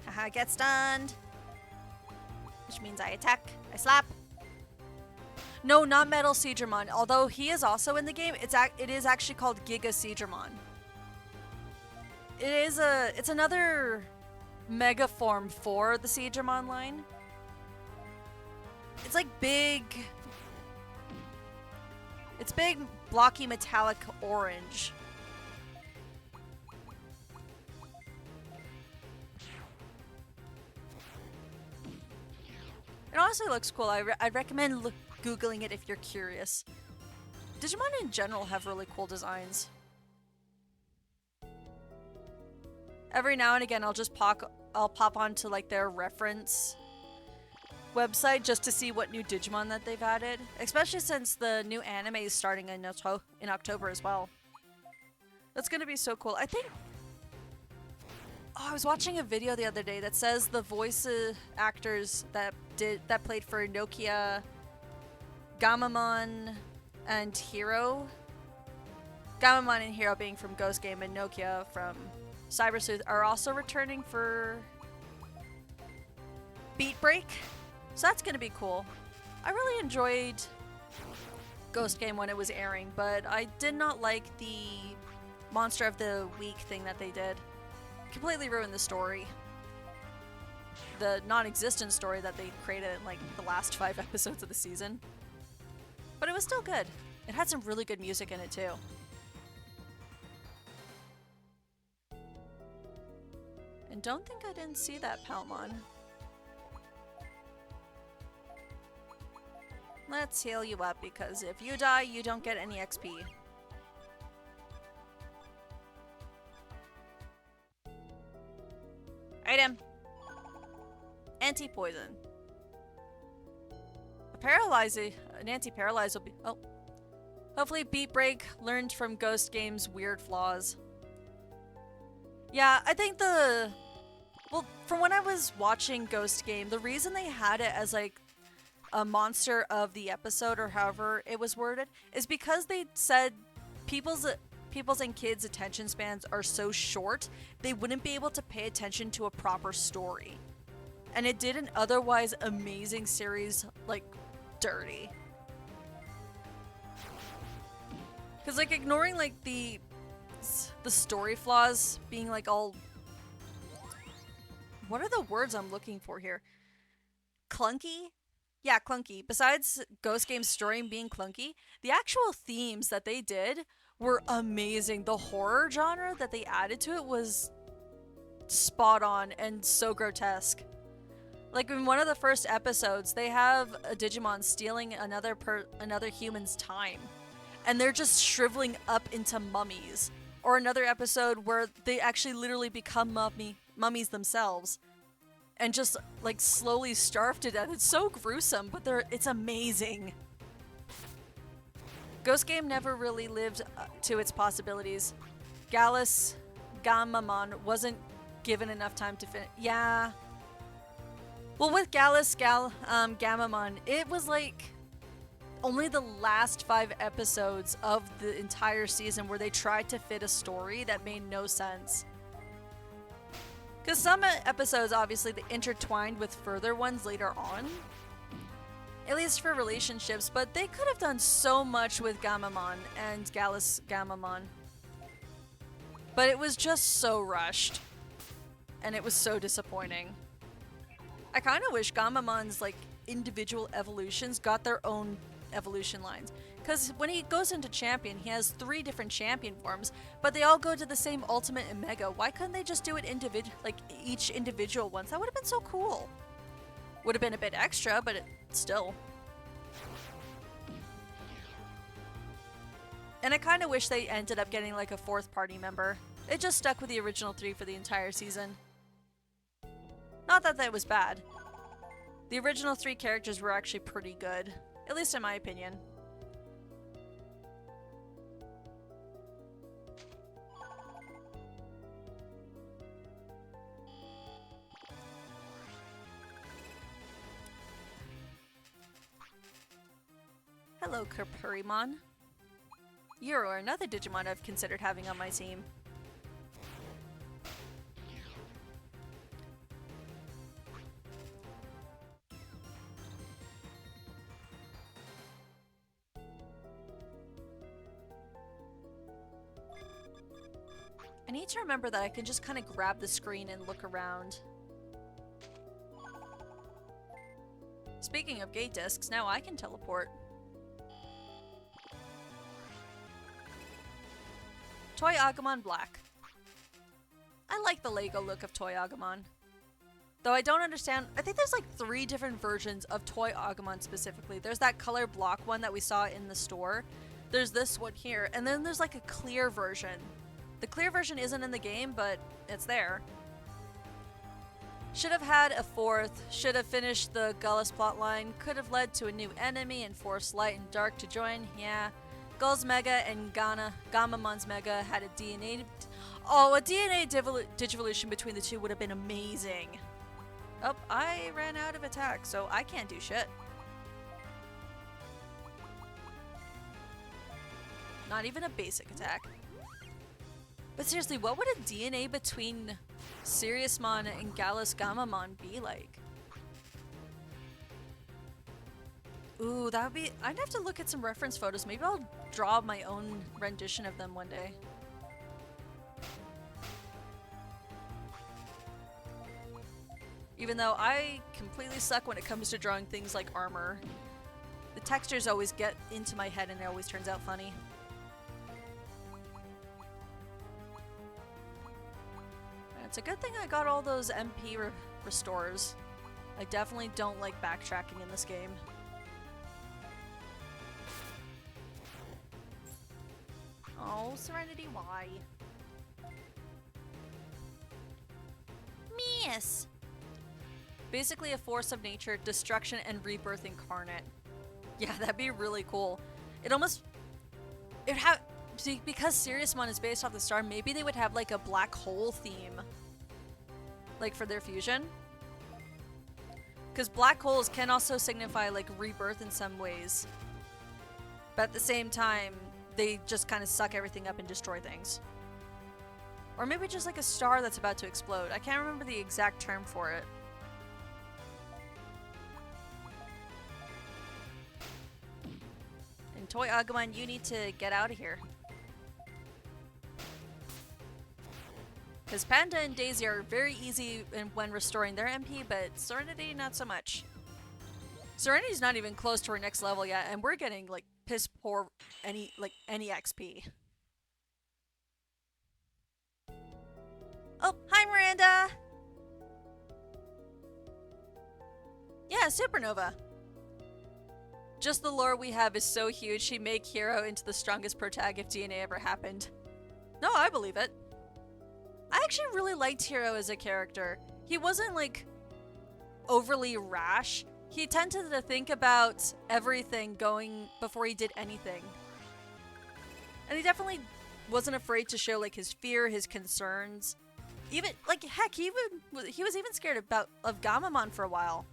Speaker 2: Haha, get stunned. Which means I attack, I slap. No, not Metal Seedramon. Although he is also in the game, it is actually called Giga Seedramon. It's another mega form for the Seedramon line. It's like big. It's big, blocky, metallic orange. It honestly looks cool. I'd recommend Googling it if you're curious. Digimon in general have really cool designs. Every now and again, I'll pop onto like their reference website just to see what new Digimon that they've added. Especially since the new anime is starting in October as well. That's gonna be so cool. I think. Oh, I was watching a video the other day that says the voice actors that played for Nokia, Gamamon, and Hero. Gamamon and Hero being from Ghost Game and Nokia from Cyber Sleuth are also returning for Beat Break. So that's gonna be cool. I really enjoyed Ghost Game when it was airing, but I did not like the Monster of the Week thing that they did. Completely ruined the story.
Speaker 1: the non-existent story that they created in like the last 5 episodes of the season. But it was still good. It had some really good music in it too. And don't think I didn't see that Palmon. Let's heal you up because if you die, you don't get any XP. Item. Anti-poison. An anti-paralyze will be... Oh. Hopefully Beat Break learned from Ghost Game's weird flaws. Yeah, I think well, from when I was watching Ghost Game, the reason they had it as like a monster of the episode or however it was worded is because they said people's and kids' attention spans are so short, they wouldn't be able to pay attention to a proper story. And it did an otherwise amazing series, like, dirty. Because, like, ignoring, like, the story flaws being, like, all... What are the words I'm looking for here? Clunky? Yeah, clunky. Besides Ghost Game's story being clunky, the actual themes that they did were amazing. The horror genre that they added to it was spot on and so grotesque. Like in one of the first episodes, they have a Digimon stealing another human's time, and they're just shriveling up into mummies. Or another episode where they actually literally become mummies themselves, and just like slowly starve to death. It's so gruesome, but it's amazing. Ghost Game never really lived to its possibilities. Gallus Gamamon wasn't given enough time to finish. Yeah. Well, with Gallus Gamamon, it was like only the last 5 episodes of the entire season where they tried to fit a story that made no sense. Because some episodes, obviously, they intertwined with further ones later on. At least for relationships, but they could have done so much with Gamamon and Gallus Gamamon. But it was just so rushed. And it was so disappointing. I kind of wish Gamamon's, like, individual evolutions got their own evolution lines. Because when he goes into Champion, he has 3 different Champion forms, but they all go to the same Ultimate and Mega. Why couldn't they just do it each individual once? That would have been so cool. Would have been a bit extra, but still. And I kind of wish they ended up getting like a 4th party member. It just stuck with the original 3 for the entire season. Not that that was bad. The original 3 characters were actually pretty good. At least in my opinion. Hello, Kerpurimon. You are another Digimon I've considered having on my team. I need to remember that I can just kind of grab the screen and look around. Speaking of gate discs, now I can teleport. Toy Agumon Black. I like the Lego look of Toy Agumon. Though I don't understand, I think there's like 3 different versions of Toy Agumon specifically. There's that color block one that we saw in the store. There's this one here, and then there's like a clear version. The clear version isn't in the game, but it's there. Should have had a 4th, should have finished the Gullus plotline, could have led to a new enemy and forced Light and Dark to join, yeah. Gull's Mega and Gamamon's Mega had a DNA... Oh, a DNA digivolution between the 2 would have been amazing. Oh, I ran out of attack, so I can't do shit. Not even a basic attack. But seriously, what would a DNA between Siriusmon and Gallus Gamamon be like? Ooh, that would be... I'd have to look at some reference photos. Maybe I'll draw my own rendition of them one day.
Speaker 2: Even though I completely suck when it comes to drawing things like armor. The textures always get into my head and it always turns out funny. It's a good thing I got all those MP restores. I definitely don't like backtracking in this game. Oh, Serenity, why?
Speaker 3: Miss.
Speaker 2: Basically a force of nature, destruction, and rebirth incarnate. Yeah, that'd be really cool. It almost... It'd have... See, because Siriusmon is based off the star, maybe they would have like a black hole theme. Like for their fusion. Because black holes can also signify like rebirth in some ways. But at the same time, they just kind of suck everything up and destroy things. Or maybe just like a star that's about to explode. I can't remember the exact term for it. And Toy Agumon, you need to get out of here. Because Panda and Daisy are very easy when restoring their MP, but Serenity, not so much. Serenity's not even close to her next level yet, and we're getting, like, piss poor any XP.
Speaker 3: Oh, hi, Miranda.
Speaker 2: Yeah, Supernova. Just the lore we have is so huge, she'd make Hero into the strongest protag if DNA ever happened. No, I believe it. I actually really liked Hero as a character. He wasn't, like, overly rash. He tended to think about everything going before he did anything. And he definitely wasn't afraid to show, like, his fear, his concerns. Even, like, heck, he was even scared of Gamamon for a while.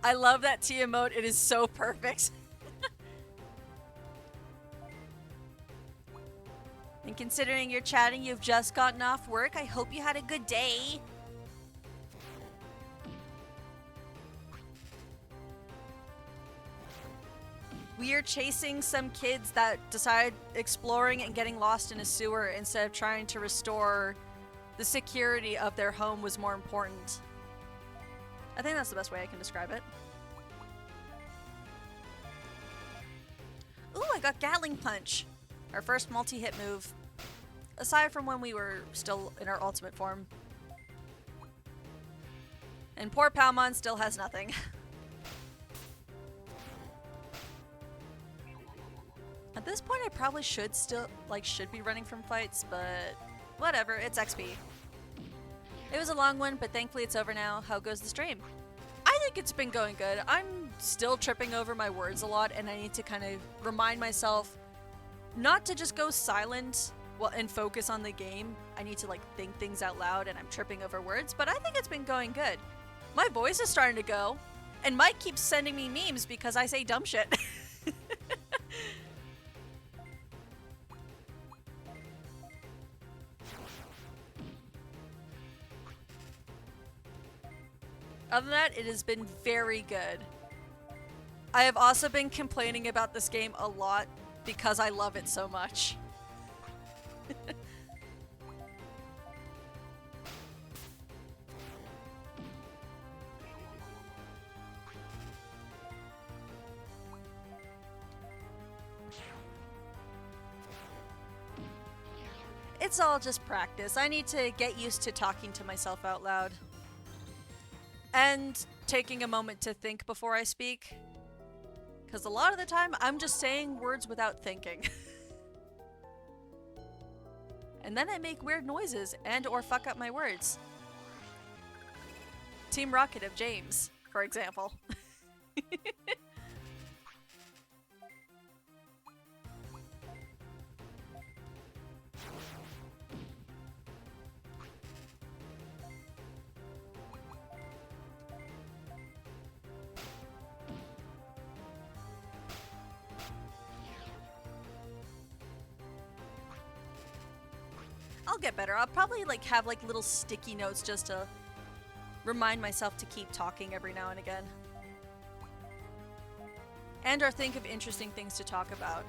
Speaker 2: I love that T emote. It is so perfect. And considering you're chatting, you've just gotten off work, I hope you had a good day. We are chasing some kids that decide exploring and getting lost in a sewer instead of trying to restore the security of their home was more important. I think that's the best way I can describe it. Ooh, I got Gatling Punch. Our first multi-hit move. Aside from when we were still in our ultimate form. And poor Palmon still has nothing. At this point I probably should be running from fights, but whatever, it's XP. It was a long one, but thankfully it's over now. How goes the stream? I think it's been going good. I'm still tripping over my words a lot, and I need to kind of remind myself not to just go silent and focus on the game. I need to like think things out loud, and I'm tripping over words, but I think it's been going good. My voice is starting to go, and Mike keeps sending me memes because I say dumb shit. Other than that, it has been very good. I have also been complaining about this game a lot because I love it so much. It's all just practice. I need to get used to talking to myself out loud. And taking a moment to think before I speak. Because a lot of the time, I'm just saying words without thinking. And then I make weird noises and or fuck up my words. Team Rocket of James, for example. I'll get better. I'll probably like have like little sticky notes just to remind myself to keep talking every now and again. And or think of interesting things to talk about.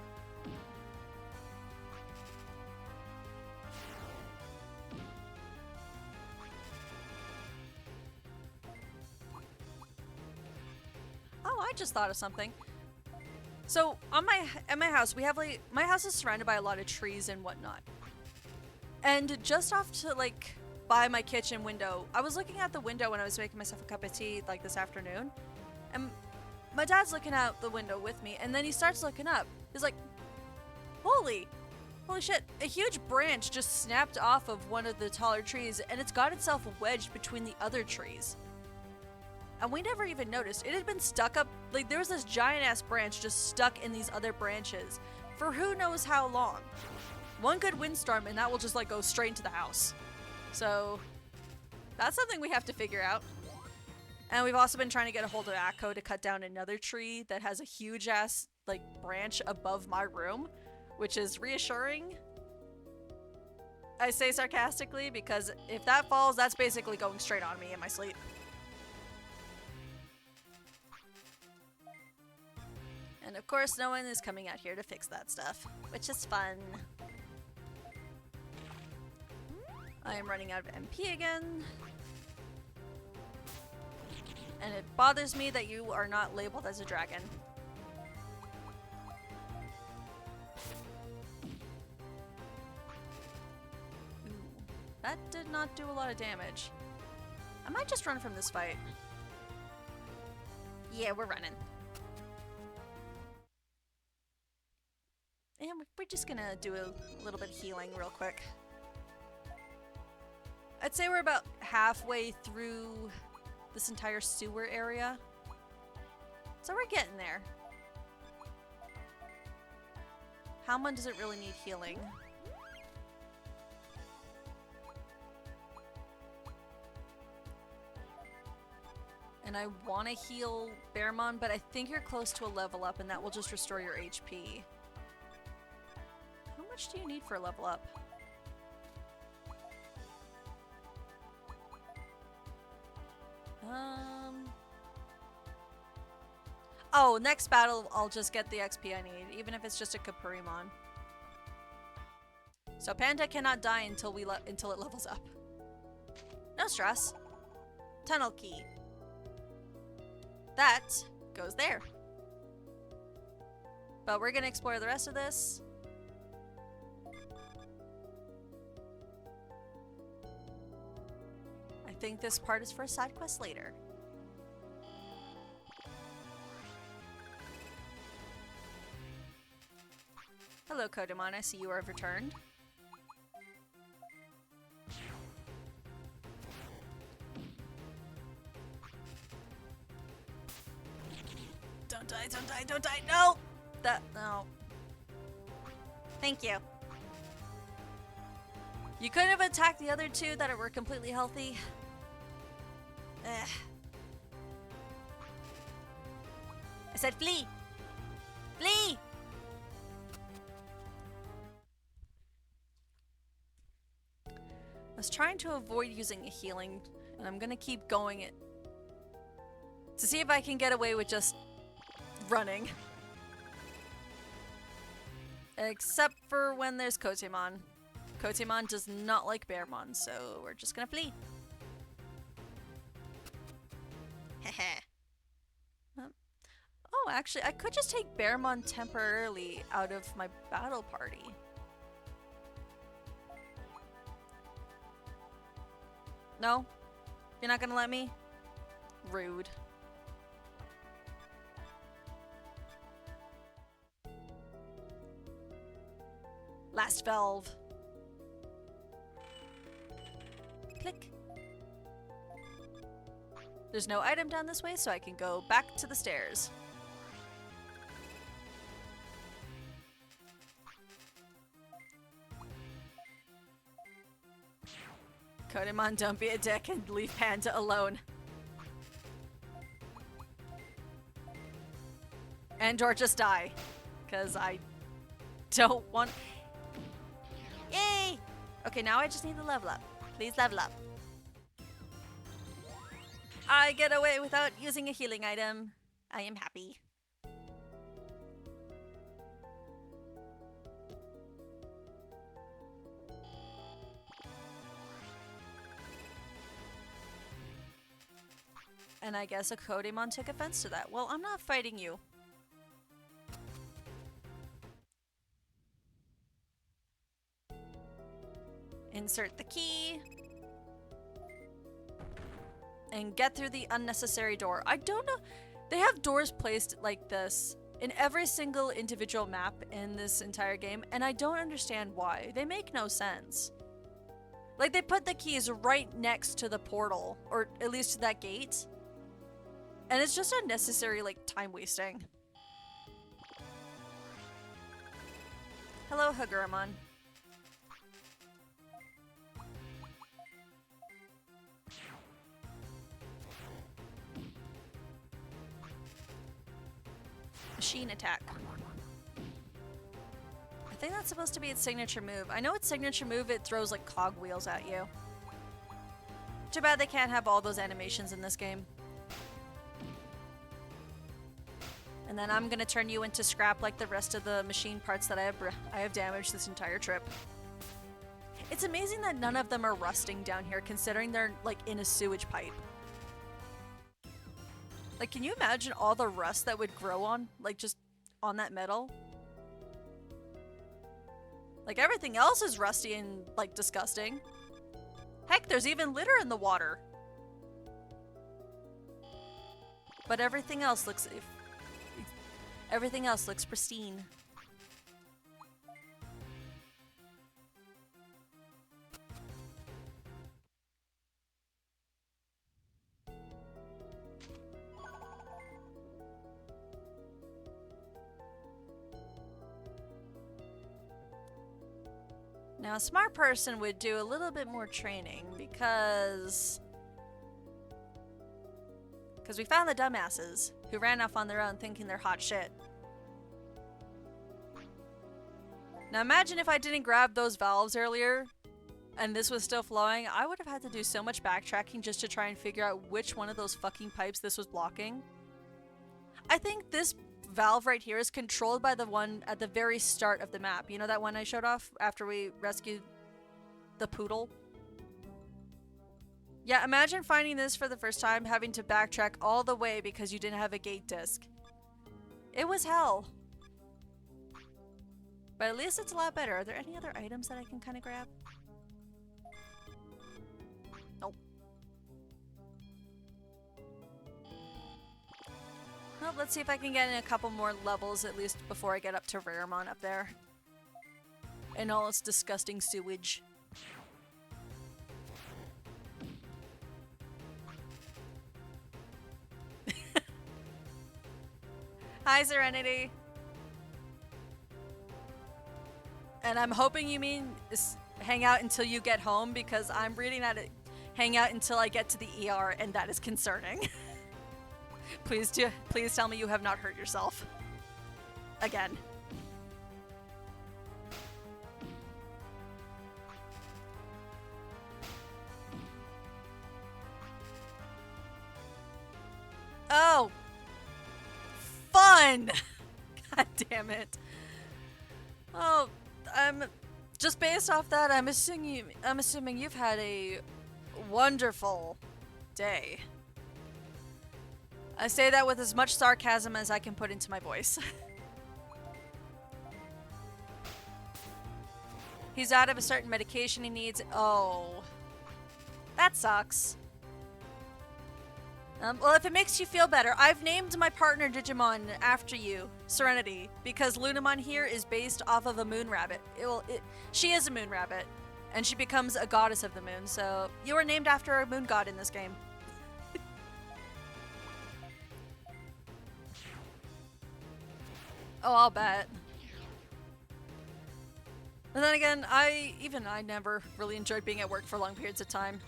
Speaker 1: thought of something. So at my house, we have like, my house is surrounded by a lot of trees and whatnot. And just off to like by my kitchen window, I was looking out the window when I was making myself a cup of tea like this afternoon. And my dad's looking out the window with me, and then he starts looking up. He's like, holy shit, a huge branch just snapped off of one of the taller trees, and it's got itself wedged between the other trees. And we never even noticed. It had been stuck up, like there was this giant ass branch just stuck in these other branches for who knows how long. One good windstorm and that will just like go straight into the house. So that's something we have to figure out. And we've also been trying to get a hold of Atco to cut down another tree that has a huge ass like branch above my room, which is reassuring. I say sarcastically because if that falls, that's basically going straight on me in my sleep. And of course, no one is coming out here to fix that stuff, which is fun. I am running out of MP again. And it bothers me that you are not labeled as a dragon. Ooh, that did not do a lot of damage. I might just run from this fight. Yeah, we're running. And we're just gonna do a little bit of healing real quick. I'd say we're about halfway through this entire sewer area. So we're getting there. How much does it really need healing? And I want to heal Bearmon, but I think you're close to a level up and that will just restore your HP. How much do you need for a level up? Oh, next battle I'll just get the XP I need, even if it's just a Kapurimon. So Panda cannot die until until it levels up. No stress. Tunnel key. That goes there. But we're gonna explore the rest of this. I think this part is for a side quest later. Hello, Kodamon. I see you have returned. Don't die, don't die, don't die. No! No. Thank you. You couldn't have attacked the other two that were completely healthy. Ugh. I said flee! Flee! I was trying to avoid using a healing, and I'm gonna keep going it to see if I can get away with just running. Except for when there's Kotemon. Kotemon does not like Bearmon, so we're just gonna flee. Heh. Oh, actually, I could just take Bearmon temporarily out of my battle party. No? You're not gonna let me? Rude. Last valve. Click. There's no item down this way, so I can go back to the stairs. Kodamon, don't be a dick and leave Panda alone. And or just die. Because I don't want... Yay! Okay, now I just need to level up. Please level up. I get away without using a healing item. I am happy.
Speaker 2: And I guess a Kodemon took offense to that. Well, I'm not fighting you. Insert the key. And get through the unnecessary door. I don't know. They have doors placed like this in every single individual map in this entire game, and I don't understand why. They make no sense. Like, they put the keys right next to the portal, or at least to that gate. And it's just unnecessary, like, time wasting. Hello, Haguramon. Machine attack. I think that's supposed to be its signature move. I know its signature move, it throws like cogwheels at you. Too bad they can't have all those animations in this game. And then I'm gonna turn you into scrap like the rest of the machine parts that I have damaged this entire trip. It's amazing that none of them are rusting down here, considering they're like in a sewage pipe. Like, can you imagine all the rust that would grow on, like, just on that metal? Like, everything else is rusty and, like, disgusting. Heck, there's even litter in the water. But everything else looks pristine. Now, a smart person would do a little bit more training because we found the dumbasses who ran off on their own thinking they're hot shit. Now, imagine if I didn't grab those valves earlier and this was still flowing. I would have had to do so much backtracking just to try and figure out which one of those fucking pipes this was blocking. I think this valve right here is controlled by the one at the very start of the map. You know that one I showed off after we rescued the poodle? Yeah, imagine finding this for the first time, having to backtrack all the way because you didn't have a gate disc. It was hell. But at least it's a lot better. Are there any other items that I can kind of grab? Nope. Well, let's see if I can get in a couple more levels at least before I get up to Raremon up there. And all its disgusting sewage. Hi, Serenity. And I'm hoping you mean hang out until you get home, because I'm reading that it hang out until I get to the ER, and that is concerning. Please tell me you have not hurt yourself. Again. Oh! Fun! God damn it. Oh, just based off that, I'm assuming you've had a wonderful day. I say that with as much sarcasm as I can put into my voice. He's out of a certain medication he needs. Oh. That sucks. Well, if it makes you feel better, I've named my partner Digimon after you, Serenity, because Lunamon here is based off of a moon rabbit. She is a moon rabbit, and she becomes a goddess of the moon, so you are named after a moon god in this game. Oh, I'll bet. And then again, I never really enjoyed being at work for long periods of time.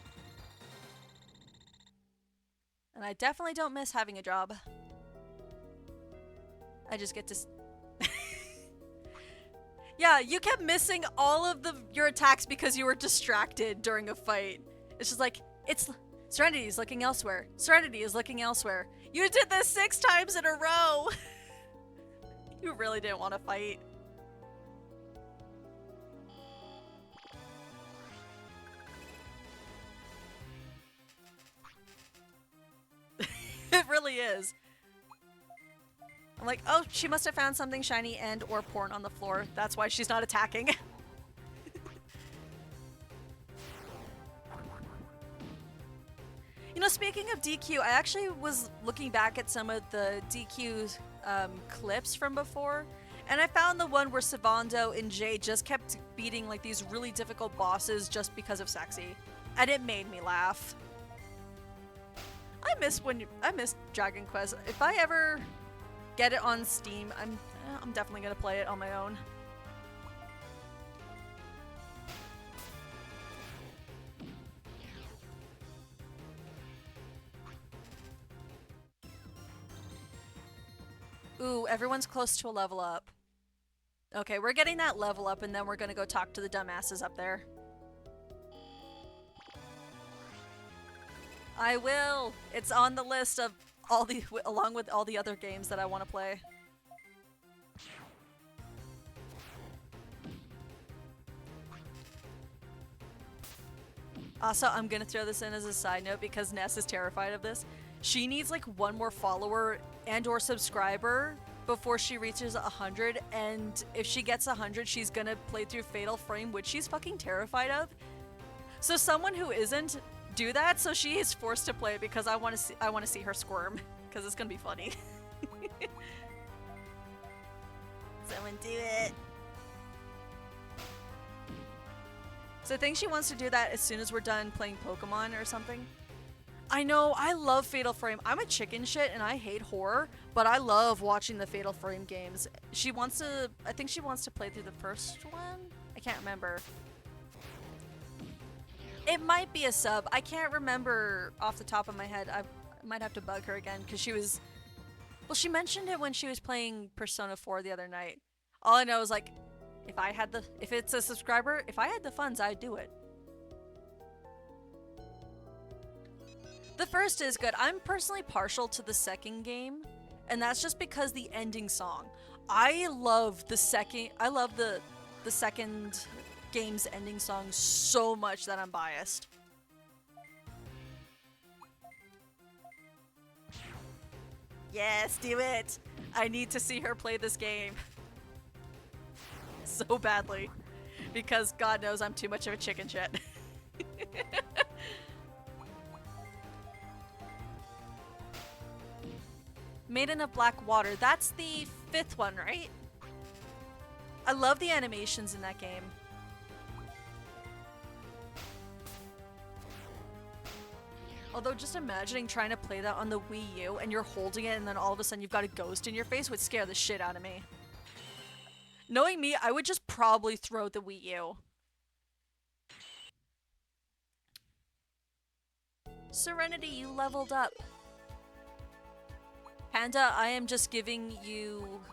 Speaker 2: And I definitely don't miss having a job. I just get to... Yeah, you kept missing all of your attacks because you were distracted during a fight. It's just like, Serenity is looking elsewhere. Serenity is looking elsewhere. You did this 6 times in a row! You really didn't want to fight. really is. I'm like, oh, she must have found something shiny and or porn on the floor. That's why she's not attacking. You know, speaking of DQ, I actually was looking back at some of the DQ clips from before, and I found the one where Savando and Jay just kept beating like these really difficult bosses just because of sexy, and it made me laugh. I miss Dragon Quest. If I ever get it on Steam, I'm definitely gonna play it on my own. Ooh, everyone's close to a level up. Okay, we're getting that level up, and then we're gonna go talk to the dumbasses up there. I will! It's on the list of all the- along with all the other games that I want to play. Also, I'm gonna throw this in as a side note because Ness is terrified of this. She needs like one more follower and or subscriber before she reaches 100, and if she gets 100, she's gonna play through Fatal Frame, which she's fucking terrified of. So someone who isn't, do that, so she is forced to play it because I want to see her squirm because it's gonna be funny.
Speaker 3: Someone do it.
Speaker 2: So I think she wants to do that as soon as we're done playing Pokemon or something. I know, I love Fatal Frame. I'm a chicken shit and I hate horror, but I love watching the Fatal Frame games. She wants to, I think she wants to play through the first one? I can't remember. It might be a sub. I can't remember off the top of my head. I might have to bug her again because she was, well, she mentioned it when she was playing Persona 4 the other night. All I know is like, if it's a subscriber, if I had the funds, I'd do it. The first is good. I'm personally partial to the second game, and that's just because the ending song. I love the second game's ending song so much that I'm biased. Yes, do it! I need to see her play this game. So badly. Because God knows I'm too much of a chicken shit. Maiden of Black Water. That's the 5th one, right? I love the animations in that game. Although just imagining trying to play that on the Wii U and you're holding it and then all of a sudden you've got a ghost in your face would scare the shit out of me. Knowing me, I would just probably throw the Wii U. Serenity, you leveled up. Panda, I am giving you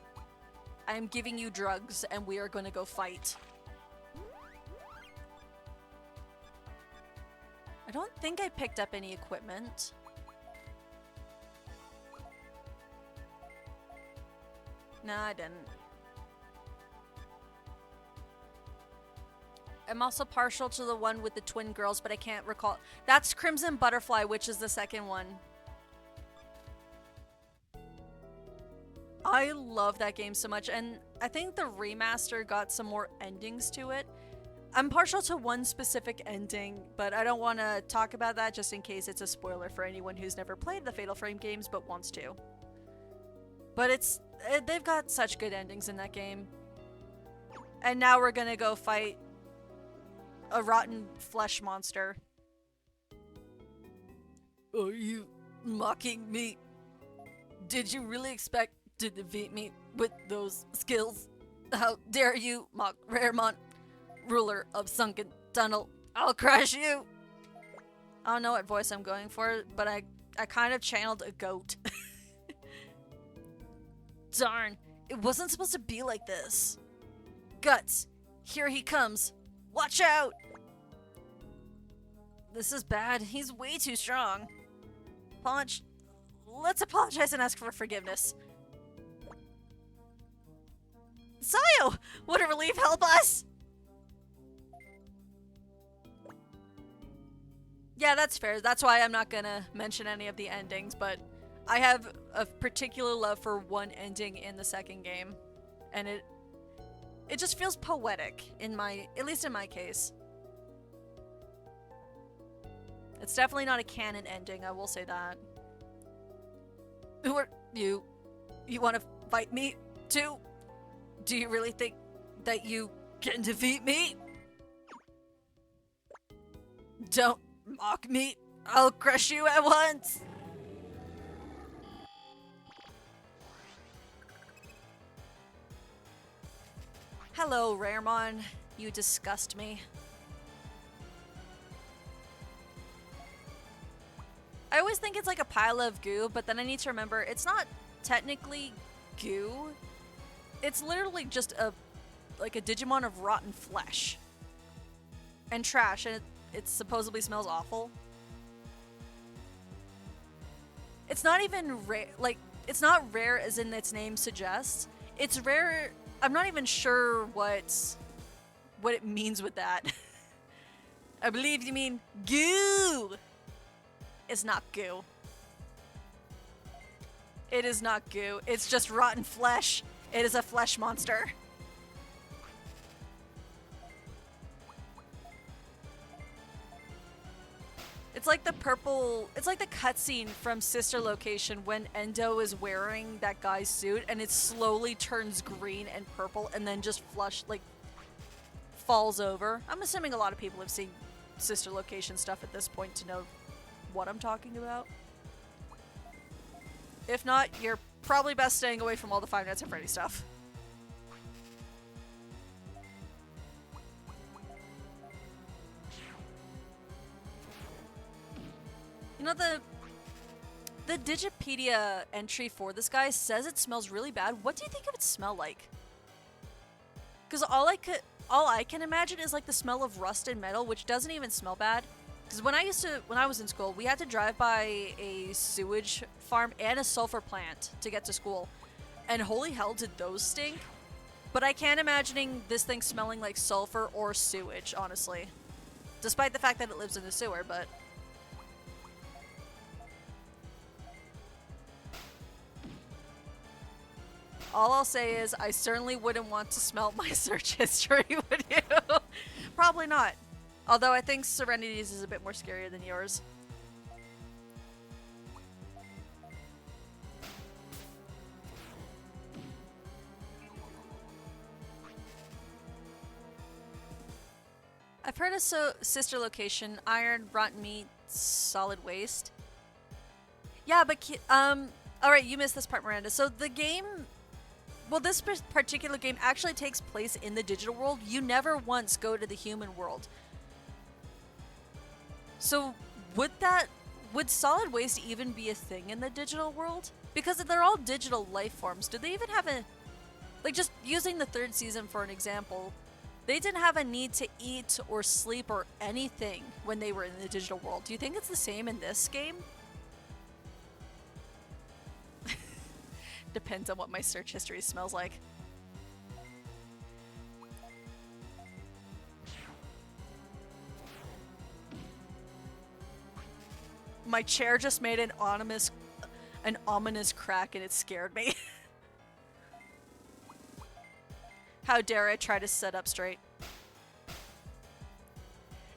Speaker 2: drugs and we are going to go fight. I don't think I picked up any equipment. No, I didn't. I'm also partial to the one with the twin girls, but I can't recall. That's Crimson Butterfly, which is the second one. I love that game so much, and I think the remaster got some more endings to it. I'm partial to one specific ending, but I don't want to talk about that just in case it's a spoiler for anyone who's never played the Fatal Frame games but wants to. But they've got such good endings in that game. And now we're gonna go fight a rotten flesh monster. Are you mocking me? Did you really expect to defeat me with those skills? How dare you mock Raremont, ruler of Sunken Tunnel? I'll crush you! I don't know what voice I'm going for, but I kind of channeled a goat. Darn, it wasn't supposed to be like this. Guts, here he comes. Watch out! This is bad. He's way too strong. Punch. Let's apologize and ask for forgiveness. Sayo! Would a relief help us? Yeah, that's fair. That's why I'm not gonna mention any of the endings, but
Speaker 1: I have a particular love for one ending in the second game, and it just feels poetic at least in my case. It's definitely not a canon ending, I will say that. Who are you? You want to fight me too? Do you really think that you can defeat me? Don't mock me. I'll crush you at once. Hello, Raremon. You disgust me. I always think it's like a pile of goo, but then I need to remember it's not technically goo. It's literally just like a Digimon of rotten flesh and trash, and it supposedly smells awful. It's not even rare. Like, it's not rare as in its name suggests. It's rare. I'm not even sure what it means with that. I believe you mean goo. It's not goo. It is not goo. It's just rotten flesh. It is a flesh monster. It's like the purple, it's like the cutscene from Sister Location when Endo is wearing that guy's suit and it slowly turns green and purple and then just falls over. I'm assuming a lot of people have seen Sister Location stuff at this point to know what I'm talking about. If not, you're probably best staying away from all the Five Nights at Freddy stuff. You know, the Digipedia entry for this guy says it smells really bad. What do you think it would smell like? Because all I can imagine is like the smell of rust and metal, which doesn't even smell bad. Because when I was in school, we had to drive by a sewage farm and a sulfur plant to get to school. And holy hell, did those stink. But I can't imagining this thing smelling like sulfur or sewage, honestly. Despite the fact that it lives in the sewer, but... all I'll say is I certainly wouldn't want to smell my search history, would you? Probably not. Although I think Serenity's is a bit more scarier than yours. I've heard of Sister Location, Iron, Rotten Meat, Solid Waste. Yeah, but alright, you missed this part, Miranda. So the game, well, this particular game actually takes place in the digital world. You never once go to the human world. So would solid waste even be a thing in the digital world? Because they're all digital life forms. Do they even have like, just using the third season for an example, they didn't have a need to eat or sleep or anything when they were in the digital world. Do you think it's the same in this game? Depends on what my search history smells like. My chair just made an ominous crack and it scared me. How dare I try to sit up straight.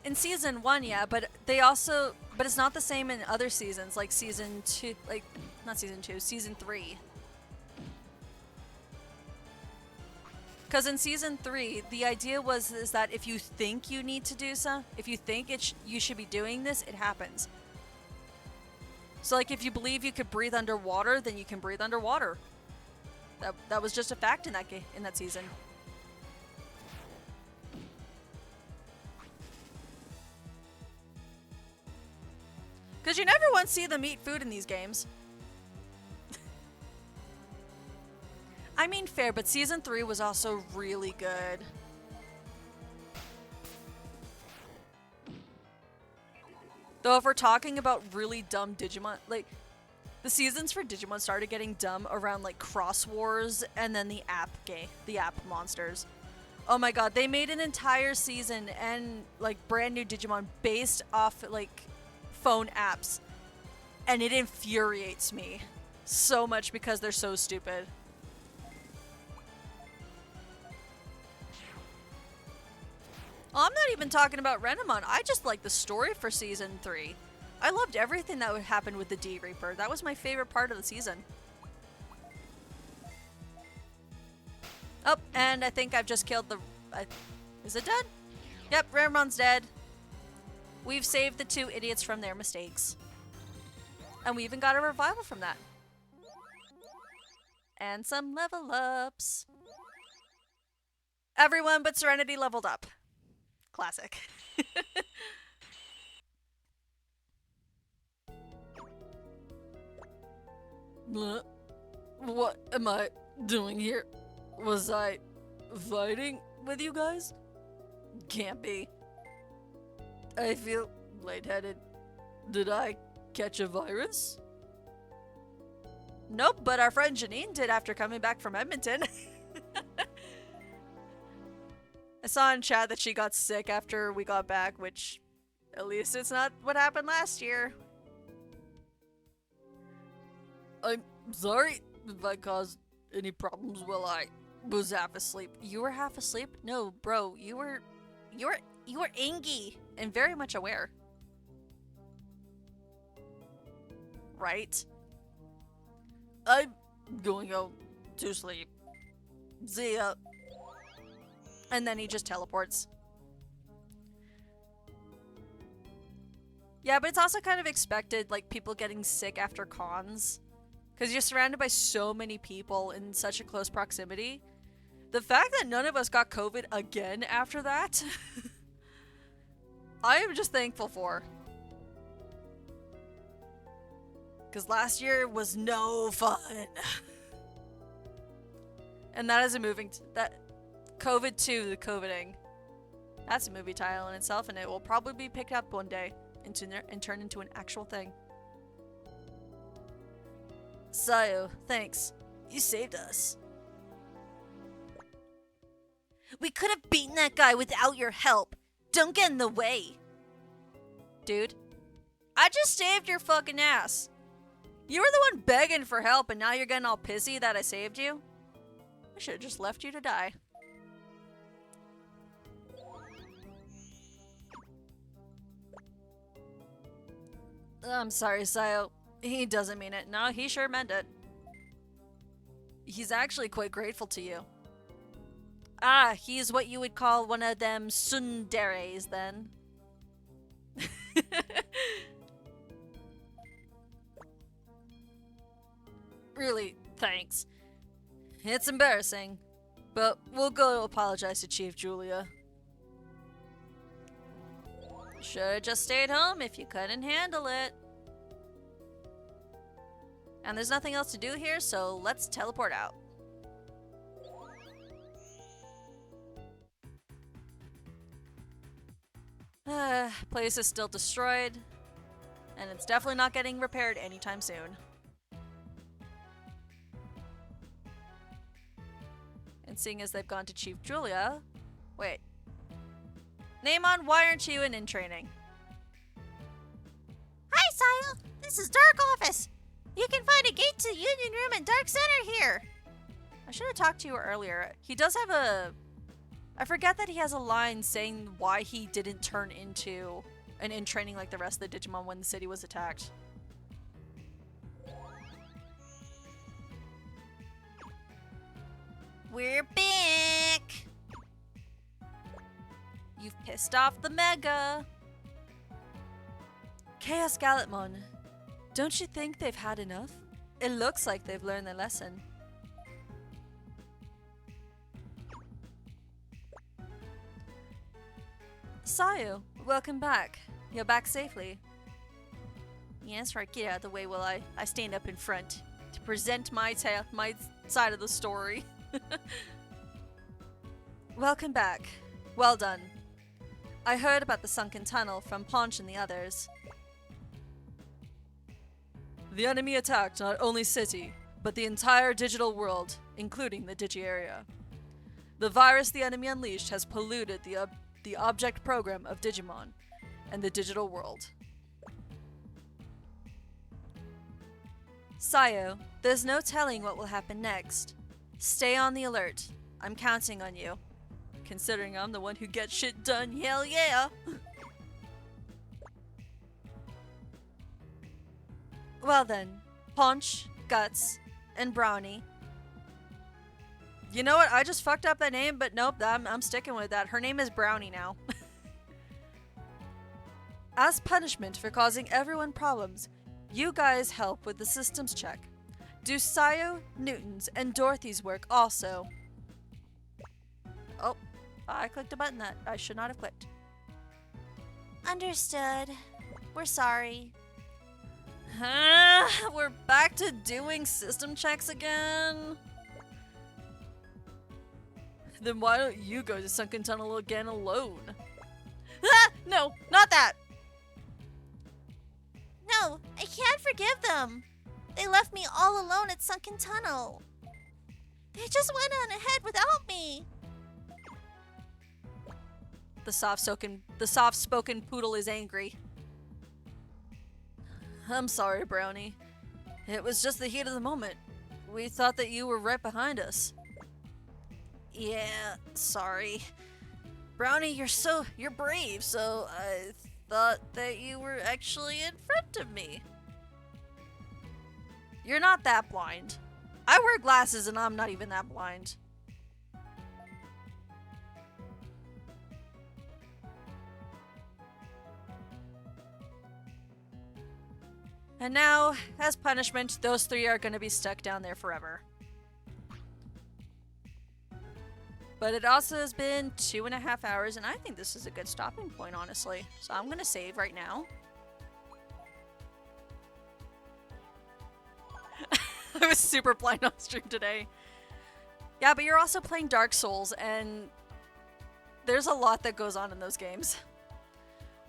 Speaker 1: In season 1, yeah, but it's not the same in other seasons, like season 2, like, not season 2, season 3. Because in season 3, the idea is that if you think you need to do so, if you think you should be doing this, it happens. So, like, if you believe you could breathe underwater, then you can breathe underwater. That was just a fact in that season. Because you never once see them eat food in these games. I mean, fair, but season 3 was also really good. Though if we're talking about really dumb Digimon, like, the seasons for Digimon started getting dumb around, like, Cross Wars and then the app monsters. Oh my god, they made an entire season and, like, brand new Digimon based off, like, phone apps. And it infuriates me. so much because they're so stupid. Well, I'm not even talking about Renamon. I just like the story for Season 3. I loved everything that happened with the D Reaper. That was my favorite part of the season. Oh, and I think I've just killed the... is it dead? Yep, Renamon's dead. We've saved the two idiots from their mistakes. And we even got a revival from that. And some level ups. Everyone but Serenity leveled up. Classic. What am I doing here? Was I fighting with you guys? Can't be. I feel lightheaded. Did I catch a virus? Nope, but our friend Janine did after coming back from Edmonton. I saw in chat that she got sick after we got back, which at least it's not what happened last year. I'm sorry if I caused any problems while I was half asleep. You were half asleep? No, bro, you were ingy and very much aware. Right? I'm going out to sleep. See ya. And then he just teleports. Yeah, but it's also kind of expected, like, people getting sick after cons. Because you're surrounded by so many people in such a close proximity. The fact that none of us got COVID again after that, I am just thankful for. Because last year was no fun. And that is a moving... COVID 2, the COVIDing. That's a movie title in itself, and it will probably be picked up one day and turned into an actual thing. Sayo, thanks. You saved us.
Speaker 3: We could have beaten that guy without your help. Don't get in the way.
Speaker 1: Dude, I just saved your fucking ass. You were the one begging for help, and now you're getting all pissy that I saved you? I should have just left you to die. I'm sorry, Sayo. He doesn't mean it. No, he sure meant it. He's actually quite grateful to you. Ah, he's what you would call one of them tsunderes, then. Really, thanks. It's embarrassing, but we'll go apologize to Chief Julia. Should've just stayed home if you couldn't handle it. And there's nothing else to do here, so let's teleport out. Place is still destroyed, and it's definitely not getting repaired anytime soon. And seeing as they've gone to Chief Julia... Wait. Namon, why aren't you in training?
Speaker 3: Hi, Sayo. This is Dark Office. You can find a gate to the Union Room and Dark Center here.
Speaker 1: I should have talked to you earlier. He does have a... I forget that he has a line saying why he didn't turn into an in-training like the rest of the Digimon when the city was attacked.
Speaker 3: We're back.
Speaker 1: You've pissed off the Mega. Chaos Gallantmon, don't you think they've had enough? It looks like they've learned their lesson. Sayo, welcome back. You're back safely. Yes, right, get out of the way while I stand up in front to present my side of the story. Welcome back. Well done. I heard about the sunken tunnel from Ponch and the others. The enemy attacked not only city, but the entire digital world, including the Digi area. The virus the enemy unleashed has polluted the object program of Digimon and the digital world.
Speaker 2: Sayo, there's no telling what will happen next. Stay on the alert. I'm counting on you. Considering I'm the one who gets shit done, hell yeah! Well then, Paunch, Guts, and Brownie. You know what? I just fucked up that name, but nope, I'm sticking with that. Her name is Brownie now. As punishment for causing everyone problems, you guys help with the systems check. Do Sayo, Newton's, and Dorothy's work also. Oh, I clicked a button that I should not have clicked.
Speaker 3: Understood. We're sorry.
Speaker 2: We're back to doing system checks again? Then why don't you go to Sunken Tunnel again alone? No, not that!
Speaker 3: No, I can't forgive them. They left me all alone at Sunken Tunnel. They just went on ahead without me.
Speaker 2: The soft-spoken poodle is angry. I'm sorry, Brownie. It was just the heat of the moment. We thought that you were right behind us. Yeah, sorry. Brownie, you're brave, so I thought that you were actually in front of me. You're not that blind. I wear glasses and I'm not even that blind. And now, as punishment, those three are going to be stuck down there forever. But it also has been 2.5 hours, and I think this is a good stopping point, honestly. So I'm going to save right now. I was super blind on stream today. Yeah, but you're also playing Dark Souls, and there's a lot that goes on in those games.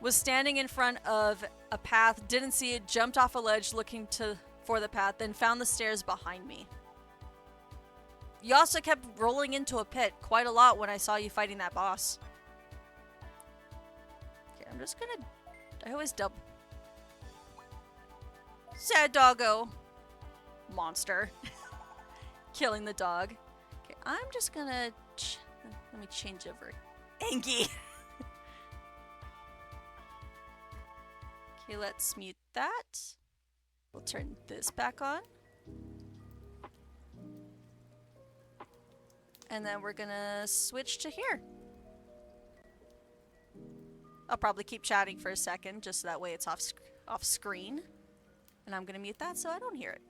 Speaker 2: Was standing in front of a path, didn't see it, jumped off a ledge looking for the path, then found the stairs behind me. You also kept rolling into a pit quite a lot when I saw you fighting that boss. Okay, I'm just gonna... I always double... Sad doggo. Monster. Killing the dog. Okay, I'm just gonna... let me change over. Angie! Okay, let's mute that. We'll turn this back on. And then we're gonna switch to here. I'll probably keep chatting for a second, just so that way it's off screen. And I'm gonna mute that so I don't hear it.